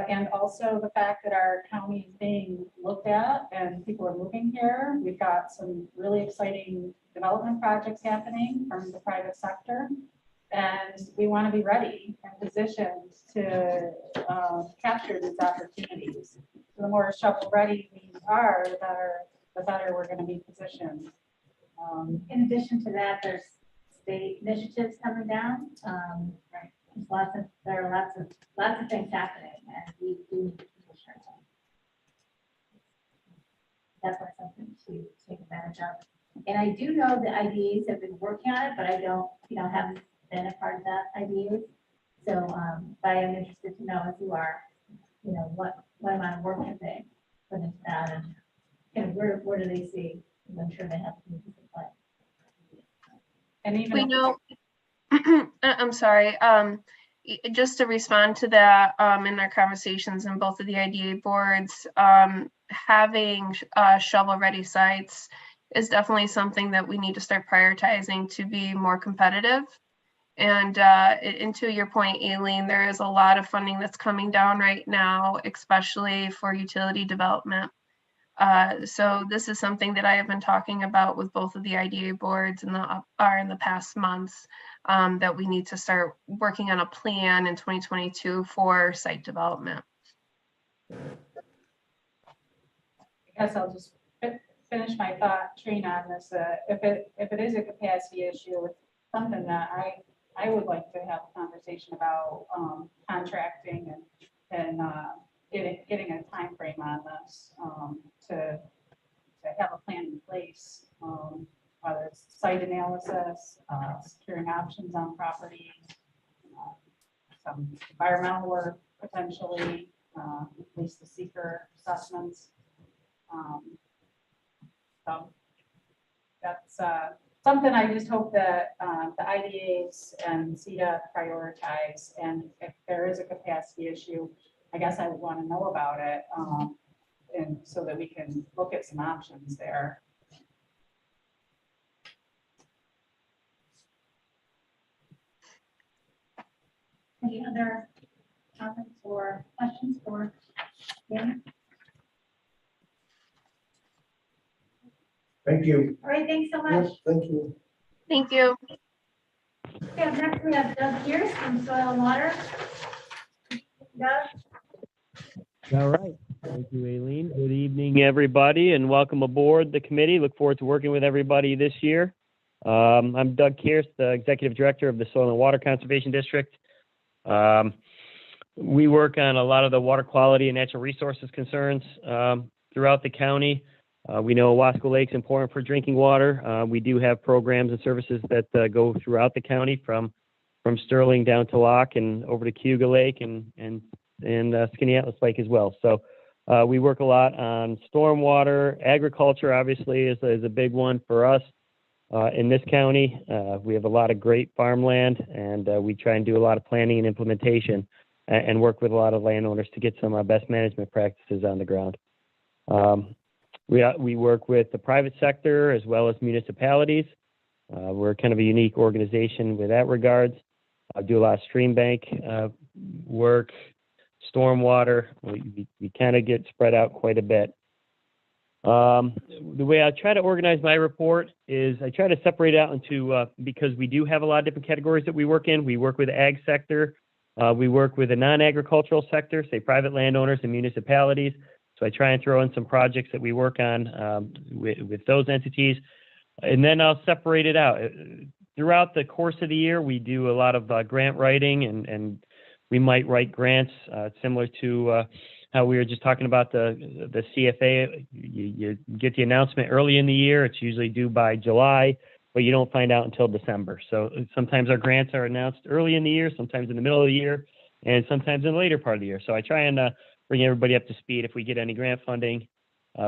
and also the fact that our county is being looked at and people are moving here. We've got some really exciting development projects happening from the private sector, and we want to be ready and positioned to capture these opportunities. So the more shovel ready we are, the better we're going to be positioned. In addition to that, there's state initiatives coming down. Right. There are lots of things happening, and we do need to position ourselves. That's something to take advantage of. And I do know the IDAs have been working on it, but I don't, haven't been a part of that IDAs. So, but I am interested to know if you are, what amount of work have they put into that, and kind of where do they see? I'm sure they have to move to play. And even we know. I'm sorry. Just to respond to that, in our conversations in both of the IDA boards, having shovel-ready sites is definitely something that we need to start prioritizing to be more competitive. And to your point, Aileen, there is a lot of funding that's coming down right now, especially for utility development. So this is something that I have been talking about with both of the IDA boards in the past months, that we need to start working on a plan in 2022 for site development. I guess I'll just finish my thought train on this. If it is a capacity issue, it's something that I would like to have a conversation about contracting and getting a time frame on this to have a plan in place, whether it's site analysis, securing options on properties, some environmental work potentially, at least the seeker assessments. So that's something I just hope that the IDAs and CETA prioritize, and if there is a capacity issue, I guess I would want to know about it, and so that we can look at some options there. Any other comments or questions for Dan? Thank you. All right, thanks so much. Thank you. Thank you. Okay, next we have Doug Kearse from Soil and Water. Doug? All right. Thank you, Aileen. Good evening, everybody, and welcome aboard the committee. Look forward to working with everybody this year. I'm Doug Kearse, the Executive Director of the Soil and Water Conservation District. We work on a lot of the water quality and natural resources concerns throughout the county. We know Owasco Lake's important for drinking water. We do have programs and services that go throughout the county from Sterling down to Locke and over to Cayuga Lake and Skinny Atlas Lake as well. So we work a lot on stormwater. Agriculture obviously is a big one for us. in this county. We have a lot of great farmland, and we try and do a lot of planning and implementation and work with a lot of landowners to get some best management practices on the ground. We work with the private sector as well as municipalities. We're kind of a unique organization with that regards. I do a lot of stream bank work, stormwater. We kind of get spread out quite a bit. The way I try to organize my report is I try to separate it out into, because we do have a lot of different categories that we work in. We work with the ag sector. We work with the non-agricultural sector, say private landowners and municipalities. So I try and throw in some projects that we work on with those entities. And then I'll separate it out. Throughout the course of the year, we do a lot of grant writing, and we might write grants similar to how we were just talking about the CFA. You get the announcement early in the year. It's usually due by July, but you don't find out until December. So sometimes our grants are announced early in the year, sometimes in the middle of the year, and sometimes in the later part of the year. So I try and bring everybody up to speed if we get any grant funding.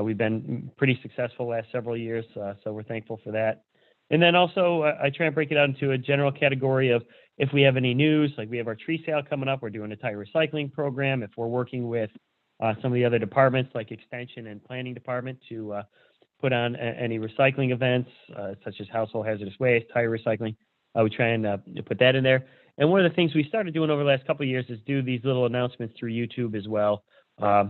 We've been pretty successful the last several years, so we're thankful for that. And then also I try and break it out into a general category of if we have any news, like we have our tree sale coming up, we're doing a tire recycling program. If we're working with some of the other departments like extension and planning department to put on any recycling events such as household hazardous waste, tire recycling, we try and put that in there. And one of the things we started doing over the last couple of years is do these little announcements through YouTube as well.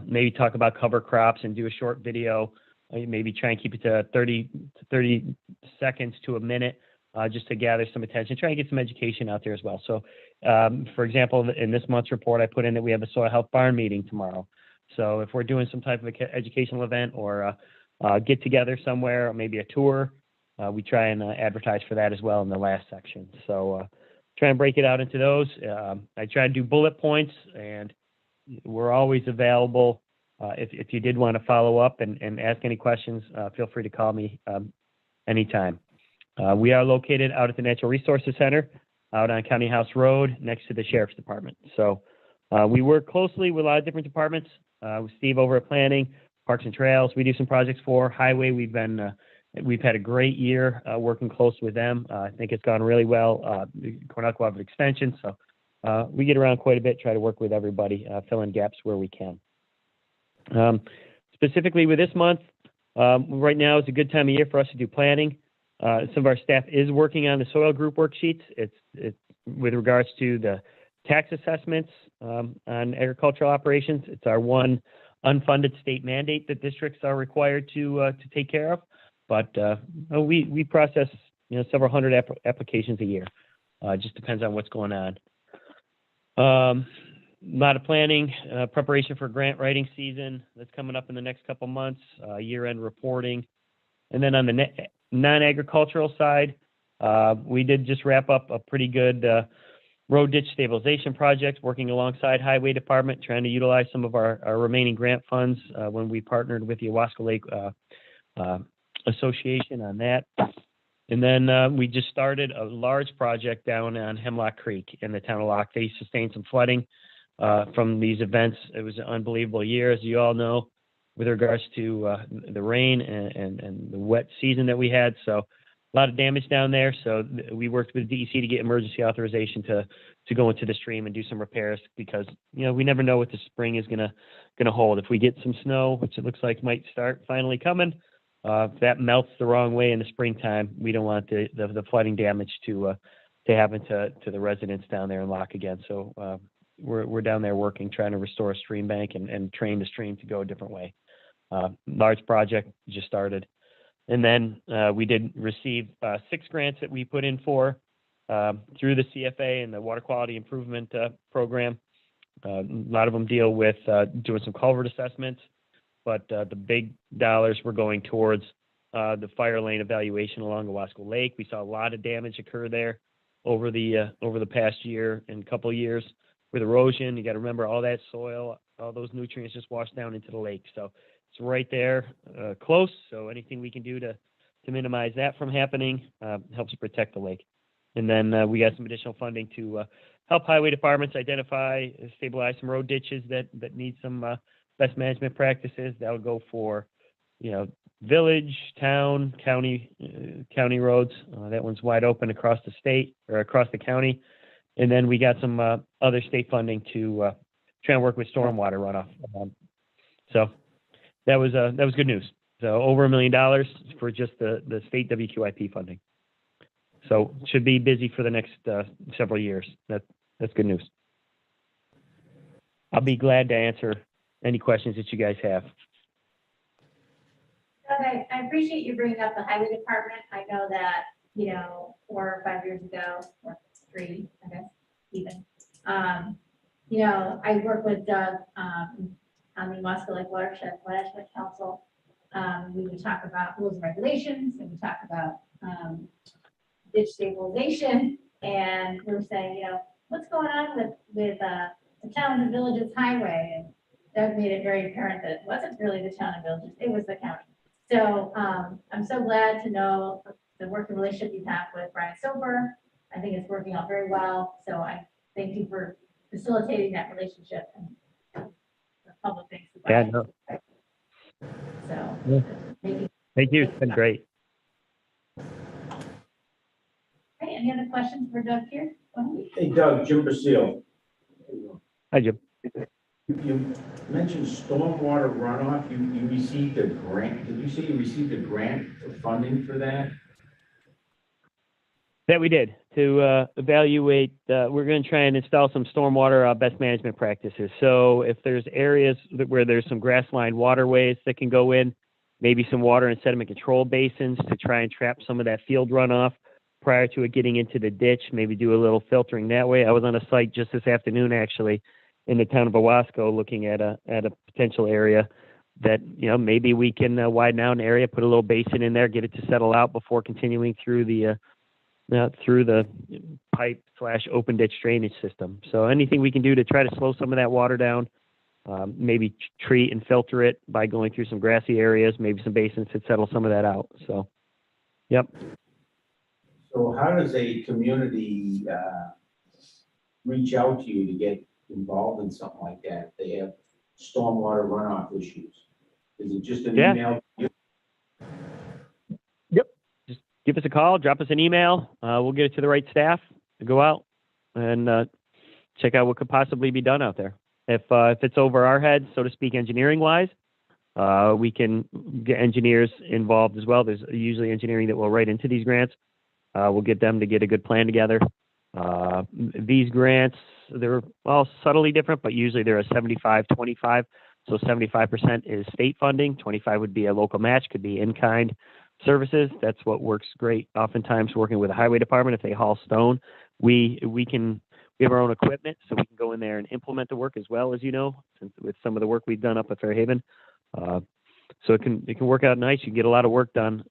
Maybe talk about cover crops and do a short video. Maybe try and keep it to 30 seconds to a minute, just to gather some attention. Try and get some education out there as well. So, for example, in this month's report, I put in that we have a soil health barn meeting tomorrow. So if we're doing some type of educational event or get together somewhere, or maybe a tour, we try and advertise for that as well in the last section. So try and break it out into those. I try to do bullet points, and we're always available. If you did want to follow up and ask any questions, feel free to call me anytime. We are located out at the Natural Resources Center out on County House Road next to the Sheriff's Department. So we work closely with a lot of different departments. With Steve over at Planning, Parks and Trails, we do some projects for Highway. We've had a great year working close with them. I think it's gone really well. Cornell Cooperative Extension. So we get around quite a bit, try to work with everybody, fill in gaps where we can. Specifically with this month, right now is a good time of year for us to do planning. Some of our staff is working on the soil group worksheets. It's with regards to the tax assessments on agricultural operations. It's our one unfunded state mandate that districts are required to take care of. But we process several hundred applications a year. Just depends on what's going on. A lot of planning, preparation for grant writing season that's coming up in the next couple months, year-end reporting. And then on the non-agricultural side, we did just wrap up a pretty good road ditch stabilization project, working alongside Highway Department, trying to utilize some of our remaining grant funds when we partnered with the Owasco Lake Association on that. And then we just started a large project down on Hemlock Creek in the town of Locke. They sustained some flooding from these events. It was an unbelievable year, as you all know, with regards to the rain and the wet season that we had. So a lot of damage down there. So we worked with DEC to get emergency authorization to go into the stream and do some repairs because, we never know what the spring is gonna hold. If we get some snow, which it looks like might start finally coming, if that melts the wrong way in the springtime, we don't want the flooding damage to happen to the residents down there in Locke again. So we're down there working, trying to restore a stream bank and train the stream to go a different way. Large project just started. And then we did receive 6 grants that we put in for through the CFA and the Water Quality Improvement Program. A lot of them deal with doing some culvert assessments, but the big dollars were going towards the fire lane evaluation along Owasco Lake. We saw a lot of damage occur there over the past year and couple of years with erosion. You got to remember all that soil, all those nutrients just washed down into the lake. So it's right there, close. So anything we can do to minimize that from happening helps protect the lake. And then we got some additional funding to help highway departments identify, stabilize some road ditches that need some best management practices. That would go for, village, town, county, county roads. That one's wide open across the state or across the county. And then we got some other state funding to try and work with stormwater runoff. So that was good news. So over $1 million for just the state WQIP funding. So should be busy for the next several years. That's good news. I'll be glad to answer any questions that you guys have. Doug, I appreciate you bringing up the highway department. I know that, 4 or 5 years ago, or 3, I guess, even. I work with Doug on the Wasco Lake Watershed Council. We would talk about rules and regulations, and we talk about ditch stabilization, and we were saying, what's going on with the town and villages highway? And Doug made it very apparent that it wasn't really the town and villages, it was the county. So I'm so glad to know the working relationship you have with Brian Silver. I think it's working out very well. So I thank you for facilitating that relationship and the public thanks. Yeah, no. So Yeah. Thank you. It's been great. Okay, any other questions for Doug here? Hey Doug, Jim Basile. Hi, Jim. You mentioned stormwater runoff. You received a grant. Did you say you received a grant for funding for that? That we did to evaluate. We're going to try and install some stormwater best management practices. So if there's areas where there's some grass lined waterways that can go in, maybe some water and sediment control basins to try and trap some of that field runoff prior to it getting into the ditch, maybe do a little filtering that way. I was on a site just this afternoon, actually, in the town of Owasco, looking at a potential area that, maybe we can widen out an area, put a little basin in there, get it to settle out before continuing through the pipe / open ditch drainage system. So anything we can do to try to slow some of that water down, maybe treat and filter it by going through some grassy areas, maybe some basins to settle some of that out. So, yep. So how does a community reach out to you to get involved in something like that? They have stormwater runoff issues. Is it just an email? Yep. Just give us a call, drop us an email. We'll get it to the right staff to go out and check out what could possibly be done out there. If it's over our heads, so to speak, engineering wise, we can get engineers involved as well. There's usually engineering that will write into these grants. We'll get them to get a good plan together. These grants, they're all subtly different, but usually they're a 75-25. So 75% is state funding, 25 would be a local match, could be in-kind services. That's what works great. Oftentimes working with the highway department, if they haul stone, we have our own equipment, so we can go in there and implement the work as well, as since with some of the work we've done up at Fairhaven. So it can work out nice. You can get a lot of work done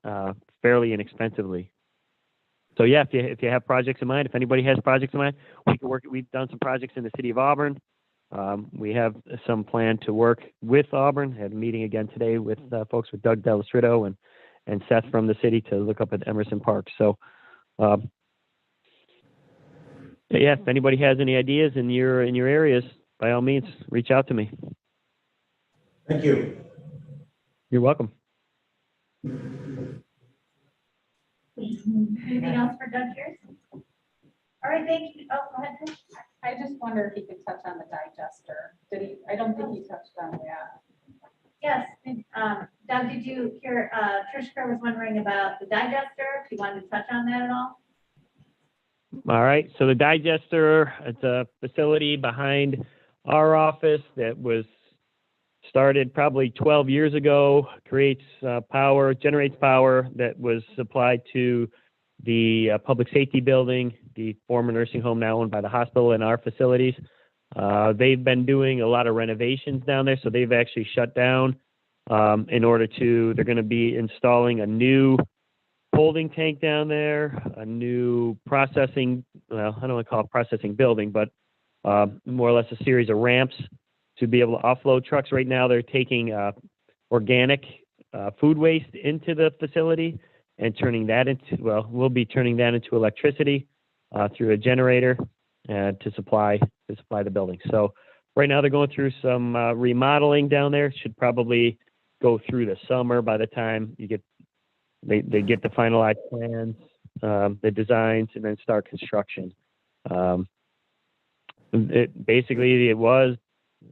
fairly inexpensively. So yeah, if you have projects in mind, if anybody has projects in mind, we can work. We've done some projects in the city of Auburn. We have some plan to work with Auburn. Had a meeting again today with folks with Doug Delastrito and Seth from the city to look up at Emerson Park. So yeah, if anybody has any ideas in your areas, by all means, reach out to me. Thank you. You're welcome. Anything else for Doug here? All right, thank you. Oh, go ahead. I just wonder if he could touch on the digester. I don't think he touched on that. Yes, Doug, did you hear, Trish Kerr was wondering about the digester, if you wanted to touch on that at all? All right, so the digester, it's a facility behind our office that was started probably 12 years ago, generates power that was supplied to the public safety building, the former nursing home now owned by the hospital, and our facilities. They've been doing a lot of renovations down there, so they've actually shut down they're going to be installing a new holding tank down there, a new processing, well, I don't want to call it processing building, but more or less a series of ramps to be able to offload trucks. Right now, they're taking organic food waste into the facility and we'll be turning that into electricity through a generator to supply the building. So right now they're going through some remodeling down there. Should probably go through the summer by the time you get, they get the finalized plans, the designs, and then start construction. Basically, it was,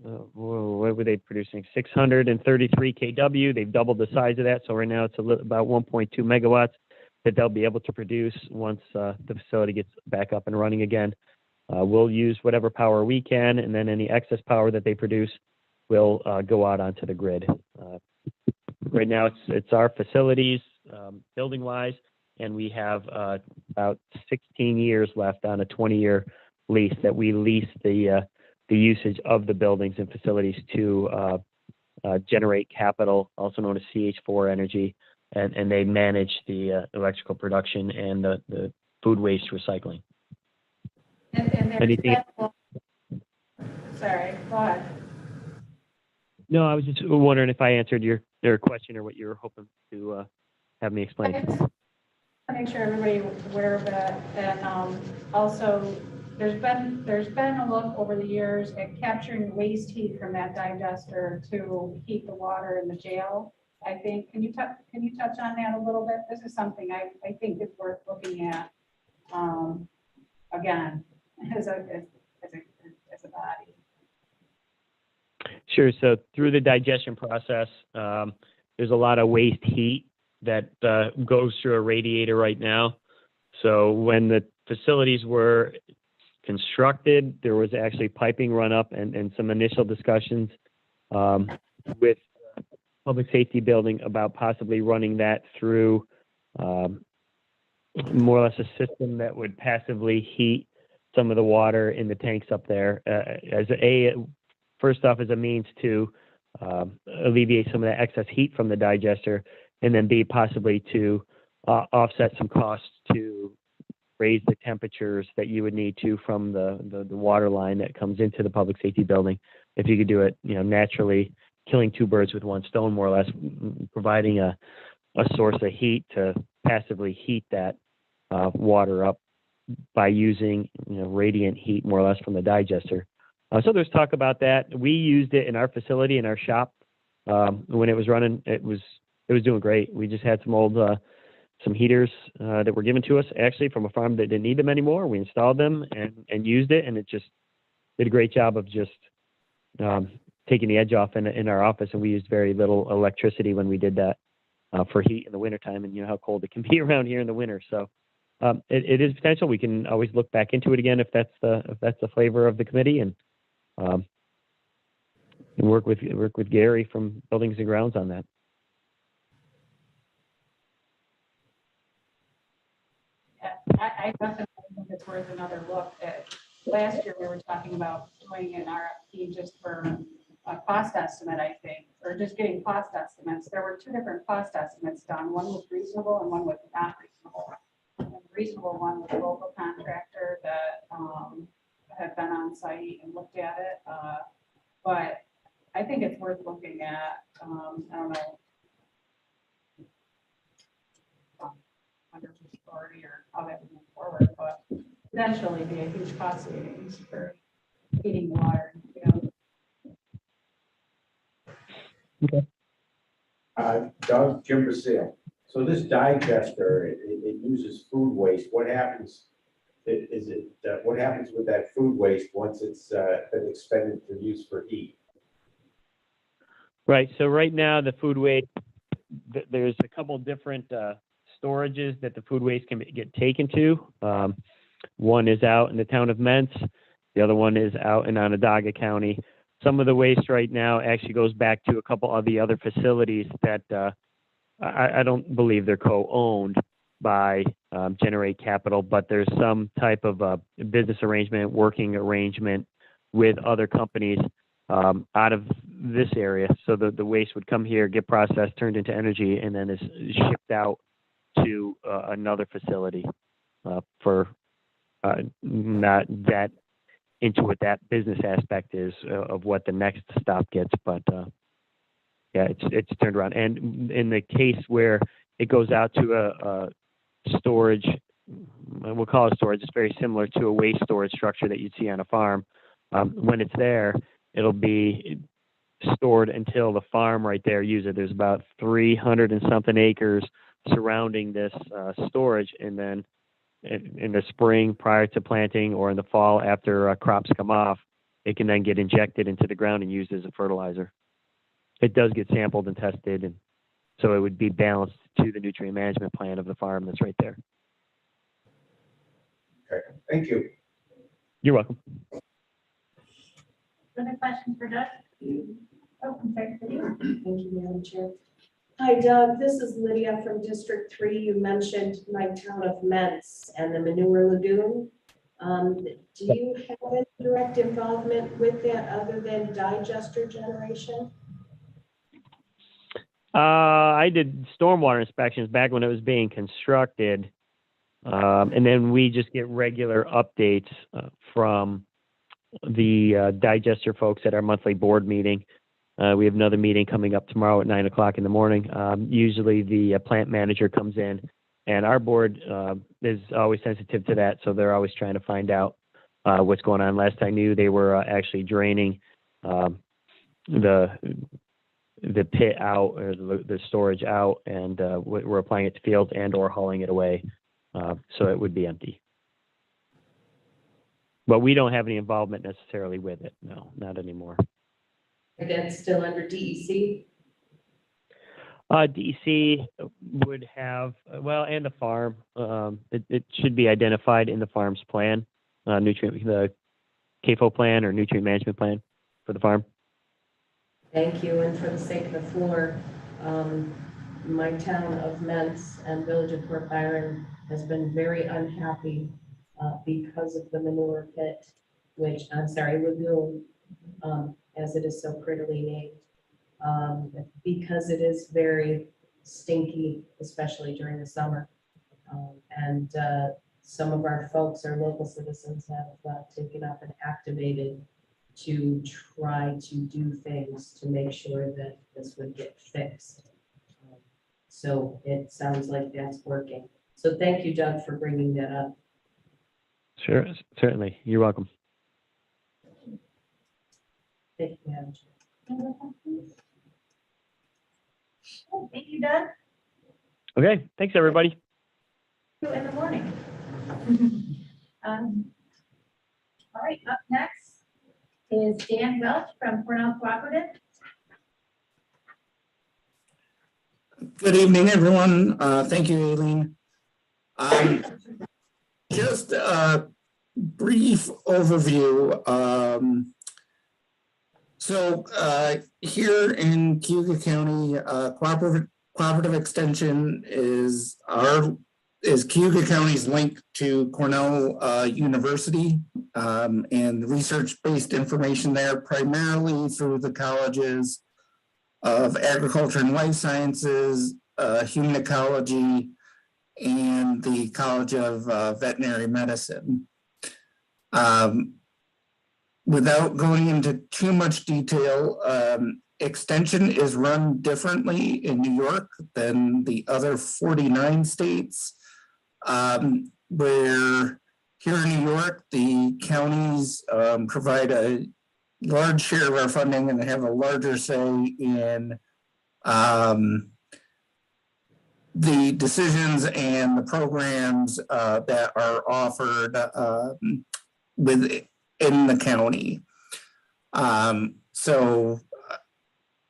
what were they producing? 633 kW. They've doubled the size of that. So right now it's about 1.2 megawatts that they'll be able to produce once the facility gets back up and running again. We'll use whatever power we can, and then any excess power that they produce will go out onto the grid. Right now it's our facilities, building wise, and we have about 16 years left on a 20-year lease that we lease the usage of the buildings and facilities to generate capital, also known as CH4 Energy, and they manage the electrical production and the food waste recycling. Anything? Sorry, go ahead. No, I was just wondering if I answered your question or what you were hoping to have me explain. I just want to make sure everybody was aware of it, and also there's been a look over the years at capturing waste heat from that digester to heat the water in the jail. I think, can you touch on that a little bit? This is something I think is worth looking at again as a body. Sure. So through the digestion process, there's a lot of waste heat that goes through a radiator right now. So when the facilities were constructed, there was actually piping run up and some initial discussions with public safety building about possibly running that through more or less a system that would passively heat some of the water in the tanks up there first off, as a means to alleviate some of the excess heat from the digester, and then B, possibly to offset some costs to raise the temperatures that you would need to from the water line that comes into the public safety building. If you could do it, naturally, killing two birds with one stone, more or less, providing a source of heat to passively heat that water up by using radiant heat, more or less, from the digester. So there's talk about that. We used it in our facility, in our shop, when it was running. It was doing great. We just had some old some heaters that were given to us actually from a farm that didn't need them anymore. We installed them and used it, and it just did a great job of just taking the edge off in our office. And we used very little electricity when we did that for heat in the wintertime, and how cold it can be around here in the winter. So it is potential. We can always look back into it again if that's the flavor of the committee, and work with Gary from Buildings and Grounds on that. I definitely think it's worth another look at. Last year, we were talking about doing an RFP just for a cost estimate, I think, or just getting cost estimates. There were two different cost estimates done. One was reasonable and one was not reasonable. And the reasonable one was a local contractor that had been on site and looked at it. But I think it's worth looking at. I don't know. Under authority or how that would move forward, but potentially be a huge cost savings for heating water. Okay. Doug, Jim Basile. So this digester, it uses food waste. What happens? What happens with that food waste once it's been expended for use for heat? Right. So right now, the food waste, there's a couple different storages that the food waste can get taken to. One is out in the town of Mentz. The other one is out in Onondaga County. Some of the waste right now actually goes back to a couple of the other facilities that I don't believe they're co-owned by Generate Capital, but there's some type of business arrangement, working arrangement with other companies out of this area. So the waste would come here, get processed, turned into energy, and then is shipped out to another facility for not that into what that business aspect is of what the next stop gets, but yeah, it's turned around. And in the case where it goes out to a storage, we'll call it storage, it's very similar to a waste storage structure that you'd see on a farm. When it's there, it'll be stored until the farm right there uses it. There's about 300 and something acres surrounding this storage, and then in the spring prior to planting or in the fall after crops come off, it can then get injected into the ground and used as a fertilizer. It does get sampled and tested, and so it would be balanced to the nutrient management plan of the farm that's right there. Okay, thank you. You're welcome. Other questions for Doug? Oh, I'm sorry, Lydia. Thank you, Madam Chair. Hi, Doug. This is Lydia from District 3. You mentioned my town of Mentz and the manure lagoon. Do you have any direct involvement with that other than digester generation? I did stormwater inspections back when it was being constructed. And then we just get regular updates from the digester folks at our monthly board meeting. We have another meeting coming up tomorrow at 9 o'clock in the morning. Usually the plant manager comes in, and our board is always sensitive to that. So they're always trying to find out what's going on. Last I knew, they were actually draining the pit out, or the storage out, and we're applying it to fields and or hauling it away. So it would be empty. But we don't have any involvement necessarily with it. No, not anymore. And that's still under DEC? DEC would have, well, and the farm. It should be identified in the farm's plan, the CAFO plan or nutrient management plan for the farm. Thank you. And for the sake of the floor, my town of Mentz and Village of Port Byron has been very unhappy because of the manure pit, lagoon, as it is so prettily named, because it is very stinky, especially during the summer. And some of our folks, our local citizens, have taken up and activated to try to do things to make sure that this would get fixed. So it sounds like that's working. So thank you, Doug, for bringing that up. Sure, certainly. You're welcome. Thank you, Madam Chair. Any other questions? Oh, thank you, Doug. Okay, thanks, everybody. See you in the morning. All right, up next is Dan Welch from Cornell Cooperative. Good evening, everyone. Thank you, Aileen. Just a brief overview. So here in Cayuga County, cooperative extension is Cayuga County's link to Cornell University, and the research-based information there primarily through the colleges of Agriculture and Life Sciences, Human Ecology, and the College of Veterinary Medicine. Without going into too much detail, extension is run differently in New York than the other 49 states, where here in New York, the counties provide a large share of our funding and have a larger say in the decisions and the programs that are offered within the county. So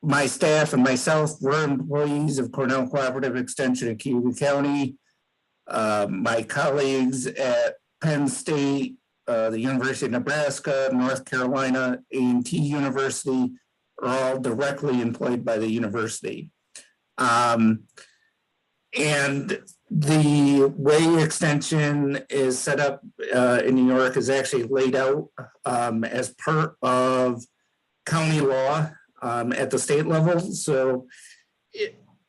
my staff and myself were employees of Cornell Cooperative Extension in Cayuga County. My colleagues at Penn State, the University of Nebraska, North Carolina, A&T University are all directly employed by the university. And the way extension is set up in New York is actually laid out as part of county law at the state level. So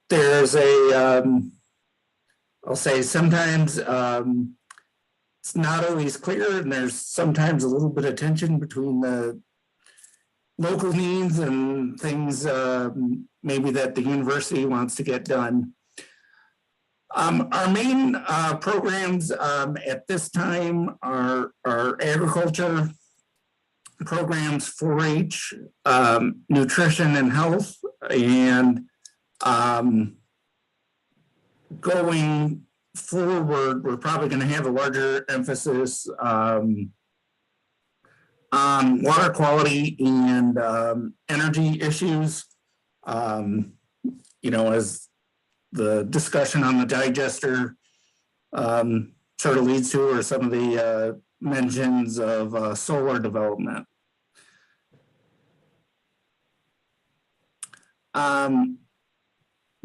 there's a, I'll say sometimes it's not always clear, and there's sometimes a little bit of tension between the local needs and things maybe that the university wants to get done. Our main programs at this time are agriculture, programs, 4-H, nutrition and health, and going forward, we're probably going to have a larger emphasis on water quality and energy issues. As the discussion on the digester sort of leads to, or some of the mentions of solar development.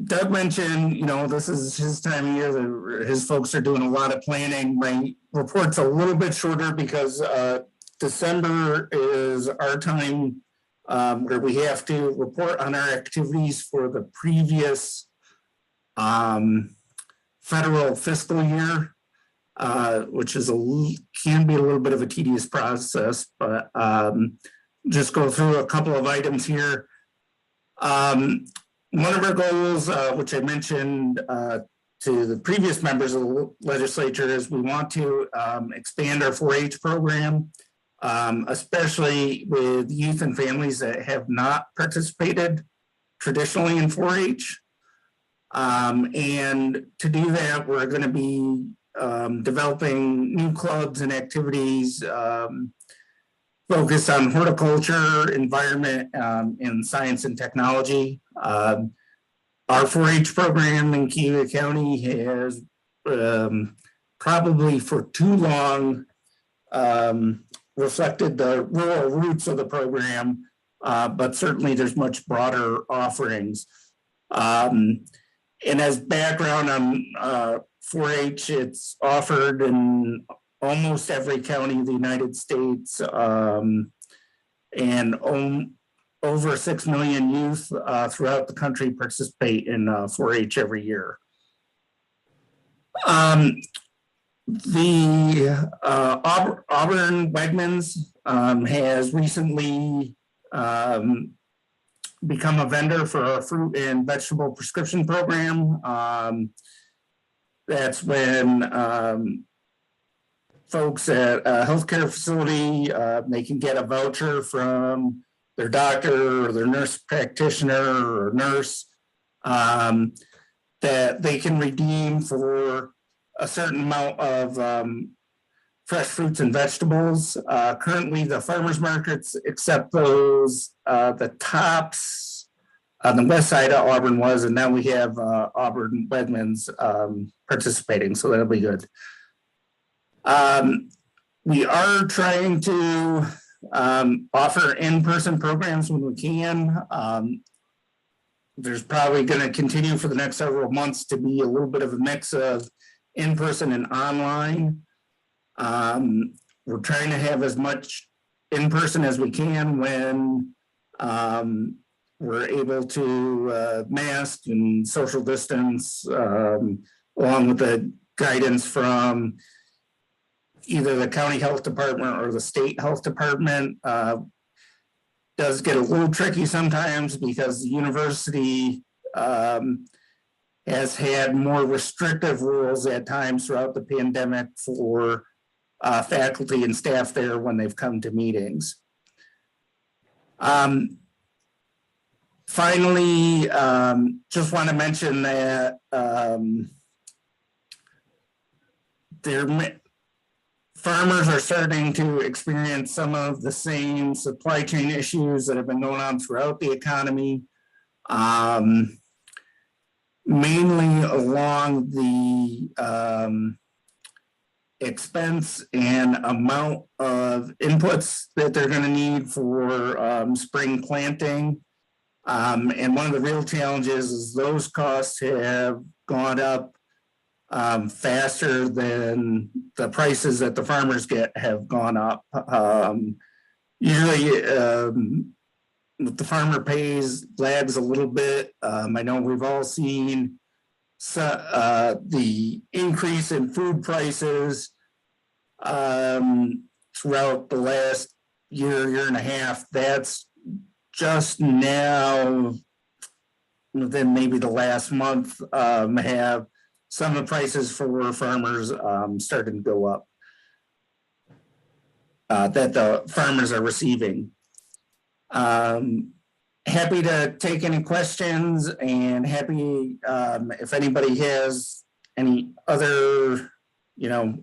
Doug mentioned, this is his time of year, his folks are doing a lot of planning. My report's a little bit shorter because December is our time where we have to report on our activities for the previous federal fiscal year, which is can be a little bit of a tedious process, but just go through a couple of items here. One of our goals, which I mentioned to the previous members of the legislature, is we want to expand our 4-H program, especially with youth and families that have not participated traditionally in 4-H. And to do that, we're going to be developing new clubs and activities focused on horticulture, environment, and science and technology. Our 4-H program in Cayuga County has probably for too long reflected the rural roots of the program, but certainly there's much broader offerings. And as background on 4-H, it's offered in almost every county of the United States, and over 6 million youth throughout the country participate in 4-H every year. The Auburn Wegmans has recently become a vendor for our fruit and vegetable prescription program. That's when folks at a healthcare facility, they can get a voucher from their doctor or their nurse practitioner or nurse that they can redeem for a certain amount of fresh fruits and vegetables. Currently, the farmers markets accept those. The Tops on the west side of Auburn was, and now we have Auburn Wegmans participating, so that'll be good. We are trying to offer in-person programs when we can. There's probably going to continue for the next several months to be a little bit of a mix of in-person and online. We're trying to have as much in-person as we can when we're able to mask and social distance, along with the guidance from either the county health department or the state health department. Does get a little tricky sometimes because the university has had more restrictive rules at times throughout the pandemic for faculty and staff there when they've come to meetings. Finally, just want to mention that farmers are starting to experience some of the same supply chain issues that have been going on throughout the economy, mainly along the expense and amount of inputs that they're going to need for spring planting. And one of the real challenges is those costs have gone up faster than the prices that the farmers get have gone up. Usually what the farmer pays lags a little bit. I know we've all seen the increase in food prices throughout the last year and a half. That's just now, within maybe the last month, have some of the prices for farmers starting to go up. that the farmers are receiving. Happy to take any questions and happy if anybody has any other,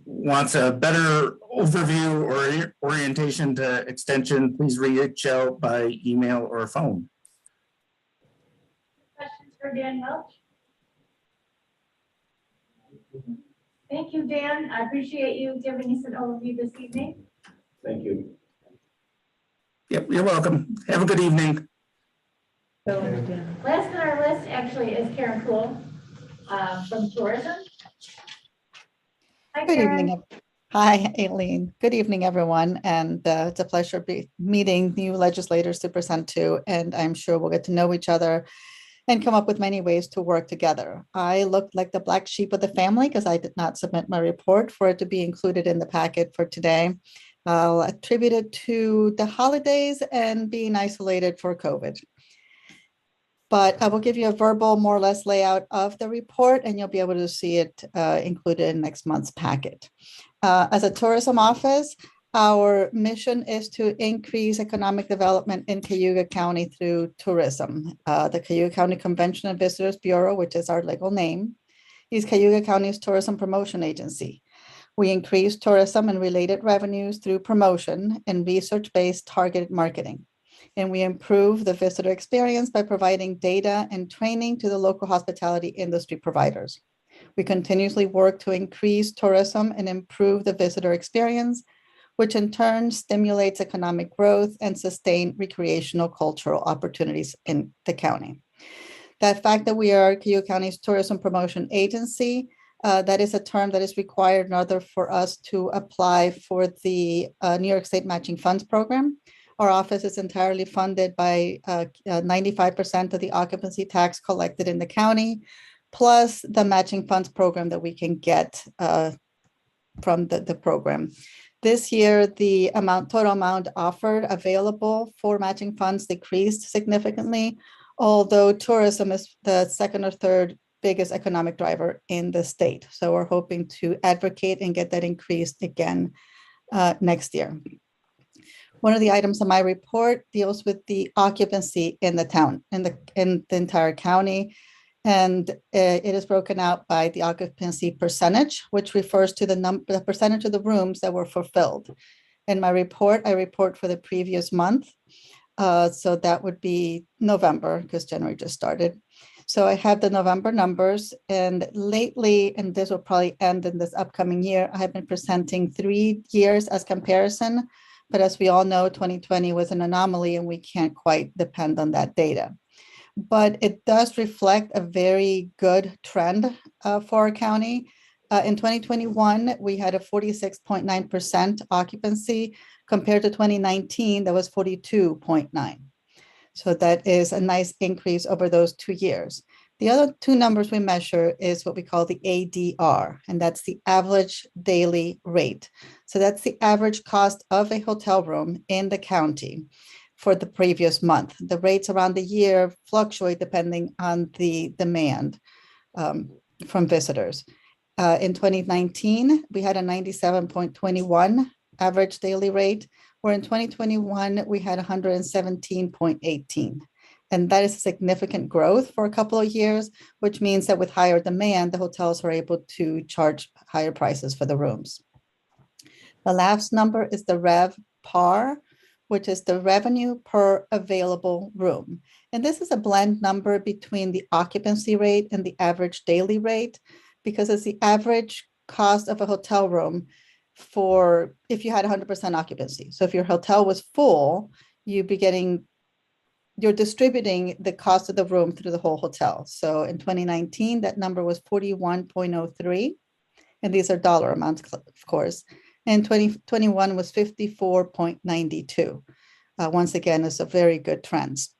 wants a better overview or orientation to extension, please reach out by email or phone. Questions for Dan Welch? Thank you, Dan. I appreciate you giving us an overview this evening. Thank you. Yep, you're welcome. Have a good evening. So last on our list actually is Karen Poole from tourism. Hi, Good Karen. evening. Hi, Aileen. Good evening, everyone. And it's a pleasure meeting new legislators to present to, and I'm sure we'll get to know each other and come up with many ways to work together. I looked like the black sheep of the family because I did not submit my report for it to be included in the packet for today. I'll attribute it to the holidays and being isolated for COVID. But I will give you a verbal, more or less, layout of the report, and you'll be able to see it included in next month's packet. As a tourism office, our mission is to increase economic development in Cayuga County through tourism. The Cayuga County Convention and Visitors Bureau, which is our legal name, is Cayuga County's tourism promotion agency. We increase tourism and related revenues through promotion and research-based targeted marketing. And we improve the visitor experience by providing data and training to the local hospitality industry providers. We continuously work to increase tourism and improve the visitor experience, which in turn stimulates economic growth and sustain recreational cultural opportunities in the county. That fact that we are Cayuga County's tourism promotion agency, that is a term that is required in order for us to apply for the New York State Matching Funds Program. Our office is entirely funded by 95% of the occupancy tax collected in the county, plus the matching funds program that we can get from the program. This year, the total amount offered available for matching funds decreased significantly, although tourism is the second or third biggest economic driver in the state. So we're hoping to advocate and get that increased again next year. One of the items on my report deals with the occupancy in the town, in the entire county. And it is broken out by the occupancy percentage, which refers to the percentage of the rooms that were fulfilled. In my report, I report for the previous month. So that would be November, because January just started. So I have the November numbers, and lately, and this will probably end in this upcoming year, I have been presenting 3 years as comparison. But as we all know, 2020 was an anomaly, and we can't quite depend on that data. But it does reflect a very good trend for our county. In 2021, we had a 46.9% occupancy compared to 2019, that was 42.9. So that is a nice increase over those 2 years. The other 2 numbers we measure is what we call the ADR, and that's the average daily rate. So that's the average cost of a hotel room in the county for the previous month. The rates around the year fluctuate depending on the demand from visitors. In 2019, we had a 97.21 average daily rate, where in 2021, we had 117.18. And that is a significant growth for a couple of years, which means that with higher demand, the hotels are able to charge higher prices for the rooms. The last number is the RevPAR, which is the revenue per available room. And this is a blend number between the occupancy rate and the average daily rate, because it's the average cost of a hotel room for if you had 100% occupancy. So if your hotel was full, you're distributing the cost of the room through the whole hotel. So in 2019, that number was 41.03, and these are dollar amounts, of course. And 2021 was 54.92. Once again, it's a very good trends.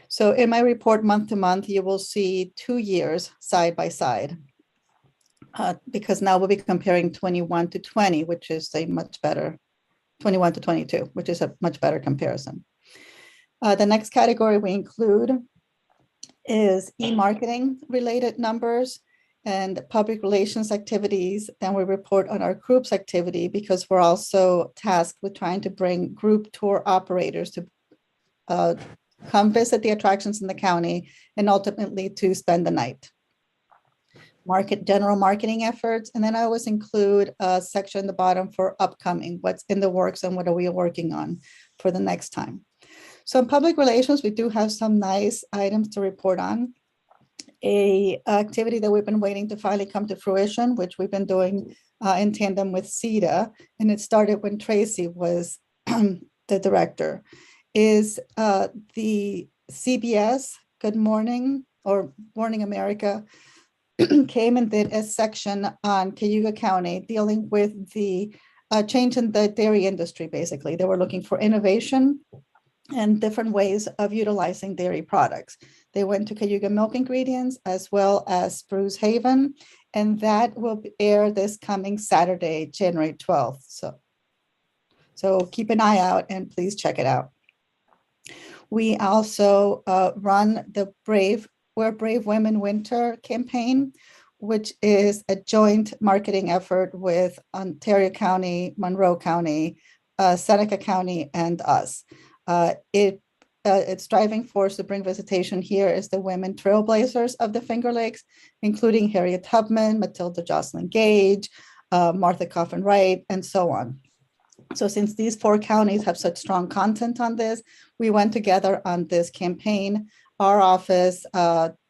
So in my report month to month, you will see 2 years side by side, because now we'll be comparing 21 to 20, which is a much better, 21 to 22, which is a much better comparison. The next category we include is e-marketing related numbers. and public relations activities. Then we report on our group's activity because we're also tasked with trying to bring group tour operators to come visit the attractions in the county and ultimately to spend the night. General marketing efforts, and then I always include a section in the bottom for upcoming, what's in the works and what are we working on for the next time. So in public relations, we do have some nice items to report on. A activity that we've been waiting to finally come to fruition, which we've been doing in tandem with CETA, and it started when Tracy was the director, is the CBS Good Morning or Morning America came and did a section on Cayuga County dealing with the change in the dairy industry. Basically, they were looking for innovation and different ways of utilizing dairy products. They went to Cayuga Milk Ingredients as well as Spruce Haven, and that will air this coming Saturday, January 12th. So keep an eye out and please check it out. We also run the We're Brave Women Winter campaign, which is a joint marketing effort with Ontario County, Monroe County, Seneca County, and us. Its driving force to bring visitation here is the women trailblazers of the Finger Lakes, including Harriet Tubman, Matilda Jocelyn Gage, Martha Coffin Wright, and so on. So since these 4 counties have such strong content on this, we went together on this campaign. Our office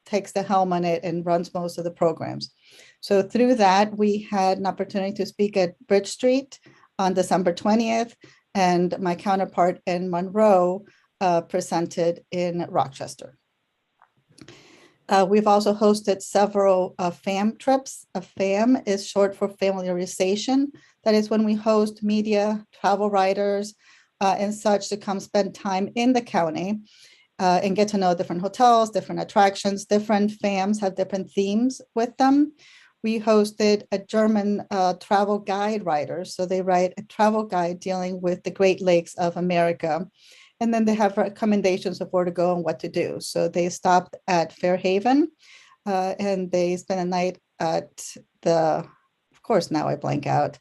takes the helm on it and runs most of the programs. So through that, we had an opportunity to speak at Bridge Street on December 20th, and my counterpart in Monroe presented in Rochester. We've also hosted several FAM trips. A FAM is short for familiarization. That is when we host media, travel writers, and such to come spend time in the county and get to know different hotels, different attractions. Different FAMs have different themes with them. We hosted a German travel guide writer. So they write a travel guide dealing with the Great Lakes of America. And then they have recommendations of where to go and what to do. So they stopped at Fairhaven and they spent a night at of course, now I blank out.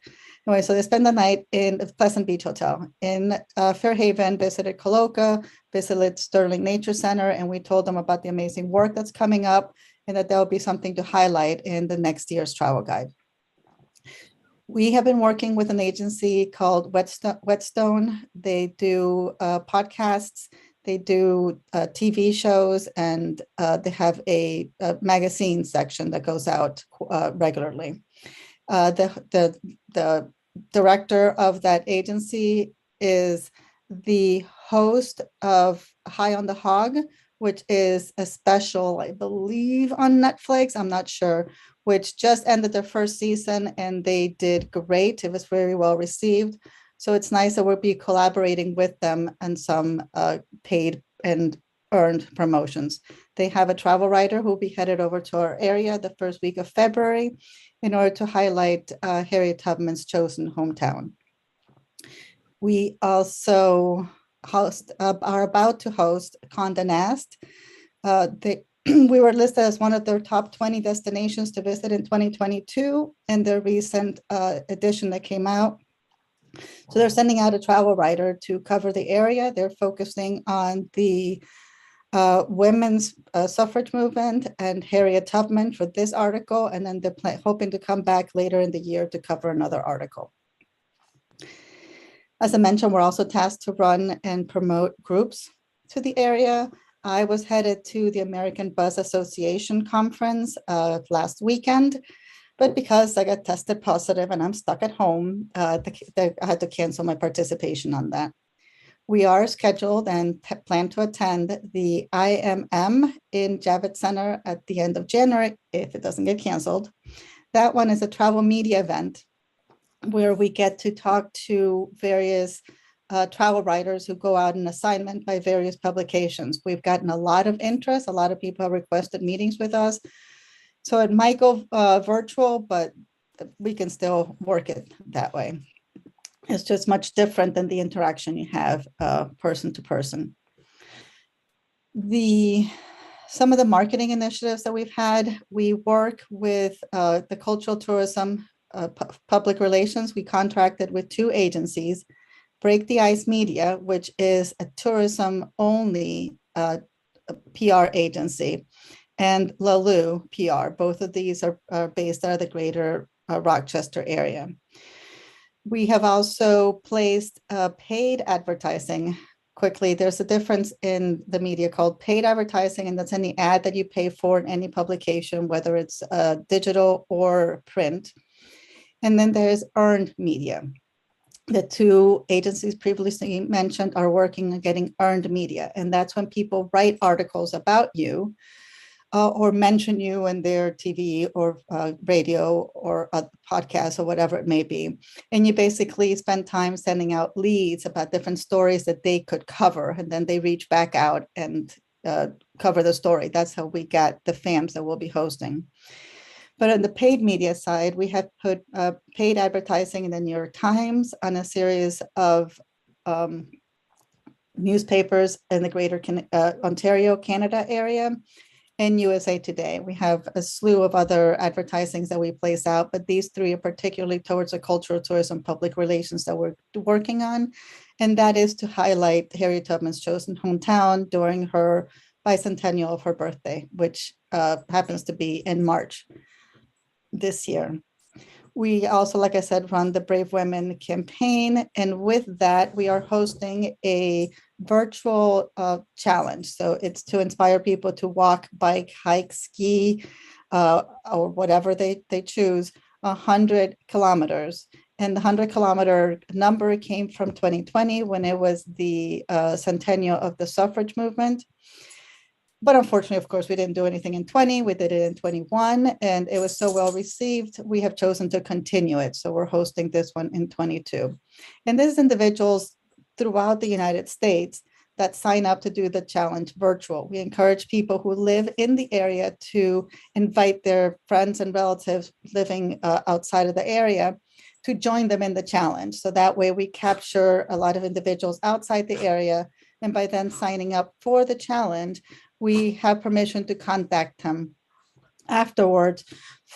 Anyway, so they spent the night in the Pleasant Beach Hotel in Fairhaven, visited Coloca, visited Sterling Nature Center, and we told them about the amazing work that's coming up and that there will be something to highlight in the next year's travel guide. We have been working with an agency called Whetstone. They do podcasts, they do TV shows, and they have a magazine section that goes out regularly. The director of that agency is the host of High on the Hog, which is a special, I believe, on Netflix. I'm not sure, which just ended their first season and they did great. It was very well received. So it's nice that we'll be collaborating with them on some paid and earned promotions. They have a travel writer who will be headed over to our area the first week of February in order to highlight Harriet Tubman's chosen hometown. We also are about to host Condé Nast. We were listed as one of their top 20 destinations to visit in 2022 in their recent edition that came out. So they're sending out a travel writer to cover the area. They're focusing on the women's suffrage movement and Harriet Tubman for this article, and then they're hoping to come back later in the year to cover another article. As I mentioned, we're also tasked to run and promote groups to the area. I was headed to the American Bus Association conference last weekend, but because I got tested positive and I'm stuck at home, I had to cancel my participation on that. We are scheduled and plan to attend the IMM in Javits Center at the end of January, if it doesn't get canceled. That one is a travel media event where we get to talk to various travel writers who go out on assignment by various publications. We've gotten a lot of interest. A lot of people have requested meetings with us. So it might go virtual, but we can still work it that way. It's just much different than the interaction you have person to person. The Some of the marketing initiatives that we've had, we work with the cultural tourism public relations. We contracted with 2 agencies, Break the Ice Media, which is a tourism only PR agency, and Lalu PR. Both of these are based out of the greater Rochester area. We have also placed paid advertising. Quickly, there's a difference in the media called paid advertising, and that's any ad that you pay for in any publication, whether it's digital or print. And then there's earned media. The 2 agencies previously mentioned are working on getting earned media, and that's when people write articles about you or mention you in their TV or radio or a podcast or whatever it may be. And you basically spend time sending out leads about different stories that they could cover, and then they reach back out and cover the story. That's how we get the FAMs that we'll be hosting. But on the paid media side, we have put paid advertising in the New York Times on a series of newspapers in the greater Ontario, Canada area, and USA Today. We have a slew of other advertisings that we place out, but these 3 are particularly towards the cultural tourism public relations that we're working on. And that is to highlight Harriet Tubman's chosen hometown during her bicentennial of her birthday, which happens to be in March this year. We also, like I said, run the Brave Women campaign. And with that, we are hosting a virtual challenge. So it's to inspire people to walk, bike, hike, ski, or whatever they choose, 100 kilometers. And the 100-kilometer number came from 2020 when it was the centennial of the suffrage movement. But unfortunately, of course, we didn't do anything in 20. We did it in 21, and it was so well received. We have chosen to continue it. So we're hosting this one in 22. And this is individuals throughout the United States that sign up to do the challenge virtual. We encourage people who live in the area to invite their friends and relatives living outside of the area to join them in the challenge. So that way we capture a lot of individuals outside the area. And by then signing up for the challenge, we have permission to contact them afterwards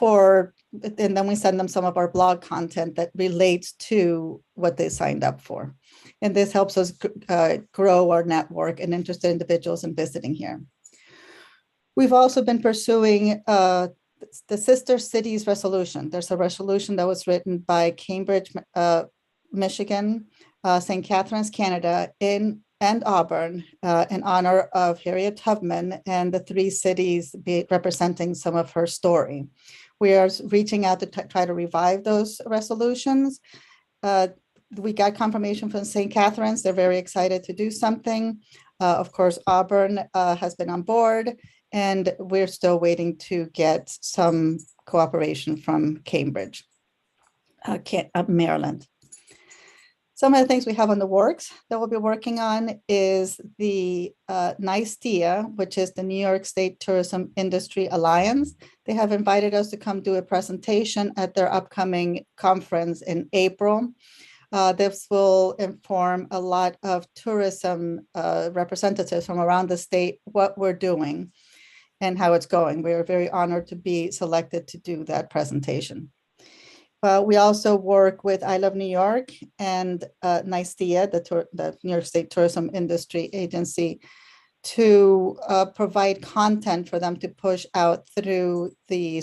and then we send them some of our blog content that relates to what they signed up for. And this helps us grow our network and interested individuals in visiting here. We've also been pursuing the Sister Cities Resolution. There's a resolution that was written by Cambridge, Michigan, St. Catharines, Canada, and Auburn in honor of Harriet Tubman and the 3 cities representing some of her story. We are reaching out to try to revive those resolutions. We got confirmation from St. Catharines. They're very excited to do something. Of course, Auburn has been on board, and we're still waiting to get some cooperation from Cambridge, Maryland. Some of the things we have on the works that we'll be working on is the NYSTIA, which is the New York State Tourism Industry Alliance. They have invited us to come do a presentation at their upcoming conference in April. This will inform a lot of tourism representatives from around the state what we're doing and how it's going. We are very honored to be selected to do that presentation. We also work with I Love New York and NYSTIA, the New York State Tourism Industry Agency, to provide content for them to push out through the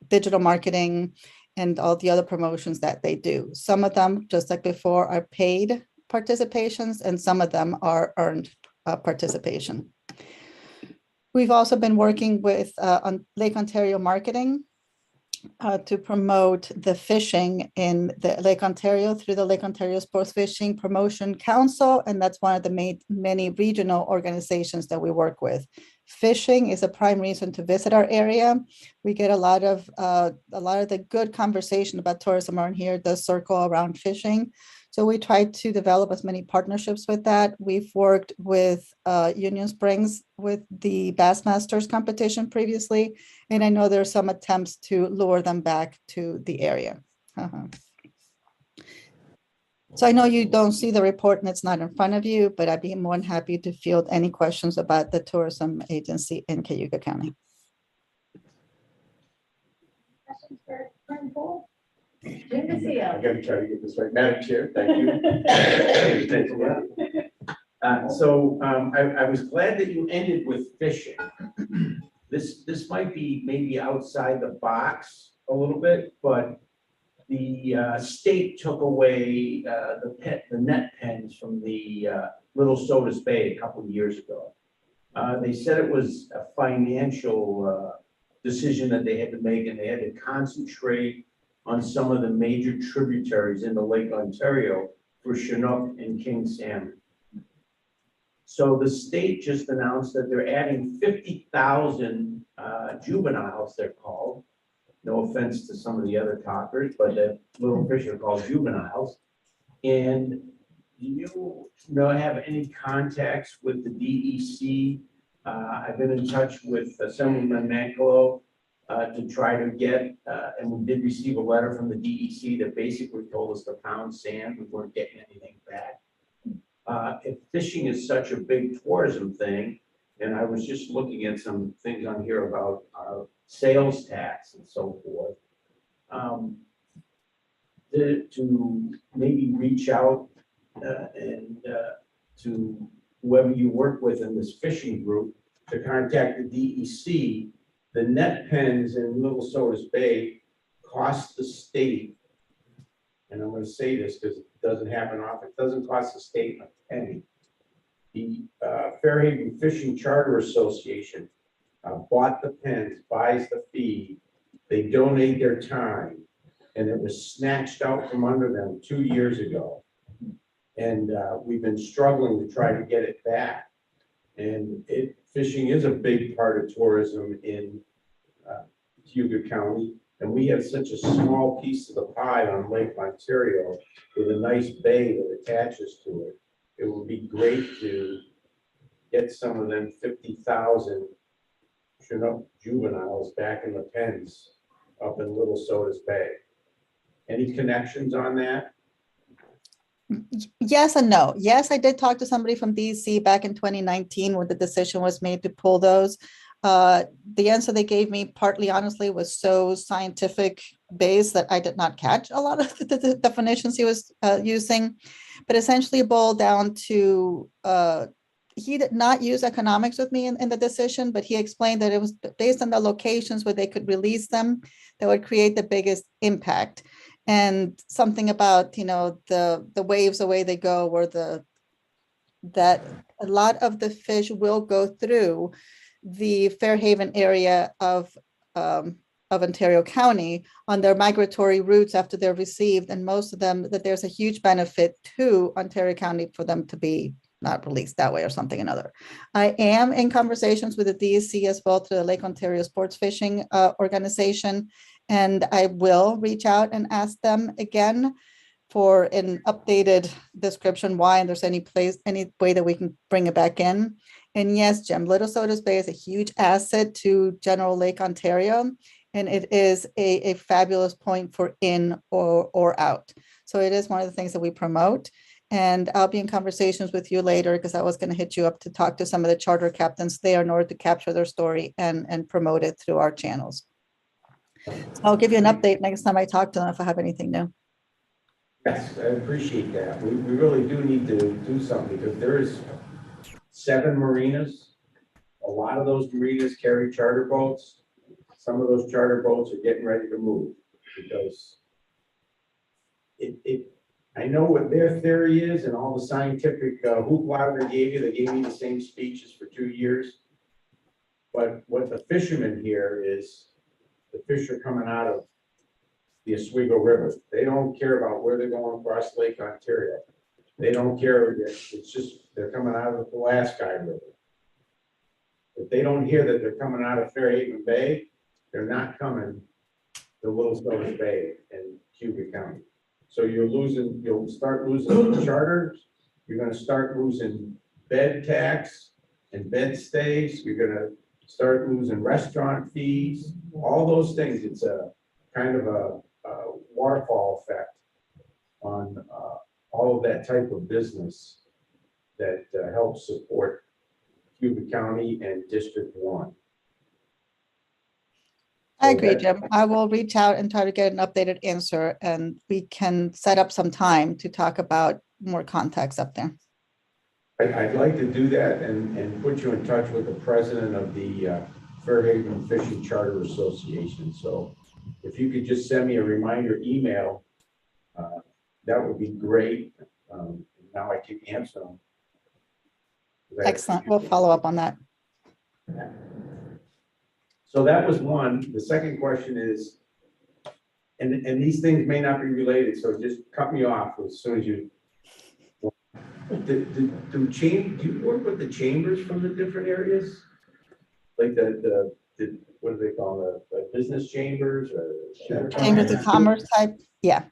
digital marketing and all the other promotions that they do. Some of them, just like before, are paid participations, and some of them are earned participation. We've also been working with on Lake Ontario marketing to promote the fishing in the Lake Ontario through the Lake Ontario Sports Fishing Promotion Council, and that's one of the many regional organizations that we work with. Fishing is a prime reason to visit our area. We get a lot of the good conversation about tourism around here does circle around fishing. So we try to develop as many partnerships with that. We've worked with Union Springs with the Bassmasters competition previously, and I know there are some attempts to lure them back to the area. So I know you don't see the report and it's not in front of you, but I'd be more than happy to field any questions about the tourism agency in Cayuga County. Questions for Attorney Cole? Good to see you. I gotta try to get this right. Madam Chair, thank you. Thanks a lot. I was glad that you ended with fishing. This might be maybe outside the box a little bit, but the state took away the net pens from the Little Sodas Bay a couple of years ago. They said it was a financial decision that they had to make, and they had to concentrate on some of the major tributaries in the Lake Ontario for Chinook and king salmon. So the state just announced that they're adding 50,000 juveniles, they're called. No offense to some of the other talkers, but the little fish are called juveniles. And do you have any contacts with the DEC? I've been in touch with Assemblyman Mancolo to try to get, and we did receive a letter from the DEC that basically told us to pound sand. We weren't getting anything back. If fishing is such a big tourism thing, and I was just looking at some things on here about our sales tax and so forth, to maybe reach out and to whoever you work with in this fishing group to contact the DEC. The net pens in Little Sodas Bay cost the state, and I'm going to say this because it doesn't happen often, it doesn't cost the state a penny. The Fairhaven Fishing Charter Association bought the pens, buys the feed, they donate their time, and it was snatched out from under them 2 years ago. And we've been struggling to try to get it back. And fishing is a big part of tourism in Cayuga County. And we have such a small piece of the pie on Lake Ontario with a nice bay that attaches to it. It would be great to get some of them 50,000 Chinook juveniles back in the pens up in Little Sodas Bay. Any connections on that? Yes and no. Yes, I did talk to somebody from DC back in 2019 when the decision was made to pull those. The answer they gave me, partly honestly, was so scientific based that I did not catch a lot of the definitions he was using, but essentially it boiled down to he did not use economics with me in the decision, but he explained that it was based on the locations where they could release them that would create the biggest impact. And something about, the waves, the way they go, or that a lot of the fish will go through the Fairhaven area of Ontario County on their migratory routes after they're received. And most of them, that there's a huge benefit to Ontario County for them to be not released that way or something another. I am in conversations with the DEC as well through the Lake Ontario Sports Fishing Organization. And I will reach out and ask them again for an updated description why, and there's any way that we can bring it back in. And yes, Jim, Little Sodas Bay is a huge asset to General Lake Ontario, and it is a fabulous point for in or out. So it is one of the things that we promote. And I'll be in conversations with you later because I was going to hit you up to talk to some of the charter captains there in order to capture their story and promote it through our channels. So I'll give you an update next time I talk to them if I have anything new. Yes, I appreciate that. We really do need to do something because there is 7 marinas. A lot of those marinas carry charter boats. Some of those charter boats are getting ready to move because I know what their theory is and all the scientific hoopla they gave me the same speeches for 2 years. But what the fishermen hear is the fish are coming out of the Oswego River. They don't care about where they're going across Lake Ontario. They don't care. It's just they're coming out of the Pulaski River. If they don't hear that they're coming out of Fairhaven Bay, they're not coming to Little Sodas Bay in Cayuga County. So you'll start losing charters. You're going to start losing bed tax and bed stays. You're going to start losing restaurant fees, all those things. It's a kind of a waterfall effect on all of that type of business that helps support Cayuga County and District 1. I agree, Jim. I will reach out and try to get an updated answer, and we can set up some time to talk about more context up there. I'd like to do that and put you in touch with the president of the Fairhaven Fishing Charter Association. So if you could just send me a reminder email, that would be great. Now I can answer them. Excellent. We'll follow up on that. So that was one. The second question is, and these things may not be related, so just cut me off as soon as you. Do you work with the chambers from the different areas? Like the what do they call the business chambers or? Chambers of Commerce type? Yeah,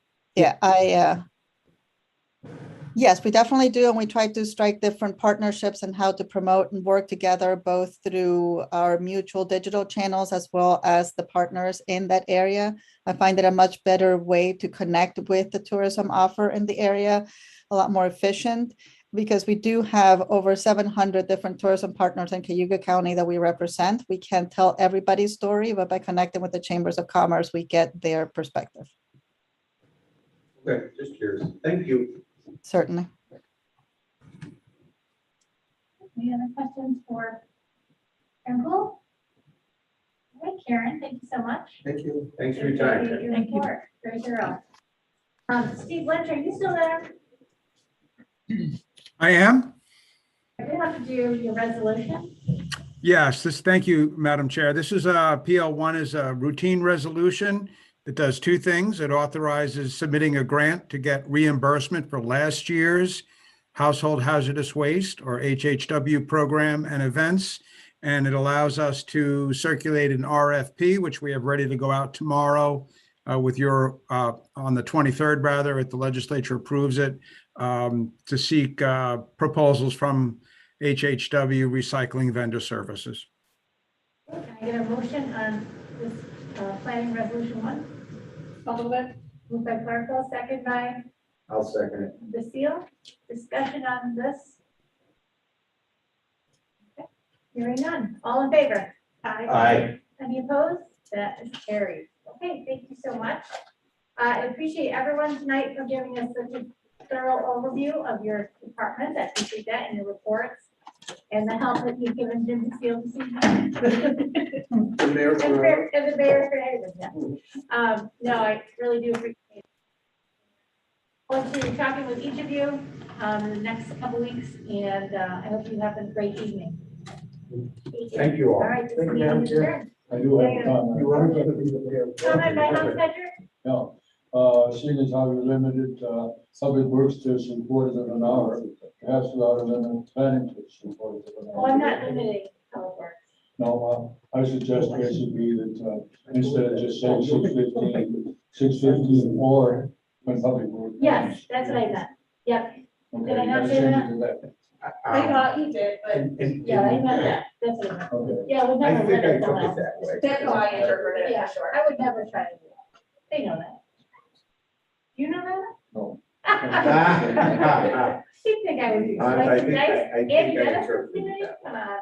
yes, we definitely do. And we try to strike different partnerships and how to promote and work together, both through our mutual digital channels as well as the partners in that area. I find it a much better way to connect with the tourism offer in the area, a lot more efficient, because we do have over 700 different tourism partners in Cayuga County that we represent. We can't tell everybody's story, but by connecting with the chambers of commerce, we get their perspective. Okay, just curious. Thank you. Certainly. Any other questions for Nicole? All right, Karen, thank you so much. Thank you. Thanks for your time. Your report, very thorough. Steve Lynch, are you still there? I am. I do have to do your resolution. Yes, thank you, Madam Chair. This is PL1 is a routine resolution. It does two things. It authorizes submitting a grant to get reimbursement for last year's Household Hazardous Waste, or HHW, program and events. And it allows us to circulate an RFP, which we have ready to go out tomorrow with your, on the 23rd, rather, if the legislature approves it, to seek proposals from HHW Recycling Vendor Services. Can I get a motion on this planning resolution 1? Moved by Clarko, second by I'll second it. the seal. Discussion on this. Okay. Hearing none. All in favor? Aye. Any opposed? That is carried. Okay, thank you so much. I appreciate everyone tonight for giving us such a thorough overview of your department. I appreciate that and your reports and the help that you've given Jim to seal this evening. The mayor And the mayor for everything, yeah. No, I really do appreciate it. Look forward to talking with each of you in the next couple weeks, and I hope you have a great evening. Thank you all. All right, this Thank you, meeting Madam is Chair. adjourned. I do have a comment. You are going to be the mayor. Comment by House Pedger? No, seeing as how you limited public works to 3/4 of an hour, perhaps we ought to limit planning to 3/4 of an hour. Oh, I'm not limiting public works. No, I suggest basically that instead of just saying 6:15 or when public works. Yes, that's what I meant. Yep. Okay, Did I not gotta say change that? it to that. I thought you did, but yeah, I meant that. That's what I meant. Okay. Yeah, I would I never think I limit took someone it else. that way. That's how I interpreted it. Yeah, I would never try to do that. They know that. You know that? No. You think I would do I like think nice I Andy Dennis interpreted today? that. Come on.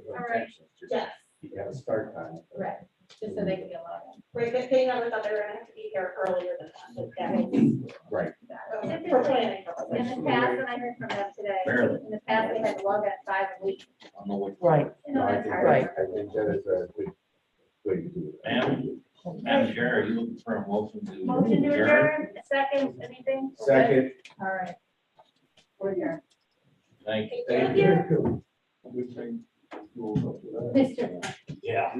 All right. Yes, You got to start time. right. Just so they can get logged in. Right, but they never thought they were gonna have to be here earlier than that. Right. For planning purposes. In the past, and I heard from them today, in the past, they had to log in at 5 a week. Right. You know, that's hard. Right. I think that is a good way to do it. Madam Chair, are you looking for a motion to? Motion to adjourn, second, anything? Second. All right. We're adjourned. Thank you. Thank you. Good thing. We'll go to that. Mr. Yeah.